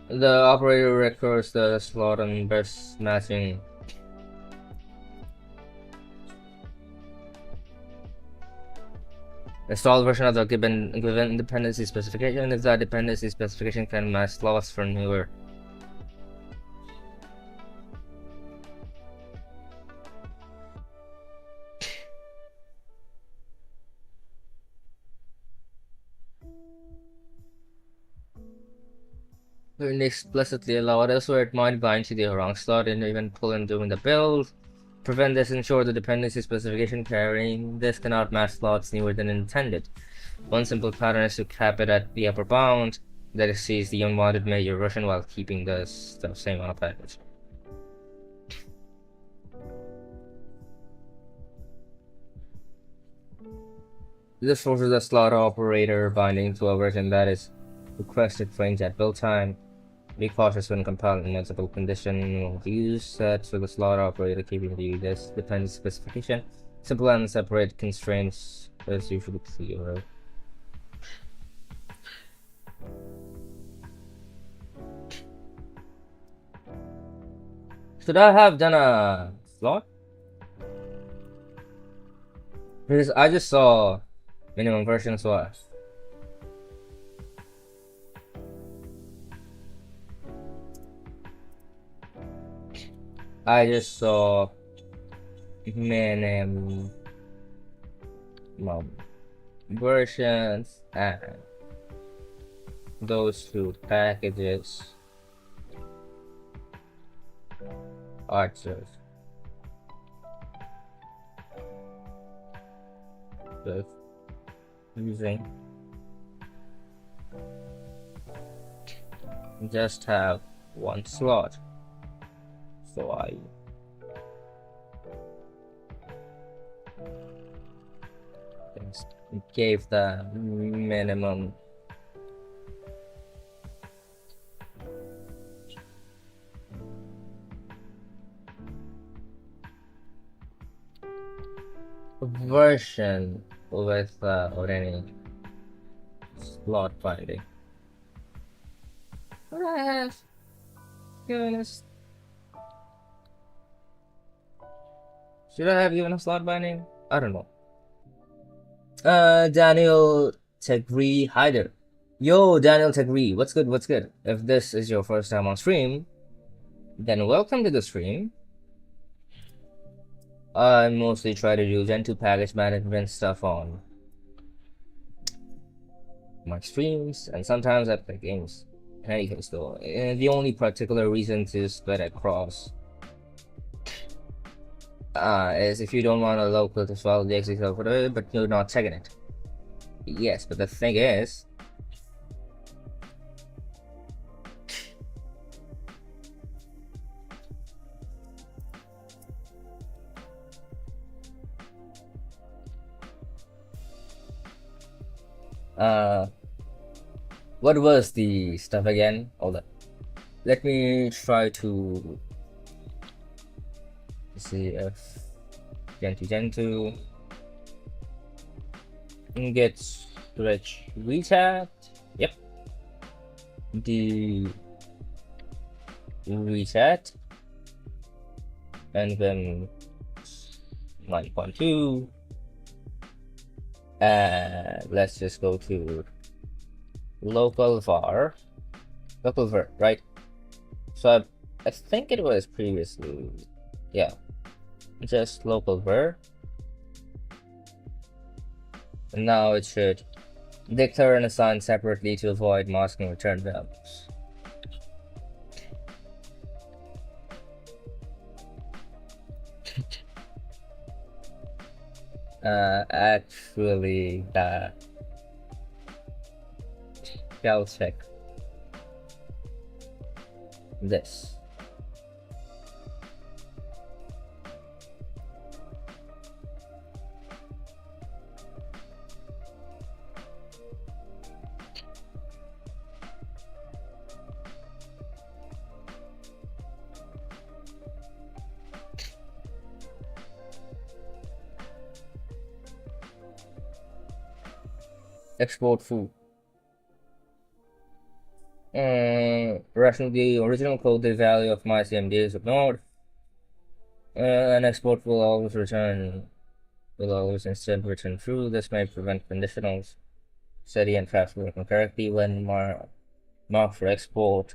The operator records the slot and best matching. Install version of the given dependency specification if that dependency specification can match slots for newer. When explicitly allowed elsewhere, it might bind to the wrong slot and even pull in during the build. Prevent this, ensure the dependency specification carrying this cannot match slots newer than intended. One simple pattern is to cap it at the upper bound that exceeds the unwanted major version while keeping the same amount of package. This forces the slot operator binding to a version that is requested range at build time. Be cautious when compiling multiple conditional views set for the slot operator, keeping this dependency specification simple and separate constraints is usually clearer. Should I have done a slot? Because I just saw minimum version, so I just saw minimum versions and those two packages are just using just have one slot. So I gave the minimum version with or any slot binding. What I have given us. Should I have given a slot binding? I don't know. Daniel Tegri Hyder. Yo, Daniel Tagri, what's good? What's good? If this is your first time on stream, then welcome to the stream. I mostly try to do Gentoo package management stuff on my streams, and sometimes I play games. In any case, though, the only particular reason to split across is if you don't want a local to follow the execute for but you're not checking it. Yes, but the thing is, what was the stuff again? Hold up. Let me try to see if Gentoo get stretch reset. Yep. The reset and then 9.2, and let's just go to local var, right? So I think it was previously, yeah, just local var. And now it should declare and assign separately to avoid masking return values. Actually, shall check this. Export foo. Rational the original code, the value of my CMD is ignored. And export will always instead return true. This may prevent conditionals steady and fast working correctly when marked for export.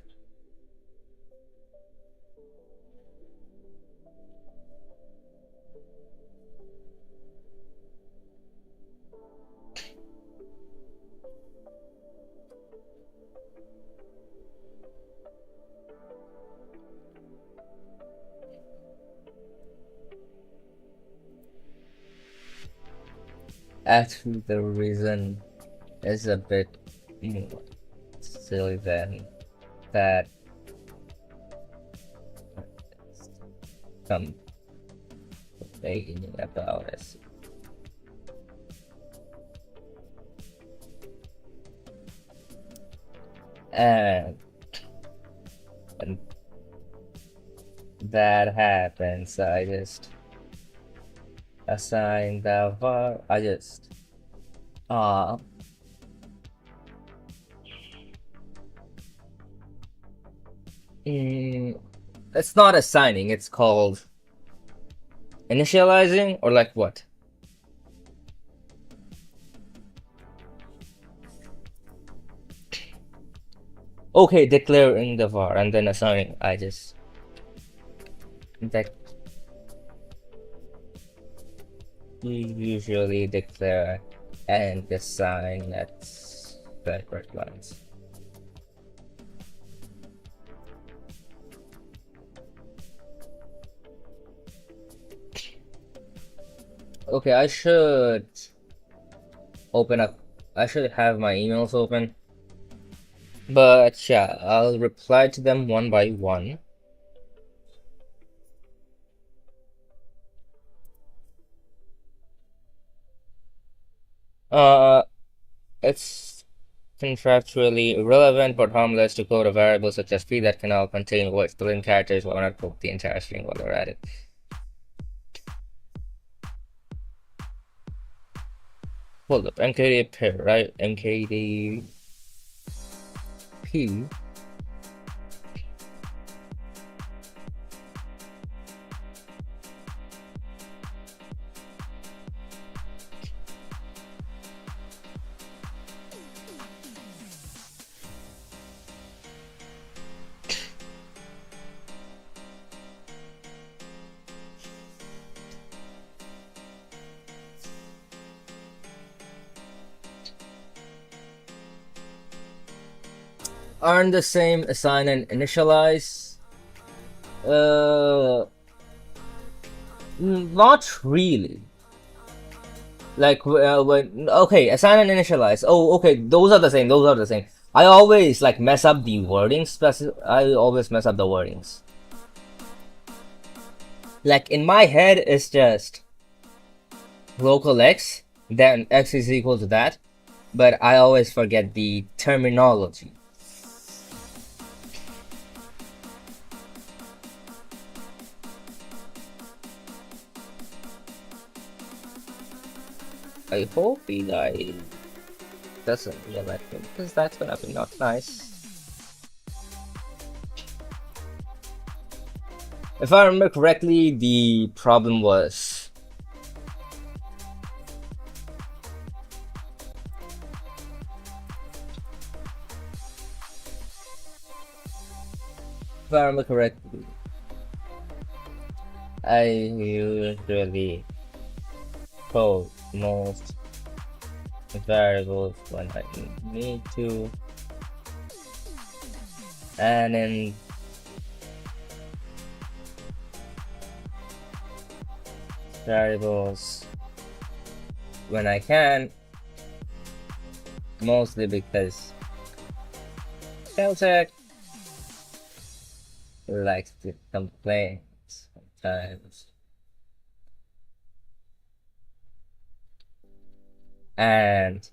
Actually, the reason is a bit silly then that some complaining about us. And when that happens, I just assign the var. I just it's not assigning, it's called initializing, or like what? Okay, declaring the var and then assigning. I just we usually declare and assign at separate lines. Okay, I should open up. I should have my emails open. But yeah, I'll reply to them one by one. It's contractually irrelevant but harmless to code a variable such as p that can now contain voice string characters while not put the entire string while they're at it. Hold up, mkd pair, right? Mkd p aren't the same assign and initialize. Not really. Like when okay, assign and initialize. Oh, okay, those are the same. Those are the same. I always like mess up the wordings. I always mess up the wordings. Like in my head, it's just local x, then x is equal to that, but I always forget the terminology. I hope he like doesn't yell at me because that's gonna be not nice. If I remember correctly, the problem was if I remember correctly, I usually code most variables when I need to, and then variables when I can, mostly because Caltech likes to complain sometimes. And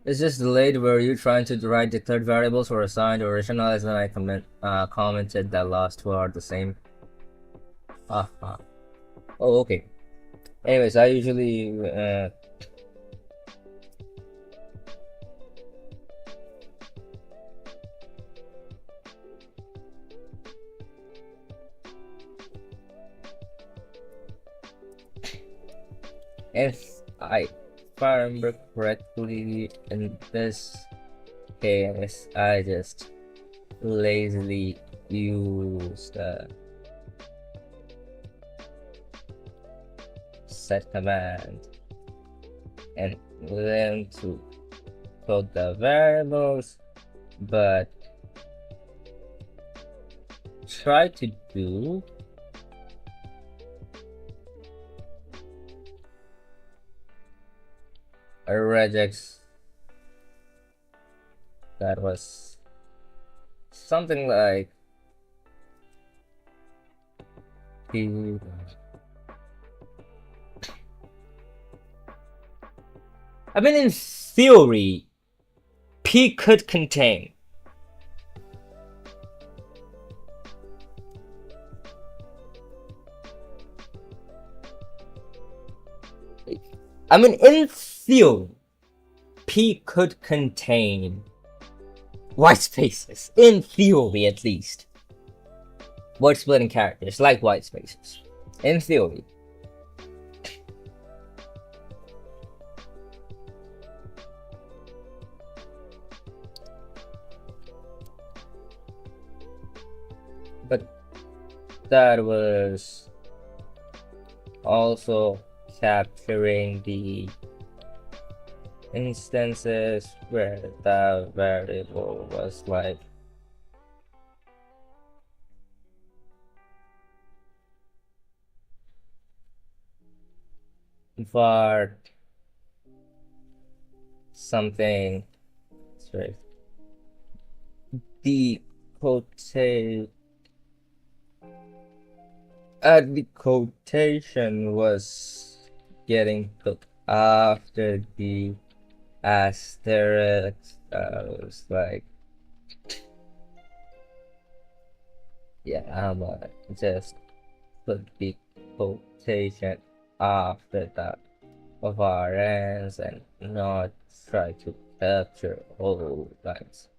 is this delayed where you trying to write declared variables or assigned or initialized, and I commented that last two are the same. Oh, okay. Anyways, I usually if I remember correctly, in this case, I just lazily used set command and then to code the variables, but try to do a regex that was something like the I mean, in theory, P could contain. I mean, in theory, P could contain white spaces. In theory, at least. Word splitting characters, like white spaces. In theory. But that was also capturing the instances where the variable was like var something, sorry, the quotation was getting put after the asterisk. Was like, yeah, I'm just put the quotation after that of our ends and not try to capture all lines.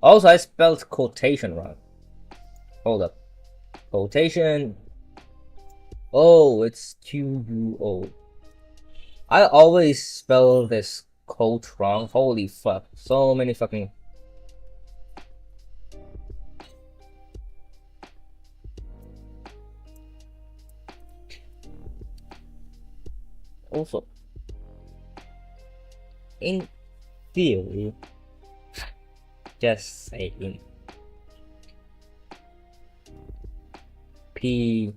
Also, I spelled quotation wrong. Hold up. Quotation. Oh, it's QUO. I always spell this quote wrong. Holy fuck. So many fucking Also, in theory, just saying, P.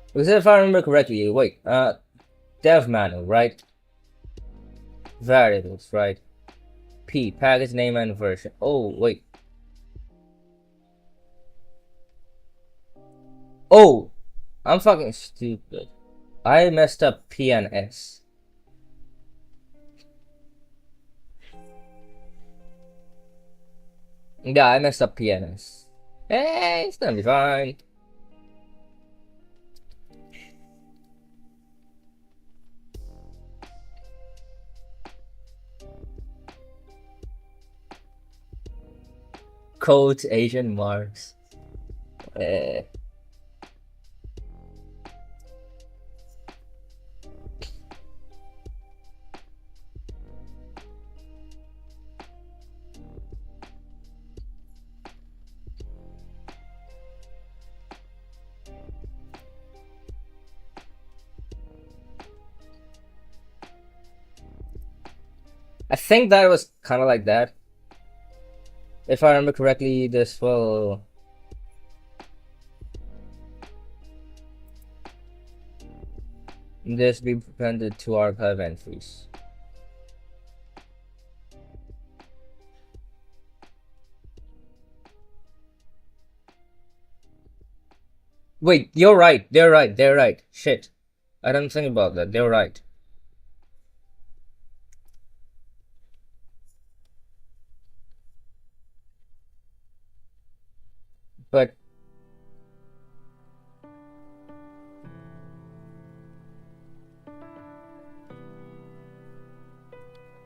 Because if I remember correctly, wait, dev manual, right? Variables, right? P, package name and version. Oh, wait. Oh, I'm fucking stupid. I messed up P and S. Yeah, I messed up P and S. Hey, it's gonna be fine. Codes, Asian marks. I think that was kind of like that. If I remember correctly, this will. This be appended to archive entries. Wait, you're right. They're right. They're right. Shit. I don't think about that. They're right. But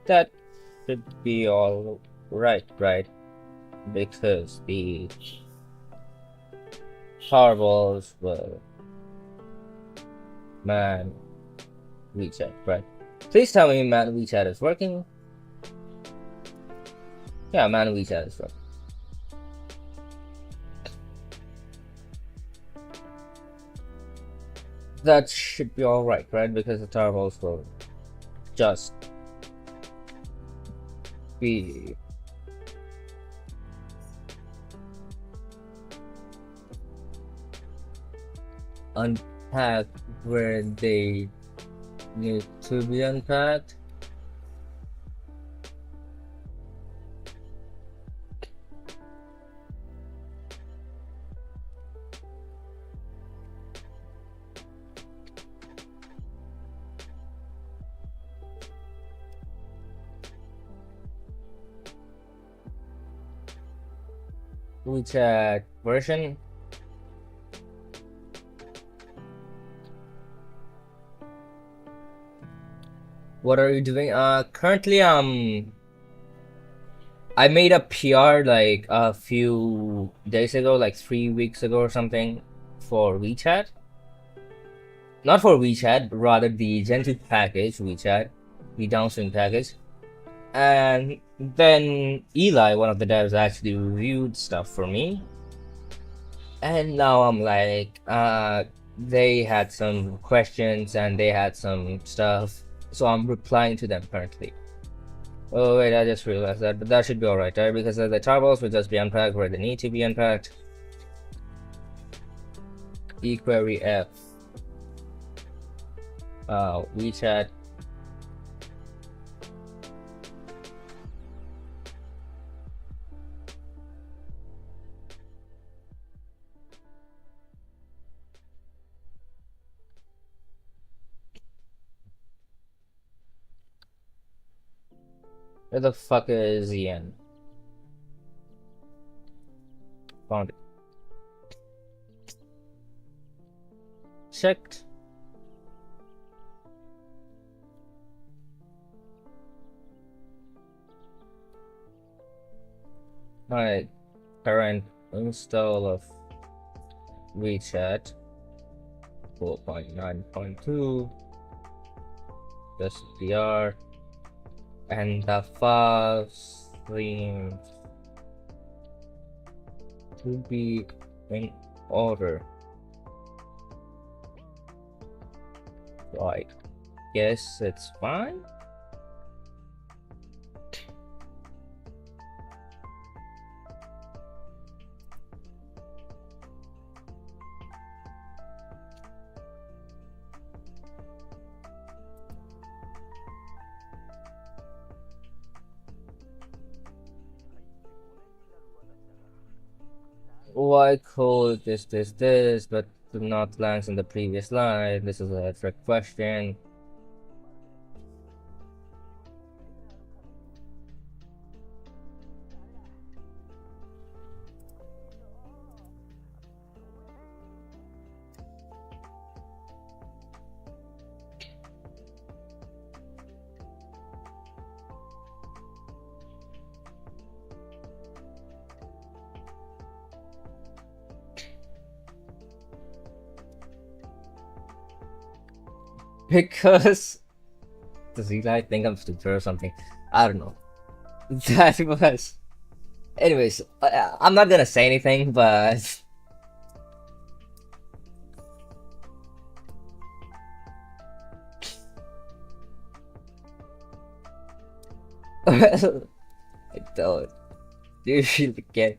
that should be all right, right? Because the Powerballs were man WeChat, right? Please tell me man WeChat is working. Yeah, man WeChat is working. That should be alright, right? Because the Powerballs will just be unpacked where they need to be unpacked. WeChat version. What are you doing? Currently, I made a PR like a few days ago, like 3 weeks ago or something, for WeChat. Not for WeChat, but rather the Gentoo package, WeChat, the downstream package. And then Eli, one of the devs, actually reviewed stuff for me. And now I'm like, they had some questions and they had some stuff, so I'm replying to them currently. Oh wait, I just realized that, but that should be alright, right? Because the tarballs will just be unpacked where they need to be unpacked. eQuery F. WeChat. Where the fuck is Ian? Found it. Checked. My current install of WeChat 4.9.2 SDR and the file seems to be in order. I guess it's fine. Why code this, but not lands in the previous line? This is a trick question. Because does he like think I'm stupid or something? I don't know. That was. Anyways, I'm not gonna say anything, but well, I don't usually get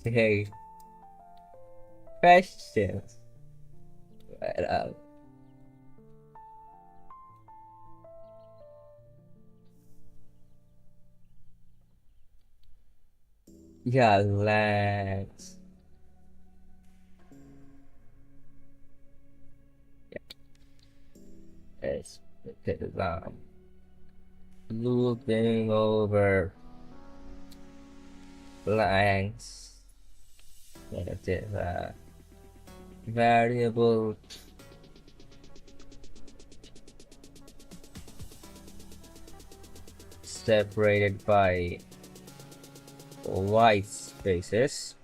hey questions. But, yeah, let's. It's because looping over blanks. Negative variable separated by white spaces.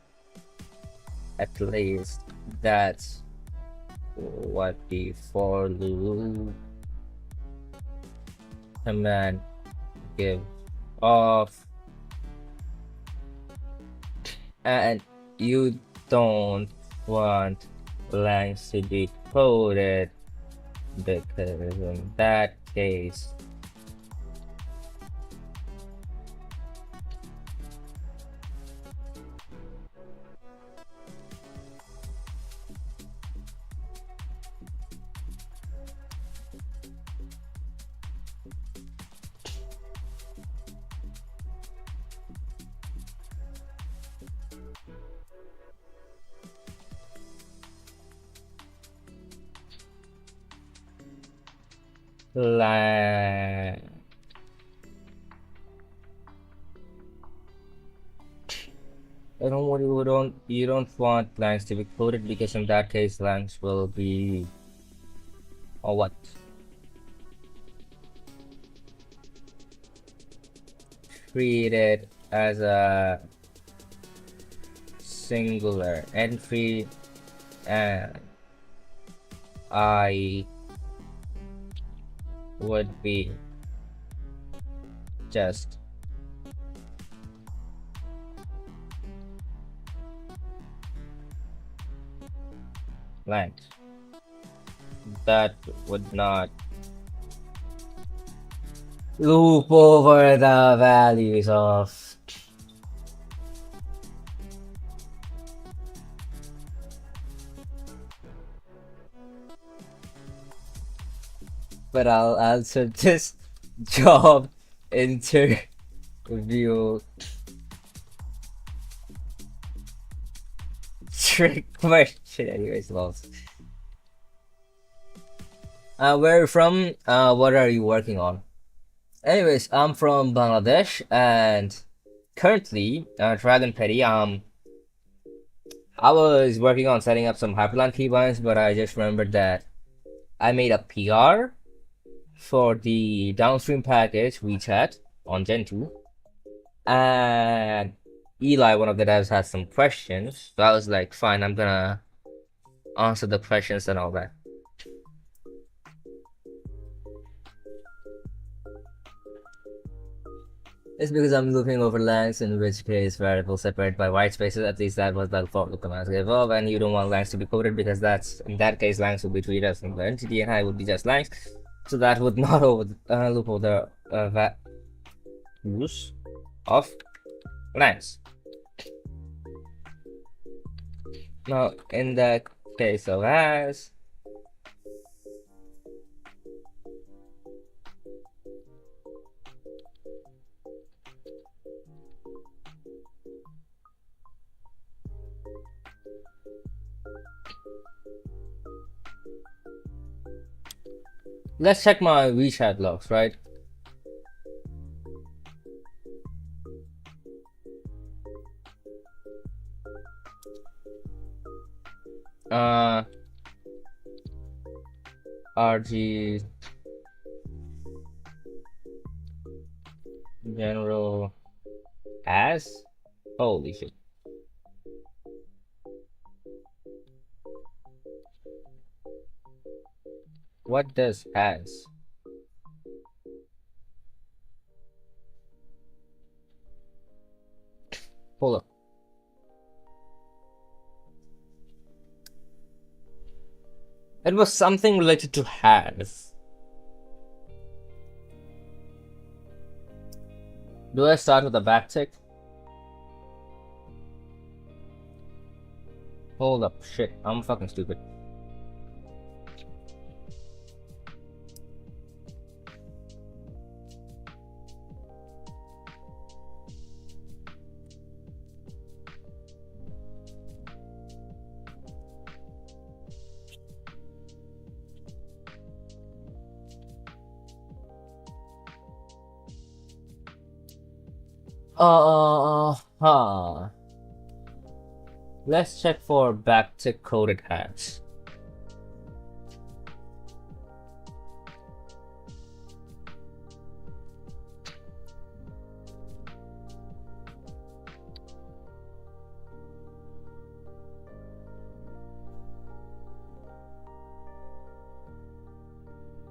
At least that's what the for loop command give off, and you don't want lines to be coded because in that case line you don't want lines to be coded because in that case lines will be or what treated as a singular entry, and I would be just blank. That would not loop over the values of but I'll answer this job interview trick question. Anyways, lost. Where are you from? What are you working on? Anyways, I'm from Bangladesh, and currently, Dragon Petty. I was working on setting up some Hyperland keybinds, but I just remembered that I made a PR for the downstream package WeChat on Gentoo, and Eli, one of the devs, had some questions. So I was like, fine, I'm gonna answer the questions and all that. It's because I'm looping over langs, in which case variables separated by white spaces. At least that was the for loop commands gave off, and you don't want langs to be coded because that's in that case langs would be treated as an entity and I would be just langs, so that would not loop over the values of langs. Now in the case of as, let's check my WeChat logs, right? RG general as, holy shit. What does as? Hold up. It was something related to has. Do I start with a backtick? Hold up, shit, I'm fucking stupid. Huh. Let's check for backtick coded has.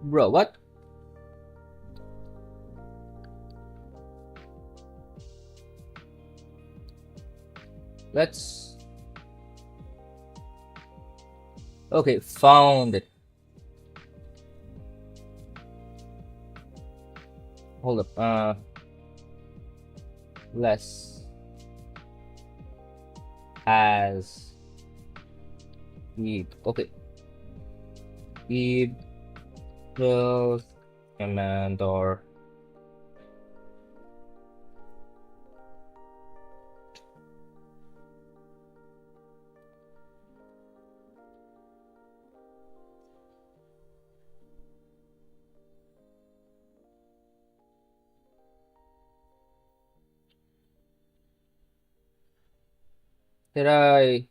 Bro, what? Let's... Okay, found it. Hold up, less as need. Okay. Need the command or did I...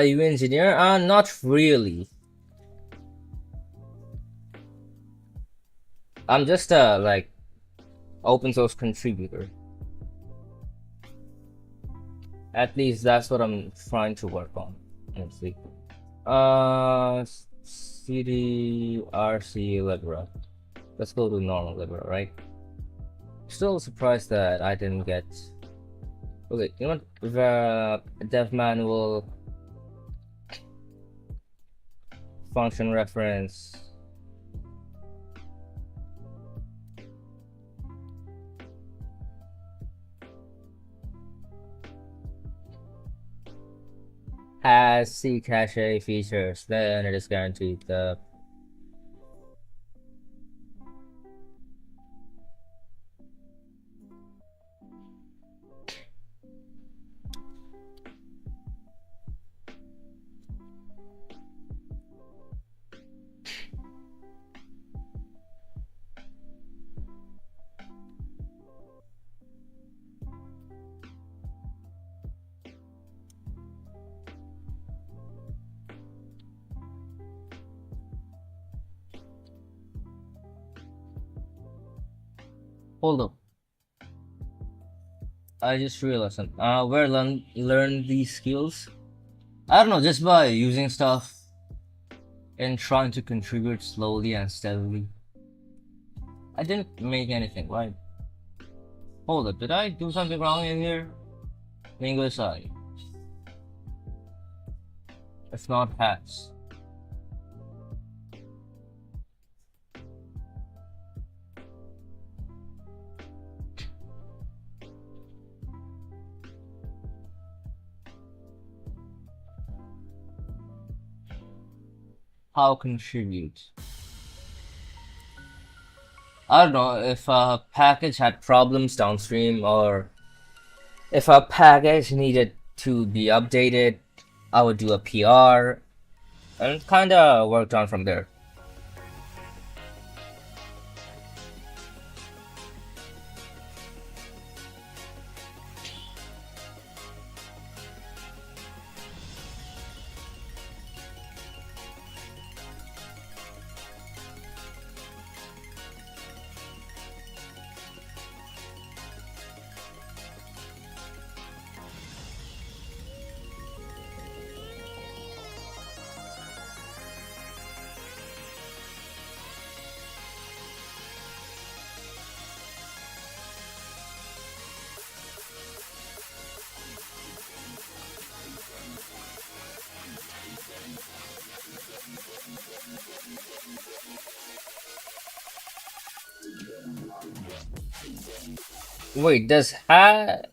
you engineer? Not really. I'm just like open source contributor. At least that's what I'm trying to work on. Let's see. CD RC libre. Let's go to normal libre, right? Still surprised that I didn't get. Okay, you know what? The dev manual function reference. Has C cache features, then it is guaranteed the Hold up. I just realized something. Where learn these skills? I don't know, just by using stuff and trying to contribute slowly and steadily. I didn't make anything, right? Hold up, did I do something wrong in here? Linguist. If not, hats. How contribute? I don't know if a package had problems downstream or if a package needed to be updated, I would do a PR and kinda worked on from there. Wait, does hat?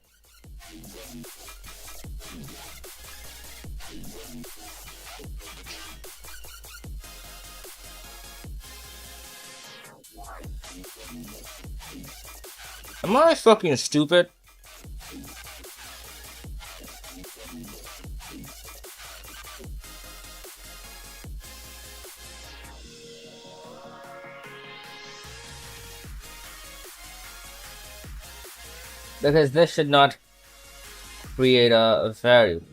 Am I fucking stupid? Because this should not create a variable.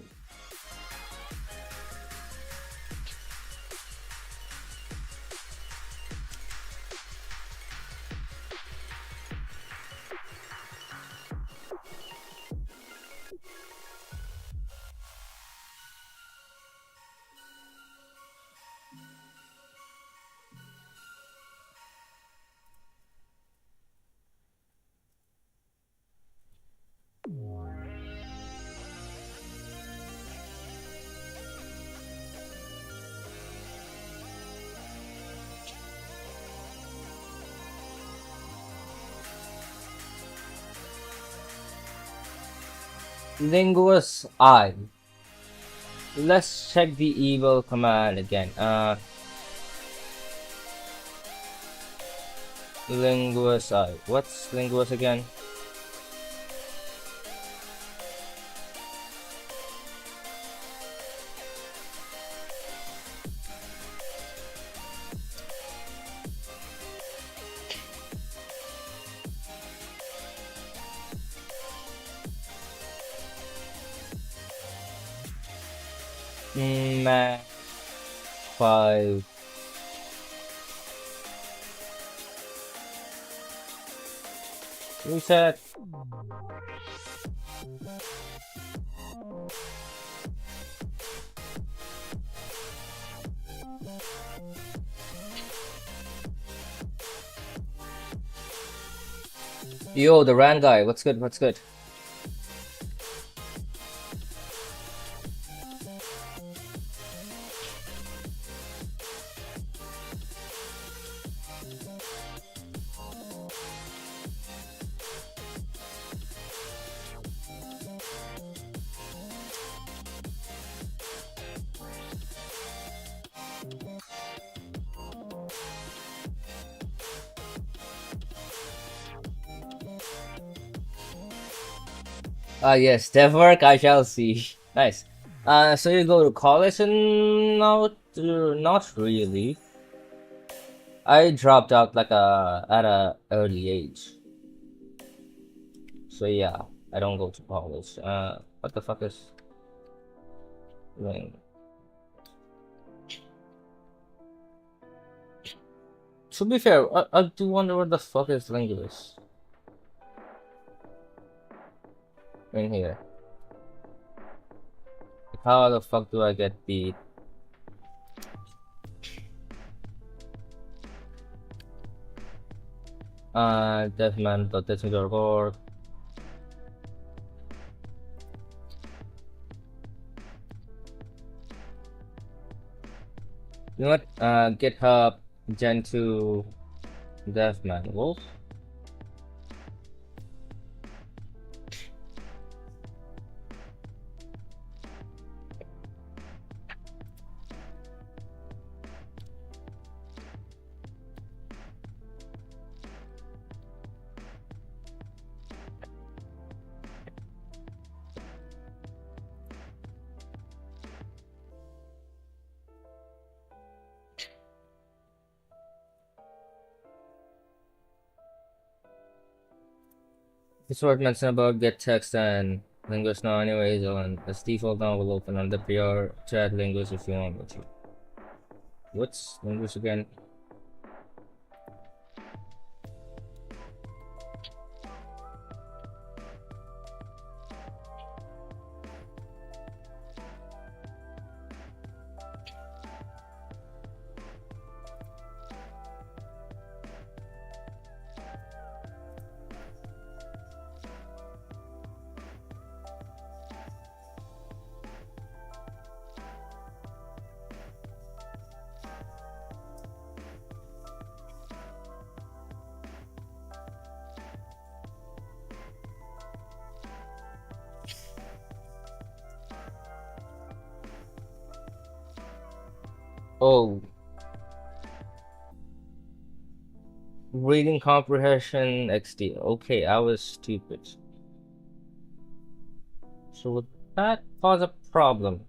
Linguist I. Let's check the evil command again. Linguist I. What's linguist again? Math 5. Reset. Yo, the Ran guy. What's good? What's good? Ah, yes, dev work, I shall see. Nice. So you go to college and not really. I dropped out like at a early age. So yeah, I don't go to college. What the fuck is doing? To be fair, I do wonder what the fuck is linguist. in here. How the fuck do I get beat? Deathman.org. You know what? GitHub Gentoo Deathman Wolf. This word mentioned about get text and linguist now anyways on as default now will open on the PR chat linguist if you want me to. What's linguist again? Oh, reading comprehension XD. Okay, I was stupid. So would that cause a problem?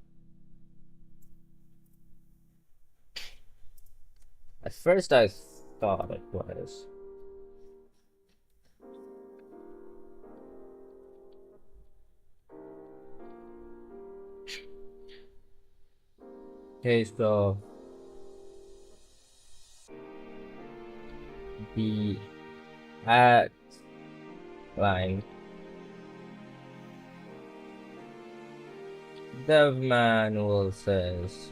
At first I thought it was. Okay, so the at line dev manual says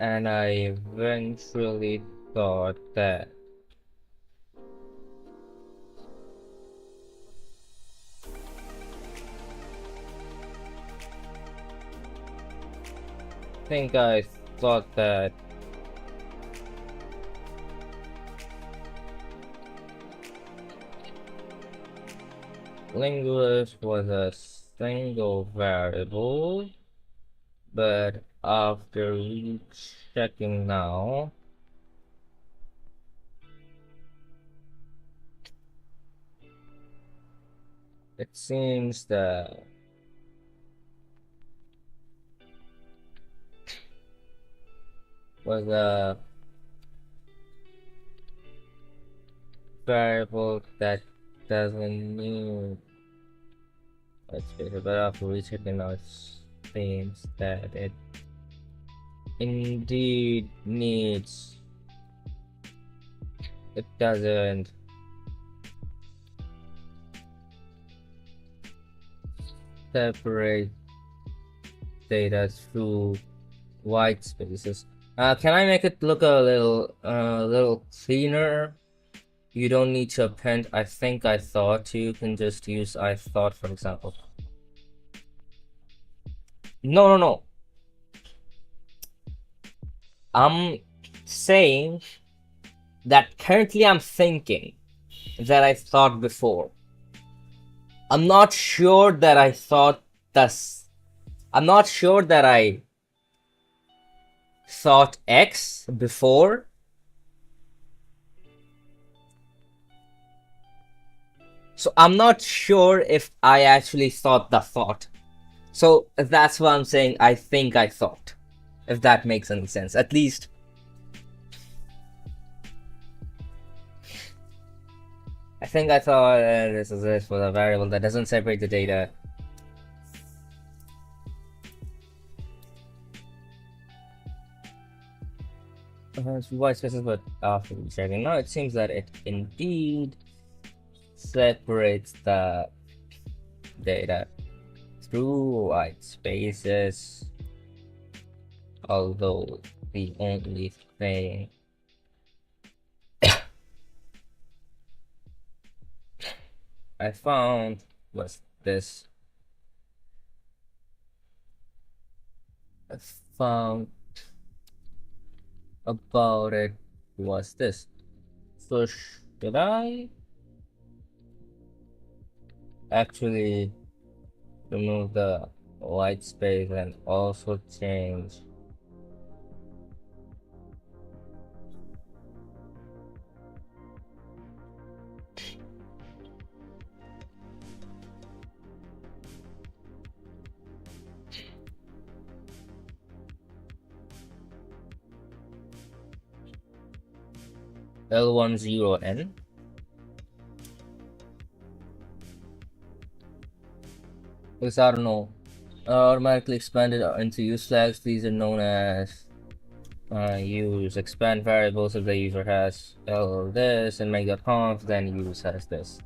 and I eventually thought that I thought that linguist was a single variable, but after rechecking now, it seems that was a variable that doesn't need let's face it, but after rechecking now it seems that it indeed needs it doesn't separate data through white spaces. Can I make it look a little cleaner? You don't need to append I think I thought. You can just use I thought, for example. No. I'm saying that currently I'm thinking that I thought before. I'm not sure that I thought this. I'm not sure that I thought X before. So I'm not sure if I actually thought the thought. So that's why I'm saying I think I thought. If that makes any sense. At least. I think I thought this is this for a variable that doesn't separate the data. White spaces, but after checking now, it seems that it indeed separates the data through white spaces. Although the only thing I found was this. I found about it was this. So should I actually remove the white space and also change L10N? Because I don't know. Automatically expanded into use flags. These are known as use expand variables if the user has L this and make.conf, then use has this.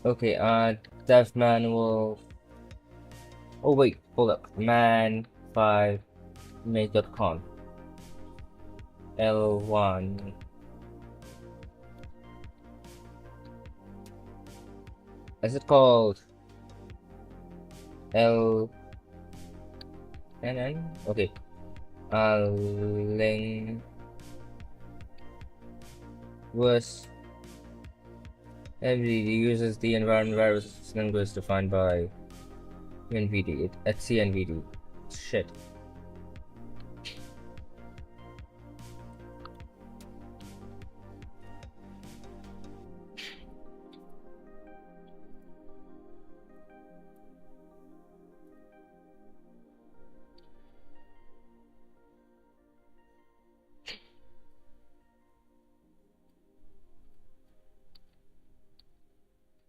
Okay, dev manual. Oh wait, hold up. Man 5 make.conf L1. Is it called L NN? Okay. Ling was MVD uses the environment variables language defined by NVD at CNVD. Shit.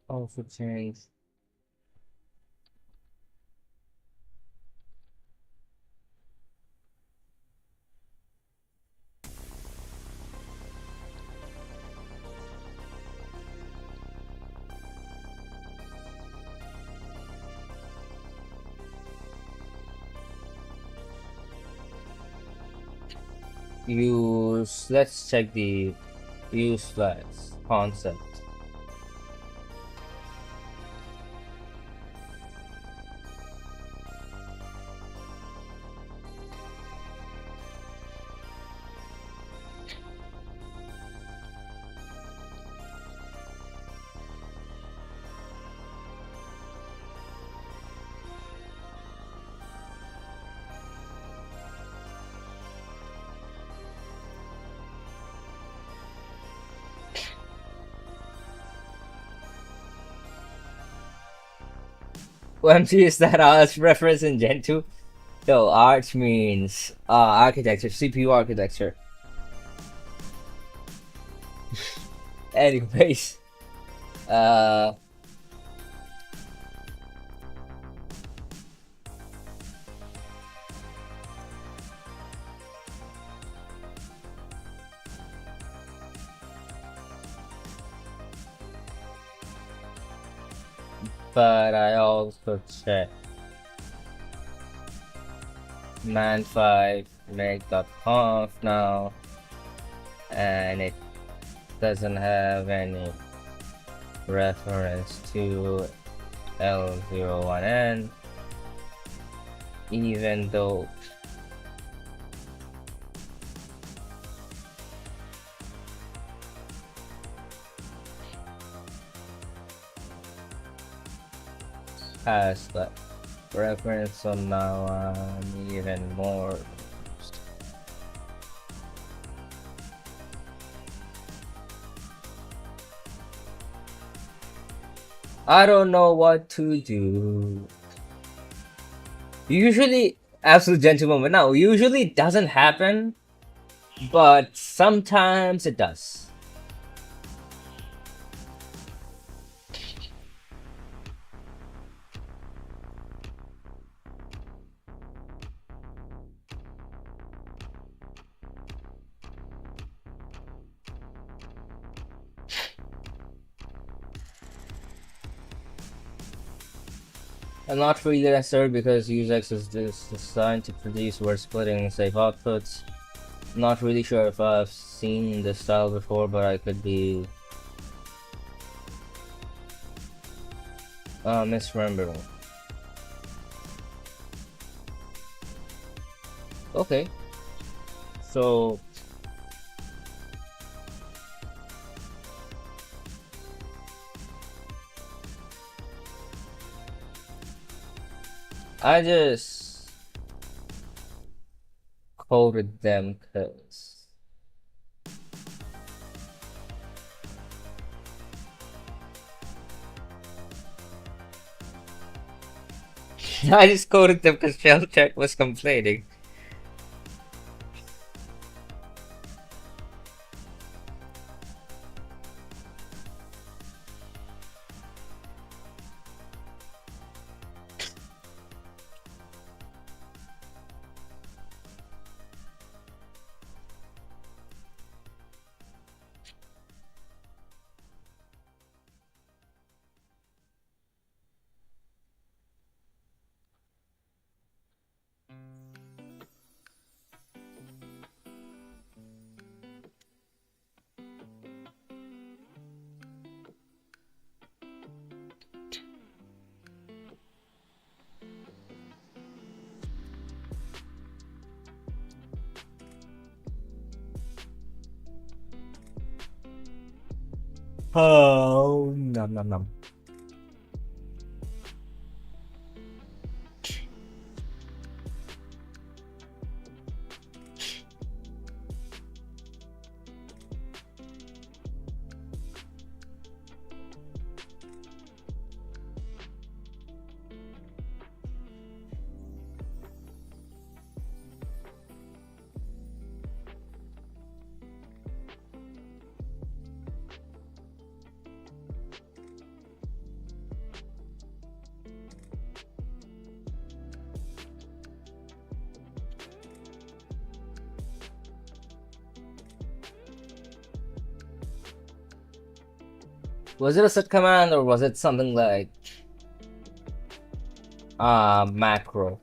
Also change use. Let's check the use flags concept. OMG, is that Arch reference in Gentoo? No, Arch means architecture, CPU architecture. Anyways, but I also check man5 make.conf now, and it doesn't have any reference to L01N, even though has the reference, so now I'm even more. I don't know what to do. Usually, absolute gentleman, now usually it doesn't happen, but sometimes it does. I'm not really necessary because UseX is designed to produce word splitting safe outputs. Not really sure if I've seen this style before, but I could be misremembering. Okay, so I just coded them because I just coded them because Shellcheck was complaining. Oh, nom nom nom. Was it a set command or was it something like macro?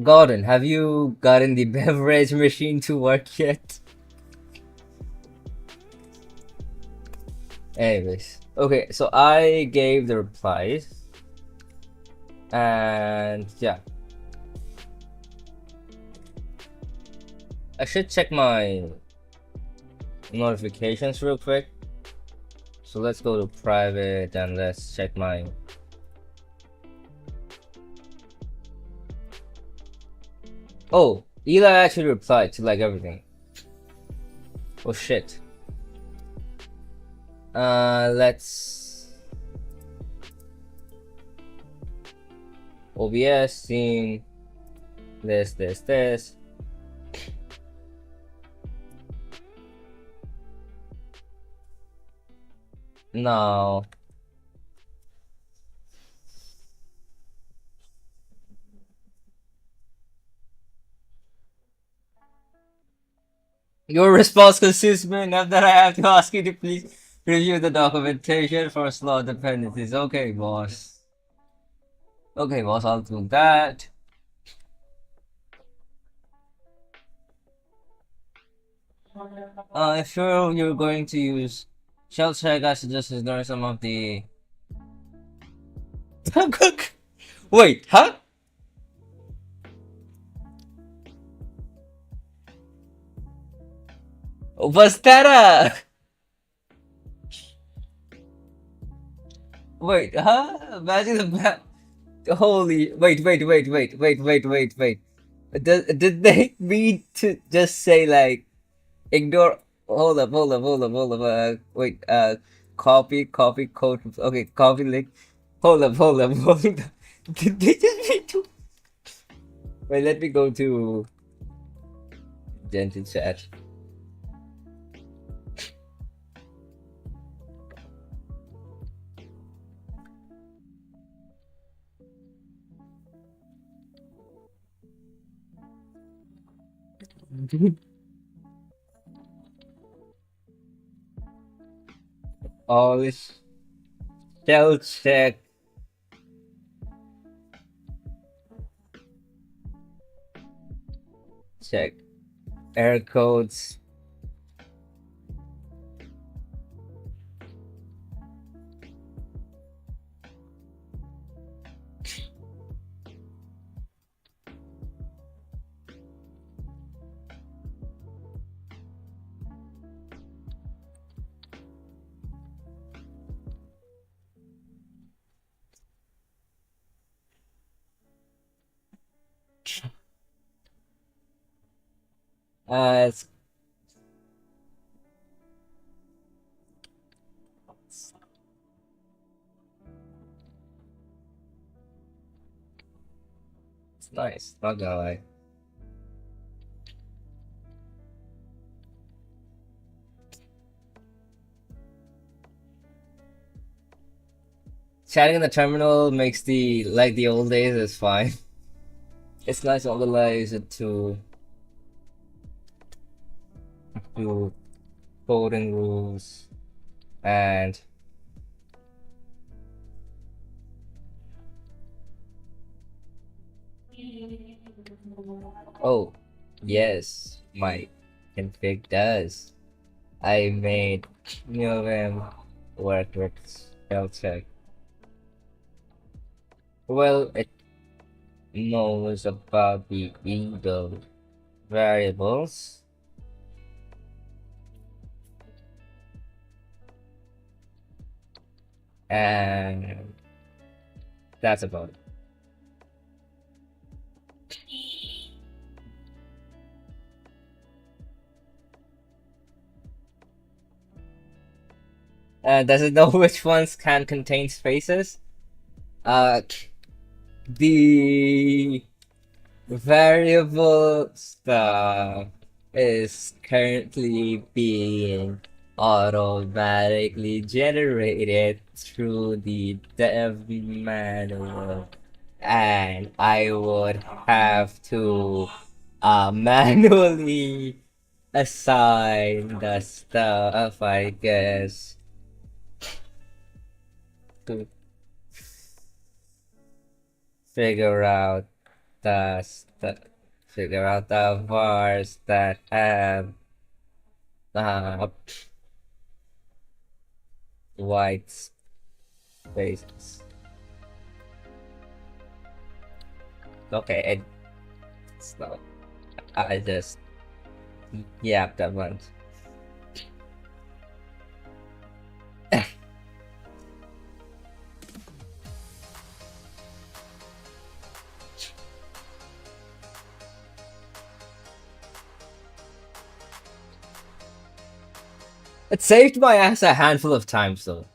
Gordon, have you gotten the beverage machine to work yet? Anyways, okay, so I gave the replies, and yeah, I should check my notifications real quick. So let's go to private and let's check my. Oh, Eli actually replied to like everything. Oh shit. Let's OBS scene this. No. Your response consumes me enough that I have to ask you to please review the documentation for slot dependencies. Okay, boss. Okay, boss, I'll do that. If you're going to use shell check, I suggest ignoring some of the. Wait, huh? Was that a? Wait, huh? Imagine holy. Wait. Did they mean to just say like ignore? Hold up. Wait, copy code. Okay, copy link. Hold up. Did they just mean to? Wait, let me go to Gentoo chat. All this shell check. Check error codes. It's nice, not gonna lie. Chatting in the terminal makes the old days is fine. It's nice to organize it to coding rules and oh yes, my config does. I made NEOVIM work with spell check. Well, it knows about the inbuilt variables and that's about it. Does it know which ones can contain spaces? The variable stuff is currently being automatically generated through the dev manual, and I would have to manually assign the stuff, I guess, to figure out the figure out the vars that have uh, white spaces. Okay, it's not. I just yapped a bunch. It saved my ass a handful of times though.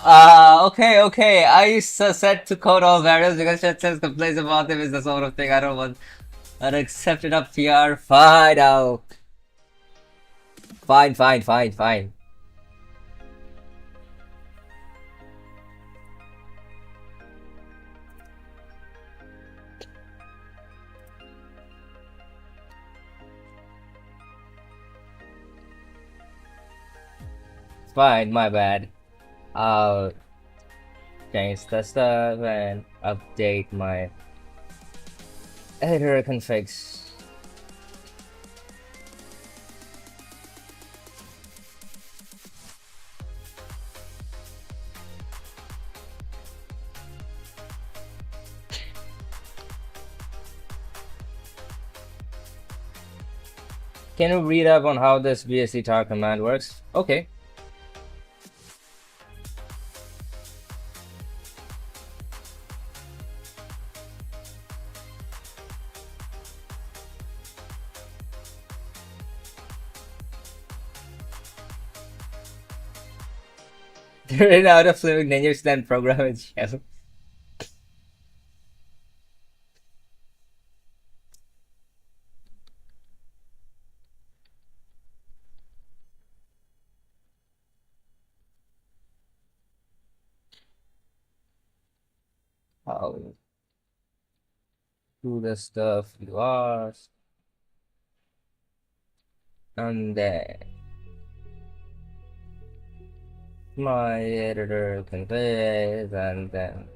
Okay. I set to code all variables because chat says complaints about them is the sort of thing I don't want unaccepted up PR. Fine, fine. Fine, my bad. I'll change the stuff and update my editor configs. Can you read up on how this BSC tar command works? Okay. They ran out of fluid menus, then program in shell. How do the stuff you asked, and then my editor conveys, and then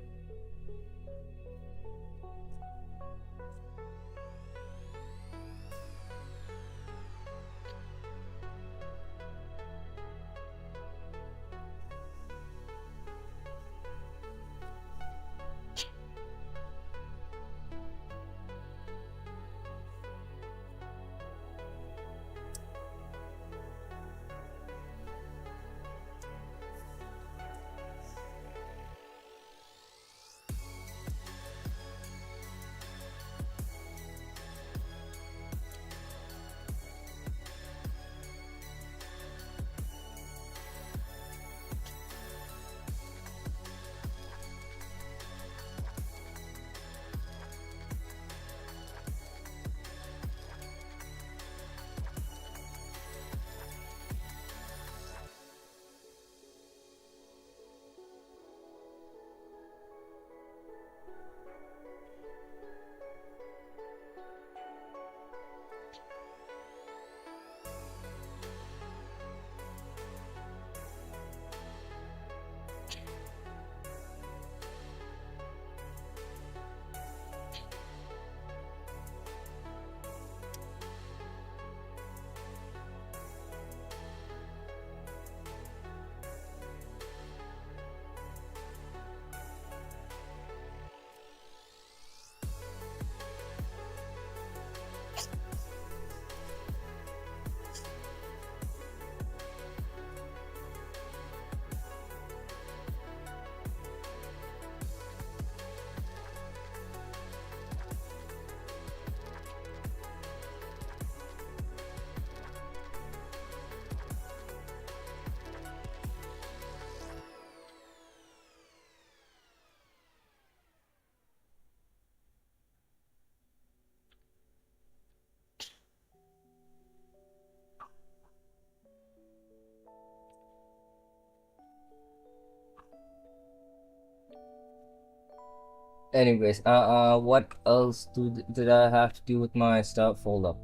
anyways, what else did I have to do with my stuff? Hold up.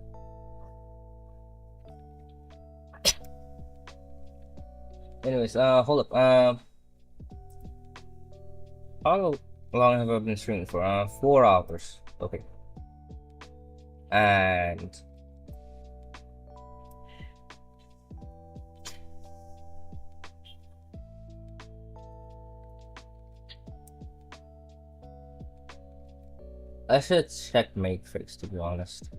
Anyways, hold up. How long have I been streaming for? 4 hours. Okay. And I should check Matrix, to be honest.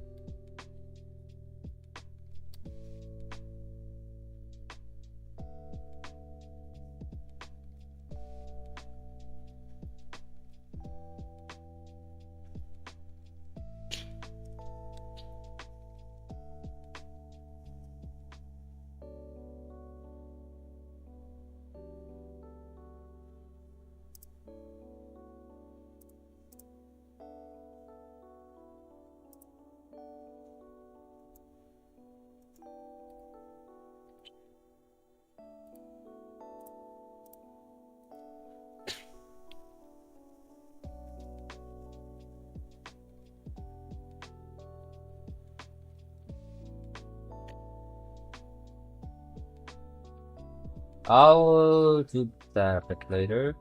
I'll do that a bit later.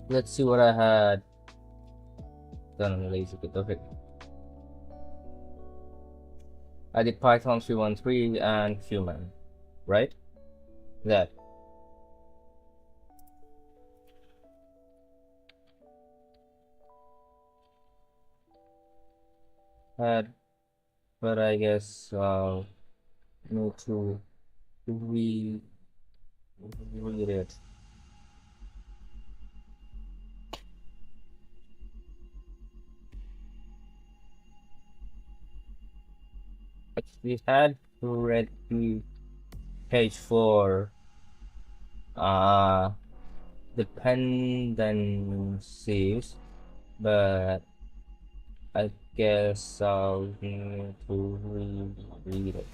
Let's see what I had done on the lazy kit. Okay. I did Python 313 and human, right? That. Had, but I guess need to read it. We had read the page 4 dependencies, but I guess I'll need to read it.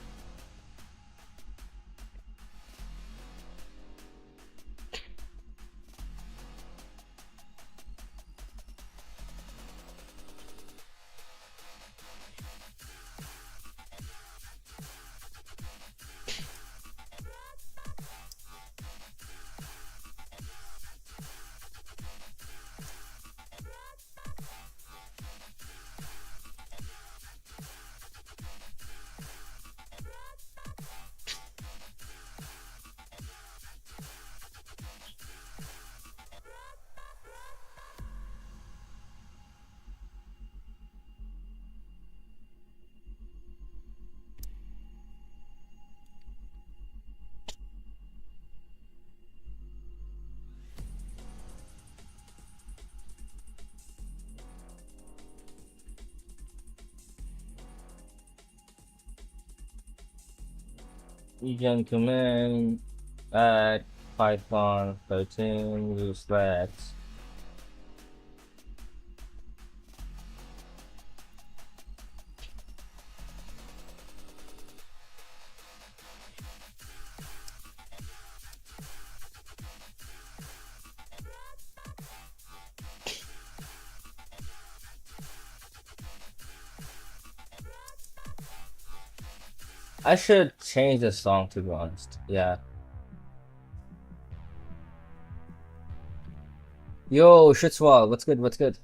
Gentlemen at Python 13 use that. I should change the song, to be honest. Yeah. Yo, Shitswall, what's good? What's good?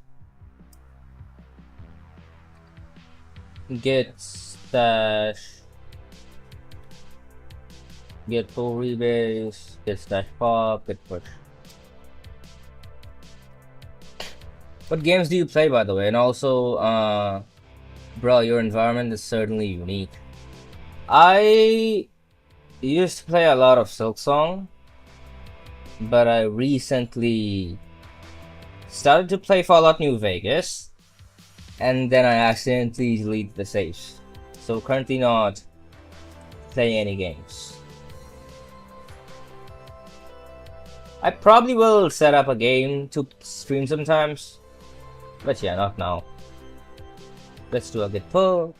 Get stash. Get full rebase. Get stash pop. Get push. What games do you play, by the way? And also, bro, your environment is certainly unique. I used to play a lot of Silksong, but I recently started to play Fallout New Vegas, and then I accidentally deleted the saves. So currently not playing any games. I probably will set up a game to stream sometimes, but yeah, not now. Let's do a git pull.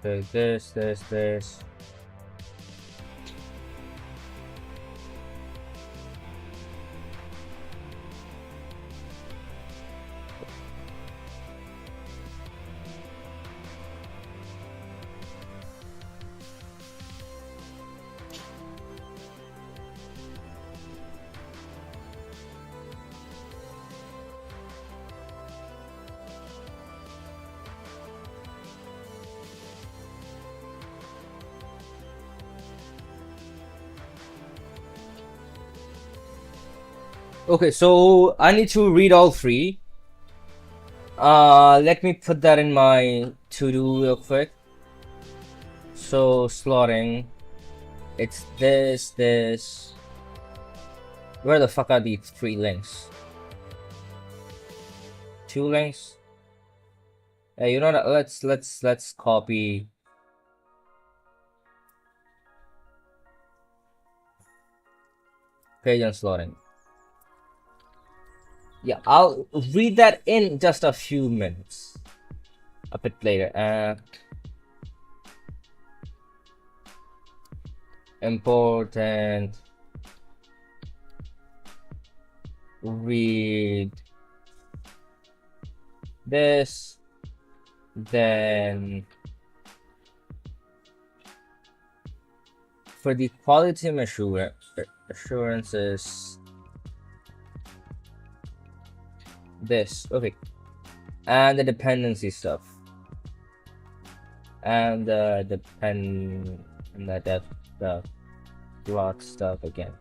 Okay, this. Okay, so I need to read all 3. Let me put that in my to-do real quick. So slotting, it's this. Where the fuck are these 3 links? 2 links? Hey, you know what? Let's copy. Page and slotting. Yeah, I'll read that in just a few minutes. A bit later. important read this, then for the quality assurances, this, okay, and the dependency stuff, and the the plot stuff again.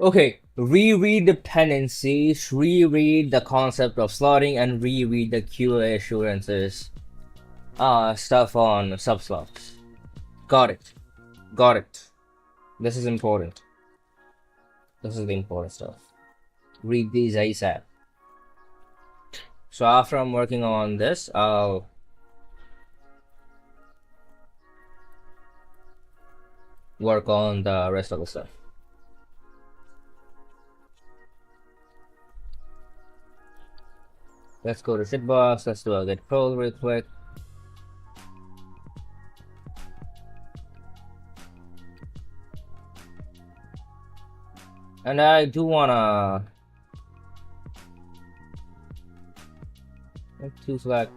Okay, reread dependencies, reread the concept of slotting, and reread the QA assurances stuff on subslots. Got it. Got it. This is important. This is the important stuff. Read these ASAP. So after I'm working on this, I'll work on the rest of the stuff. Let's go to shitbox. Let's do a git pull real quick. And I do wanna to select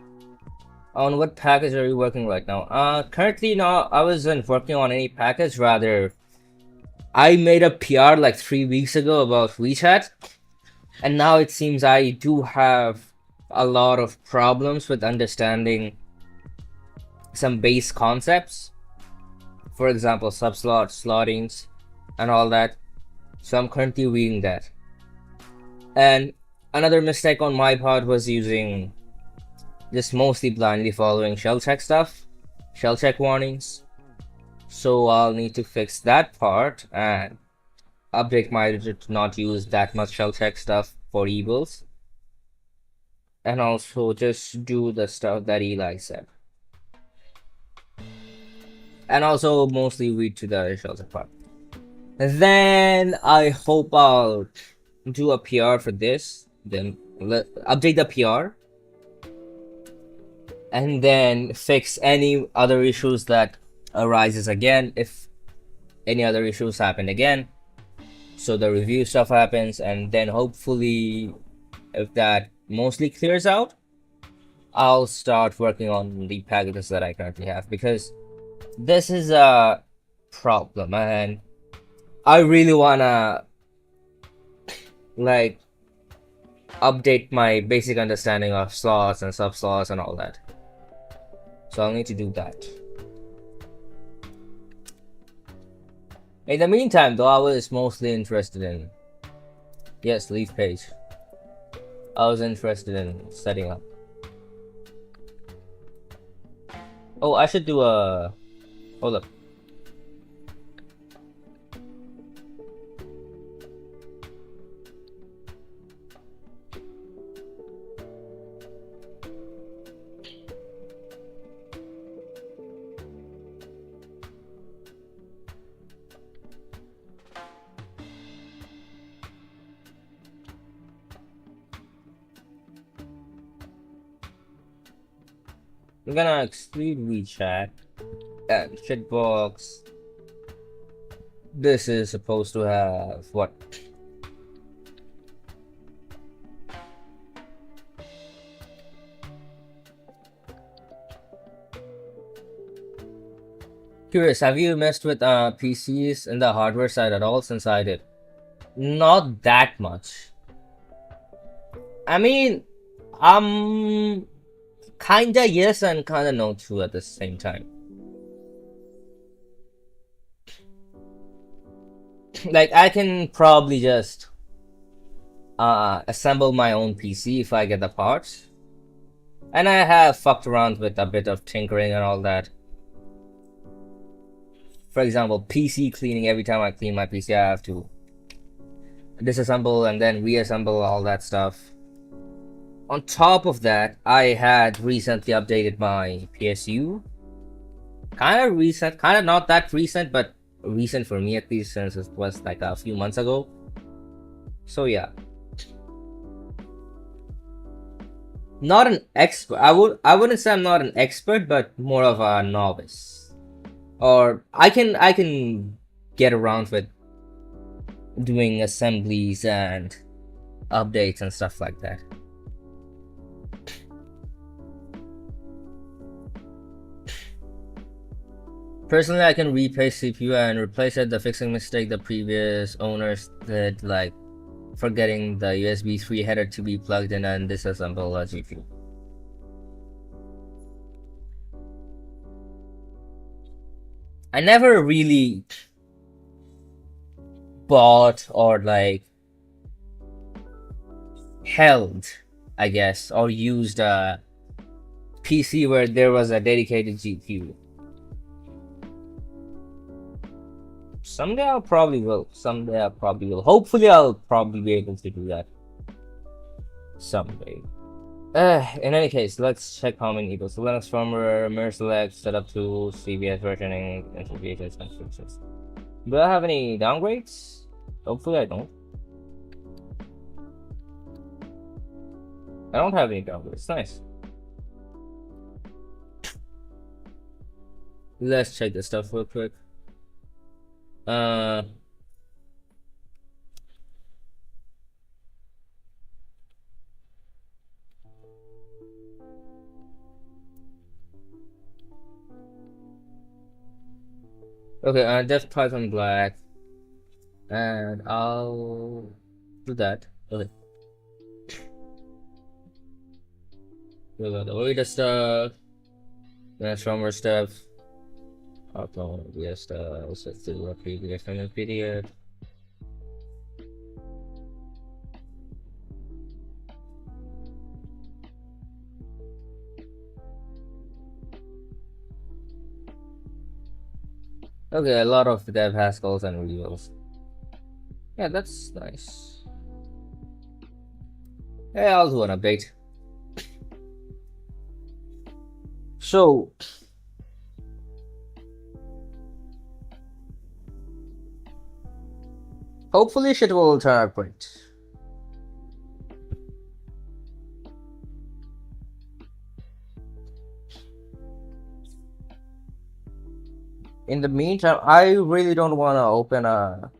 on what package are you working right now? Currently no, I wasn't working on any package, rather I made a PR like 3 weeks ago about WeChat, and now it seems I do have a lot of problems with understanding some base concepts, for example subslot, slottings, and all that. So I'm currently reading that. And another mistake on my part was using just mostly blindly following shell check stuff, shell check warnings. So I'll need to fix that part and update my editor to not use that much shell check stuff for evils. And also just do the stuff that Eli said. And also mostly read to the shell check part. And then I hope I'll do a PR for this, then update the PR, and then fix any other issues that arises again if any other issues happen again. So the review stuff happens, and then hopefully if that mostly clears out, I'll start working on the packages that I currently have, because this is a problem and I really wanna like update my basic understanding of slots and subslots and all that. So I'll need to do that. In the meantime though, I was mostly interested in, yes, leave page. I was interested in setting up. Oh, I should do a, hold up. I'm gonna exclude WeChat and shitbox. This is supposed to have what? Curious, have you messed with PCs in the hardware side at all? Since I did. Not that much. I mean, kinda yes and kinda no too at the same time. Like I can probably just assemble my own PC if I get the parts. And I have fucked around with a bit of tinkering and all that. For example, PC cleaning. Every time I clean my PC, I have to disassemble and then reassemble all that stuff. On top of that, I had recently updated my PSU. Kind of recent, kind of not that recent, but recent for me at least, since it was like a few months ago. So yeah, not an expert. I wouldn't say I'm not an expert, but more of a novice. Or I can get around with doing assemblies and updates and stuff like that. Personally, I can replace CPU and replace it, the fixing mistake the previous owners did, like forgetting the USB 3 header to be plugged in and disassemble a GPU. I never really bought or like held, I guess, or used a PC where there was a dedicated GPU. Someday I probably will. Hopefully I'll probably be able to do that someday. In any case, let's check how many equals. Linux firmware, mirror select, setup tools, CVS versioning, configurations, and fixes. Do I have any downgrades? Hopefully I don't. I don't have any downgrades. Nice. Let's check this stuff real quick. Okay, def Python black, and I'll do that. Okay. We got the Oida stuff, transformer stuff. Auto yes, also to a previous period. Okay, a lot of dev Haskell's and reveals. Yeah, that's nice. Hey, I'll do an update. So hopefully shit will turn out great. In the meantime, I really don't want to open a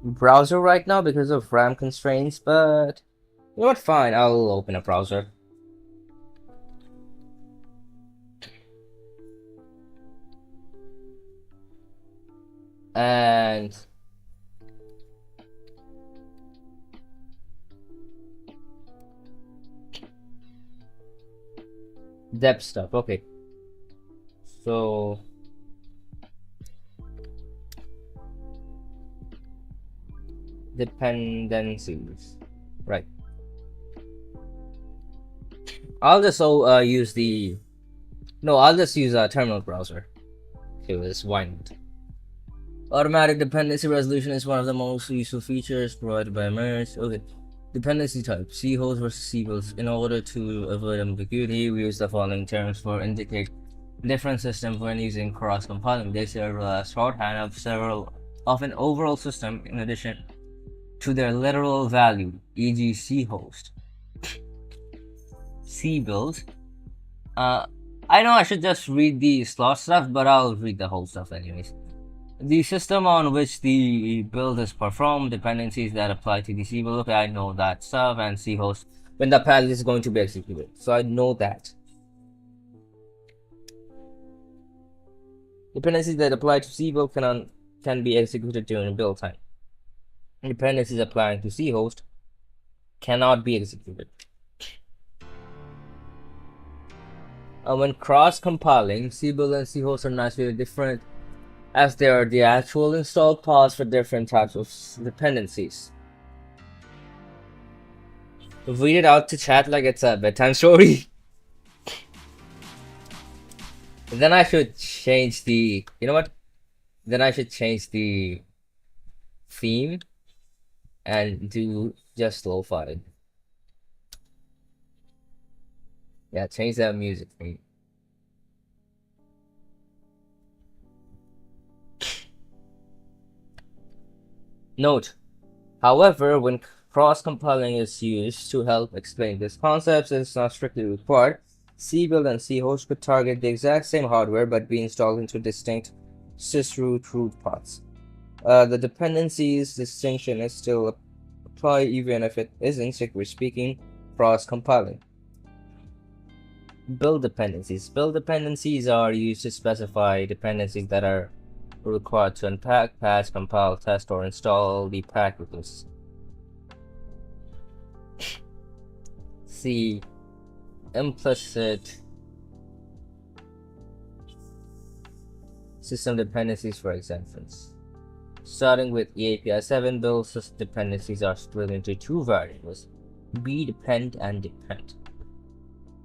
browser right now because of RAM constraints, but you know what, fine, I'll open a browser. And depth stuff, okay. So dependencies, right? I'll just use the I'll just use a terminal browser. Okay, this wayland. Automatic dependency resolution is one of the most useful features provided by merge. Okay. Dependency type, C host versus C builds. In order to avoid ambiguity, we use the following terms for indicate different systems when using cross-compiling. They serve as shorthand of an overall system in addition to their literal value, e.g. C host. C build. I know I should just read the slot stuff, but I'll read the whole stuff anyways. The system on which the build is performed, dependencies that apply to the C build. Okay, I know that stuff, and C host when the package is going to be executed. So I know that. Dependencies that apply to C build can be executed during build time. Dependencies applying to C host cannot be executed. When cross-compiling, C build and C host are naturally different, as they are the actual installed paths for different types of dependencies. Read it out to chat like it's a bedtime story. Then I should change the, you know what? Then I should change the theme and do just lo-fi. Yeah, change that music for me. Note, however, when cross-compiling is used to help explain these concepts, it is not strictly required. cbuild and chost could target the exact same hardware but be installed into distinct sysroot root paths. The dependencies distinction is still apply even if it isn't, strictly speaking, cross-compiling. Build dependencies. Build dependencies are used to specify dependencies that are required to unpack, patch, compile, test, or install the packages. See implicit system dependencies for examples. Starting with API 7, build system dependencies are split into two variables, bdepend and depend.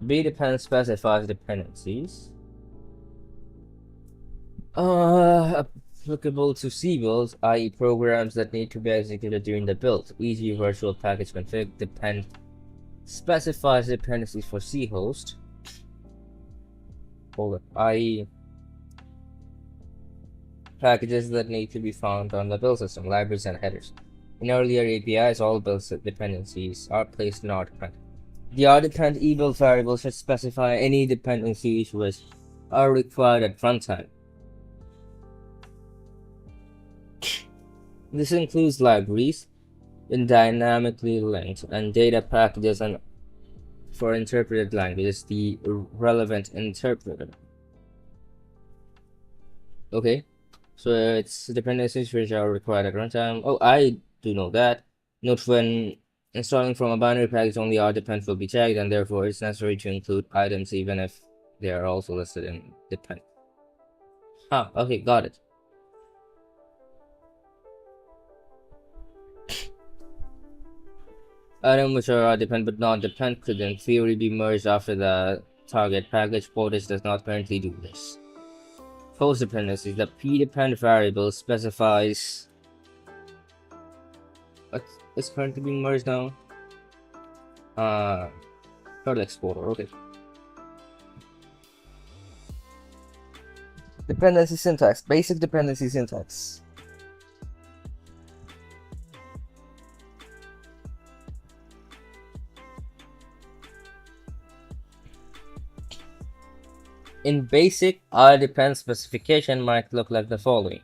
Bdepend specifies dependencies applicable to cbuilds, i.e. programs that need to be executed during the build, e.g. virtual package config. Depend specifies dependencies for chost, i.e. packages that need to be found on the build system, libraries, and headers. In earlier APIs, all build dependencies are placed in rdepend. The rdepend ebuild variable should specify any dependencies which are required at runtime. This includes libraries in dynamically linked and data packages and for interpreted languages, the relevant interpreter. Okay, so it's dependencies which are required at runtime. Oh, I do know that. Note, when installing from a binary package, only rdepend will be checked, and therefore it's necessary to include items even if they are also listed in depend. Okay, got it. Items which are rdepend but not depend could in theory be merged after the target package. Portage does not currently do this. Post dependencies. The pdepend variable specifies what is currently being merged now. Code exporter. Okay. Dependency syntax. Basic dependency syntax. In basic, rdepend specification might look like the following: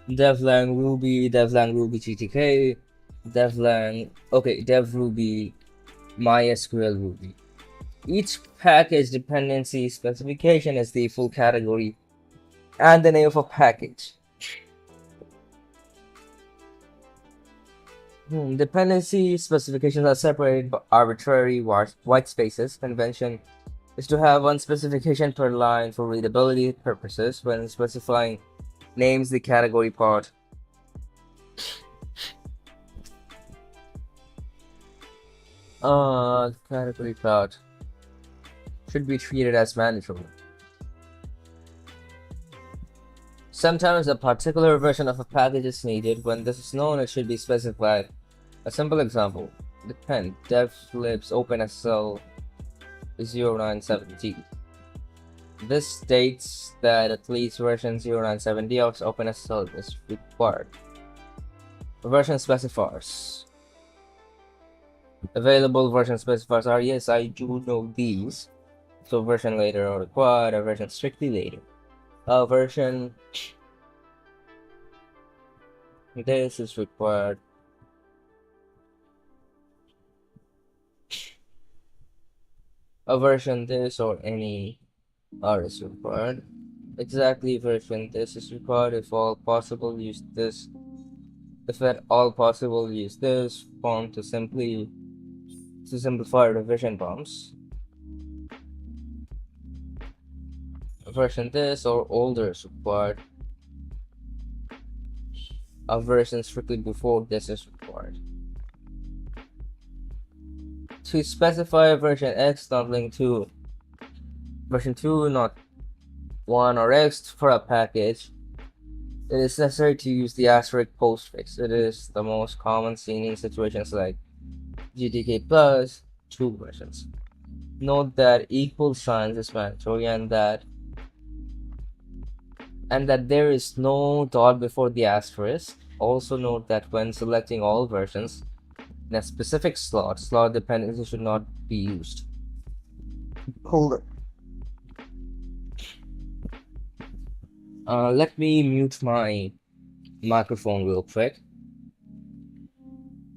devlang Ruby, devlang Ruby GTK, devlang, dev Ruby, MySQL Ruby. Each package dependency specification is the full category and the name of a package. Dependency specifications are separated by arbitrary white spaces. Convention is to have one specification per line for readability purposes. When specifying names, the category part should be treated as mandatory. Sometimes a particular version of a package is needed. When this is known, it should be specified. A simple example: depend devlibs OpenSSL 097D. This states that at least version 097D of OpenSSL is required. Version specifiers. Available version specifiers are, yes, I do know these. So version later are required, a version strictly later. A version this is required. A version this or any are is required. Exactly version this is required. If all possible, use this. If at all possible, use this form to simplify revision bumps. A version this or older is required. A version strictly before this is required. To specify version X not linked to version 2, not 1 or X for a package, it is necessary to use the asterisk postfix. It is the most common seen in situations like GTK plus 2 versions. Note that equal signs is mandatory and that there is no dot before the asterisk. Also note that when selecting all versions in a specific slot dependency should not be used. Hold it. Let me mute my microphone real quick.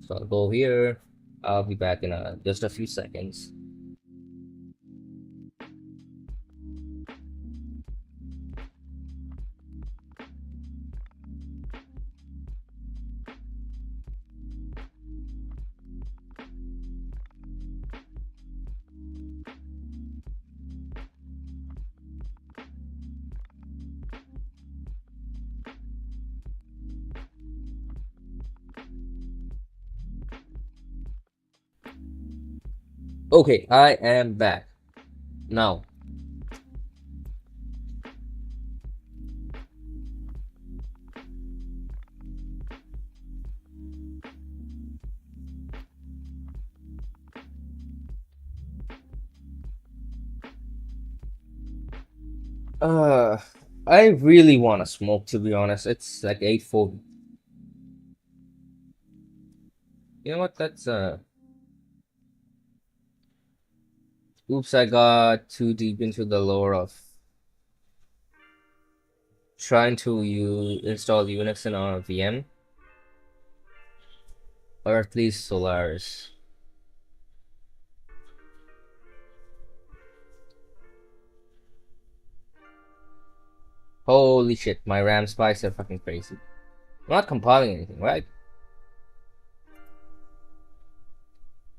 So I'll go here. I'll be back in just a few seconds. Okay, I am back. Now, I really want to smoke, to be honest. It's like 8:40. You know what? That's oops, I got too deep into the lore of trying to install Unix in a VM, or at least Solaris. Holy shit, my RAM spikes are fucking crazy. I'm not compiling anything, right?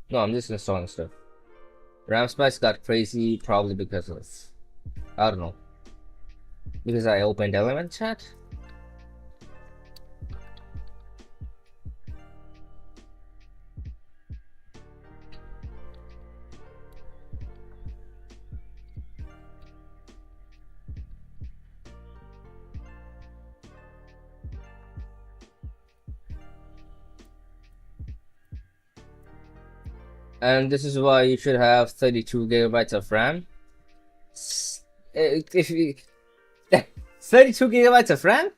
No, I'm just installing stuff. RAM spikes got crazy probably because of, I don't know, because I opened Element Chat. And this is why you should have 32 gigabytes of RAM. If you 32 gigabytes of RAM,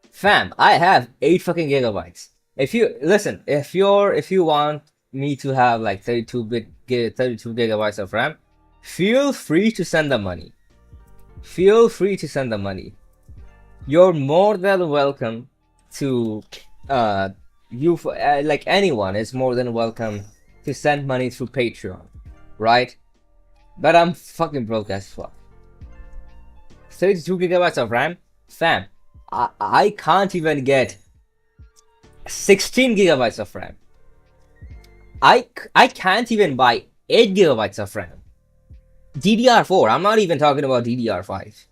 fam, I have 8 fucking gigabytes. If you listen, if you want me to have like 32 gigabytes of RAM, feel free to send the money. Feel free to send the money. You're more than welcome to like anyone is more than welcome to send money through Patreon, right? But I'm fucking broke as fuck. 32 gigabytes of RAM, fam. I can't even get 16 gigabytes of RAM. I can't even buy 8 gigabytes of RAM. DDR4. I'm not even talking about DDR5.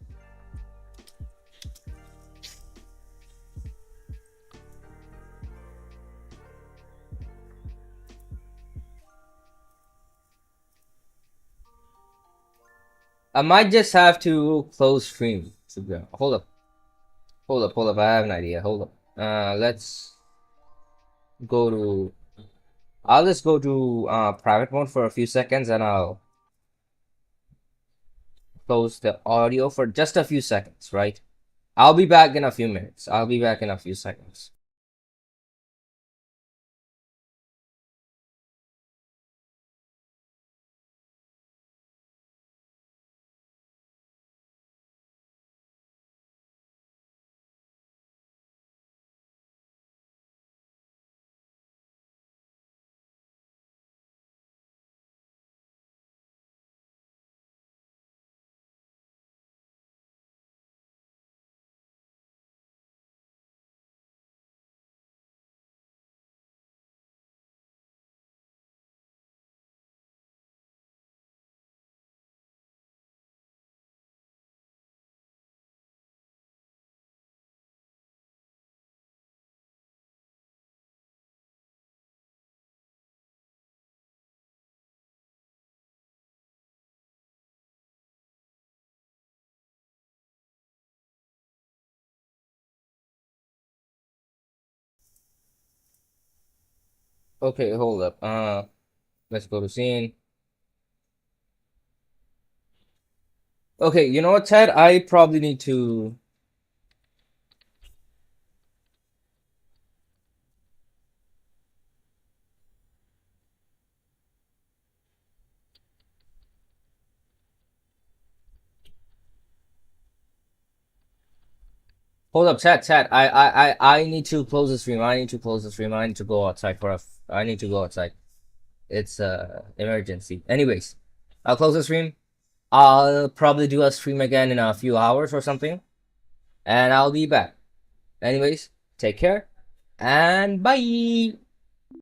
I might just have to close stream. Hold up. I have an idea. Hold up. Let's go to. I'll just go to private mode for a few seconds and I'll close the audio for just a few seconds, right? I'll be back in a few minutes. I'll be back in a few seconds. Okay, hold up. Let's go to scene. Okay, you know what, Ted? I probably need to. Hold up, chat. I need to close the stream. I need to close the stream. I need to go outside for a. I need to go outside. It's emergency. Anyways, I'll close the stream. I'll probably do a stream again in a few hours or something, and I'll be back. Anyways, take care and bye.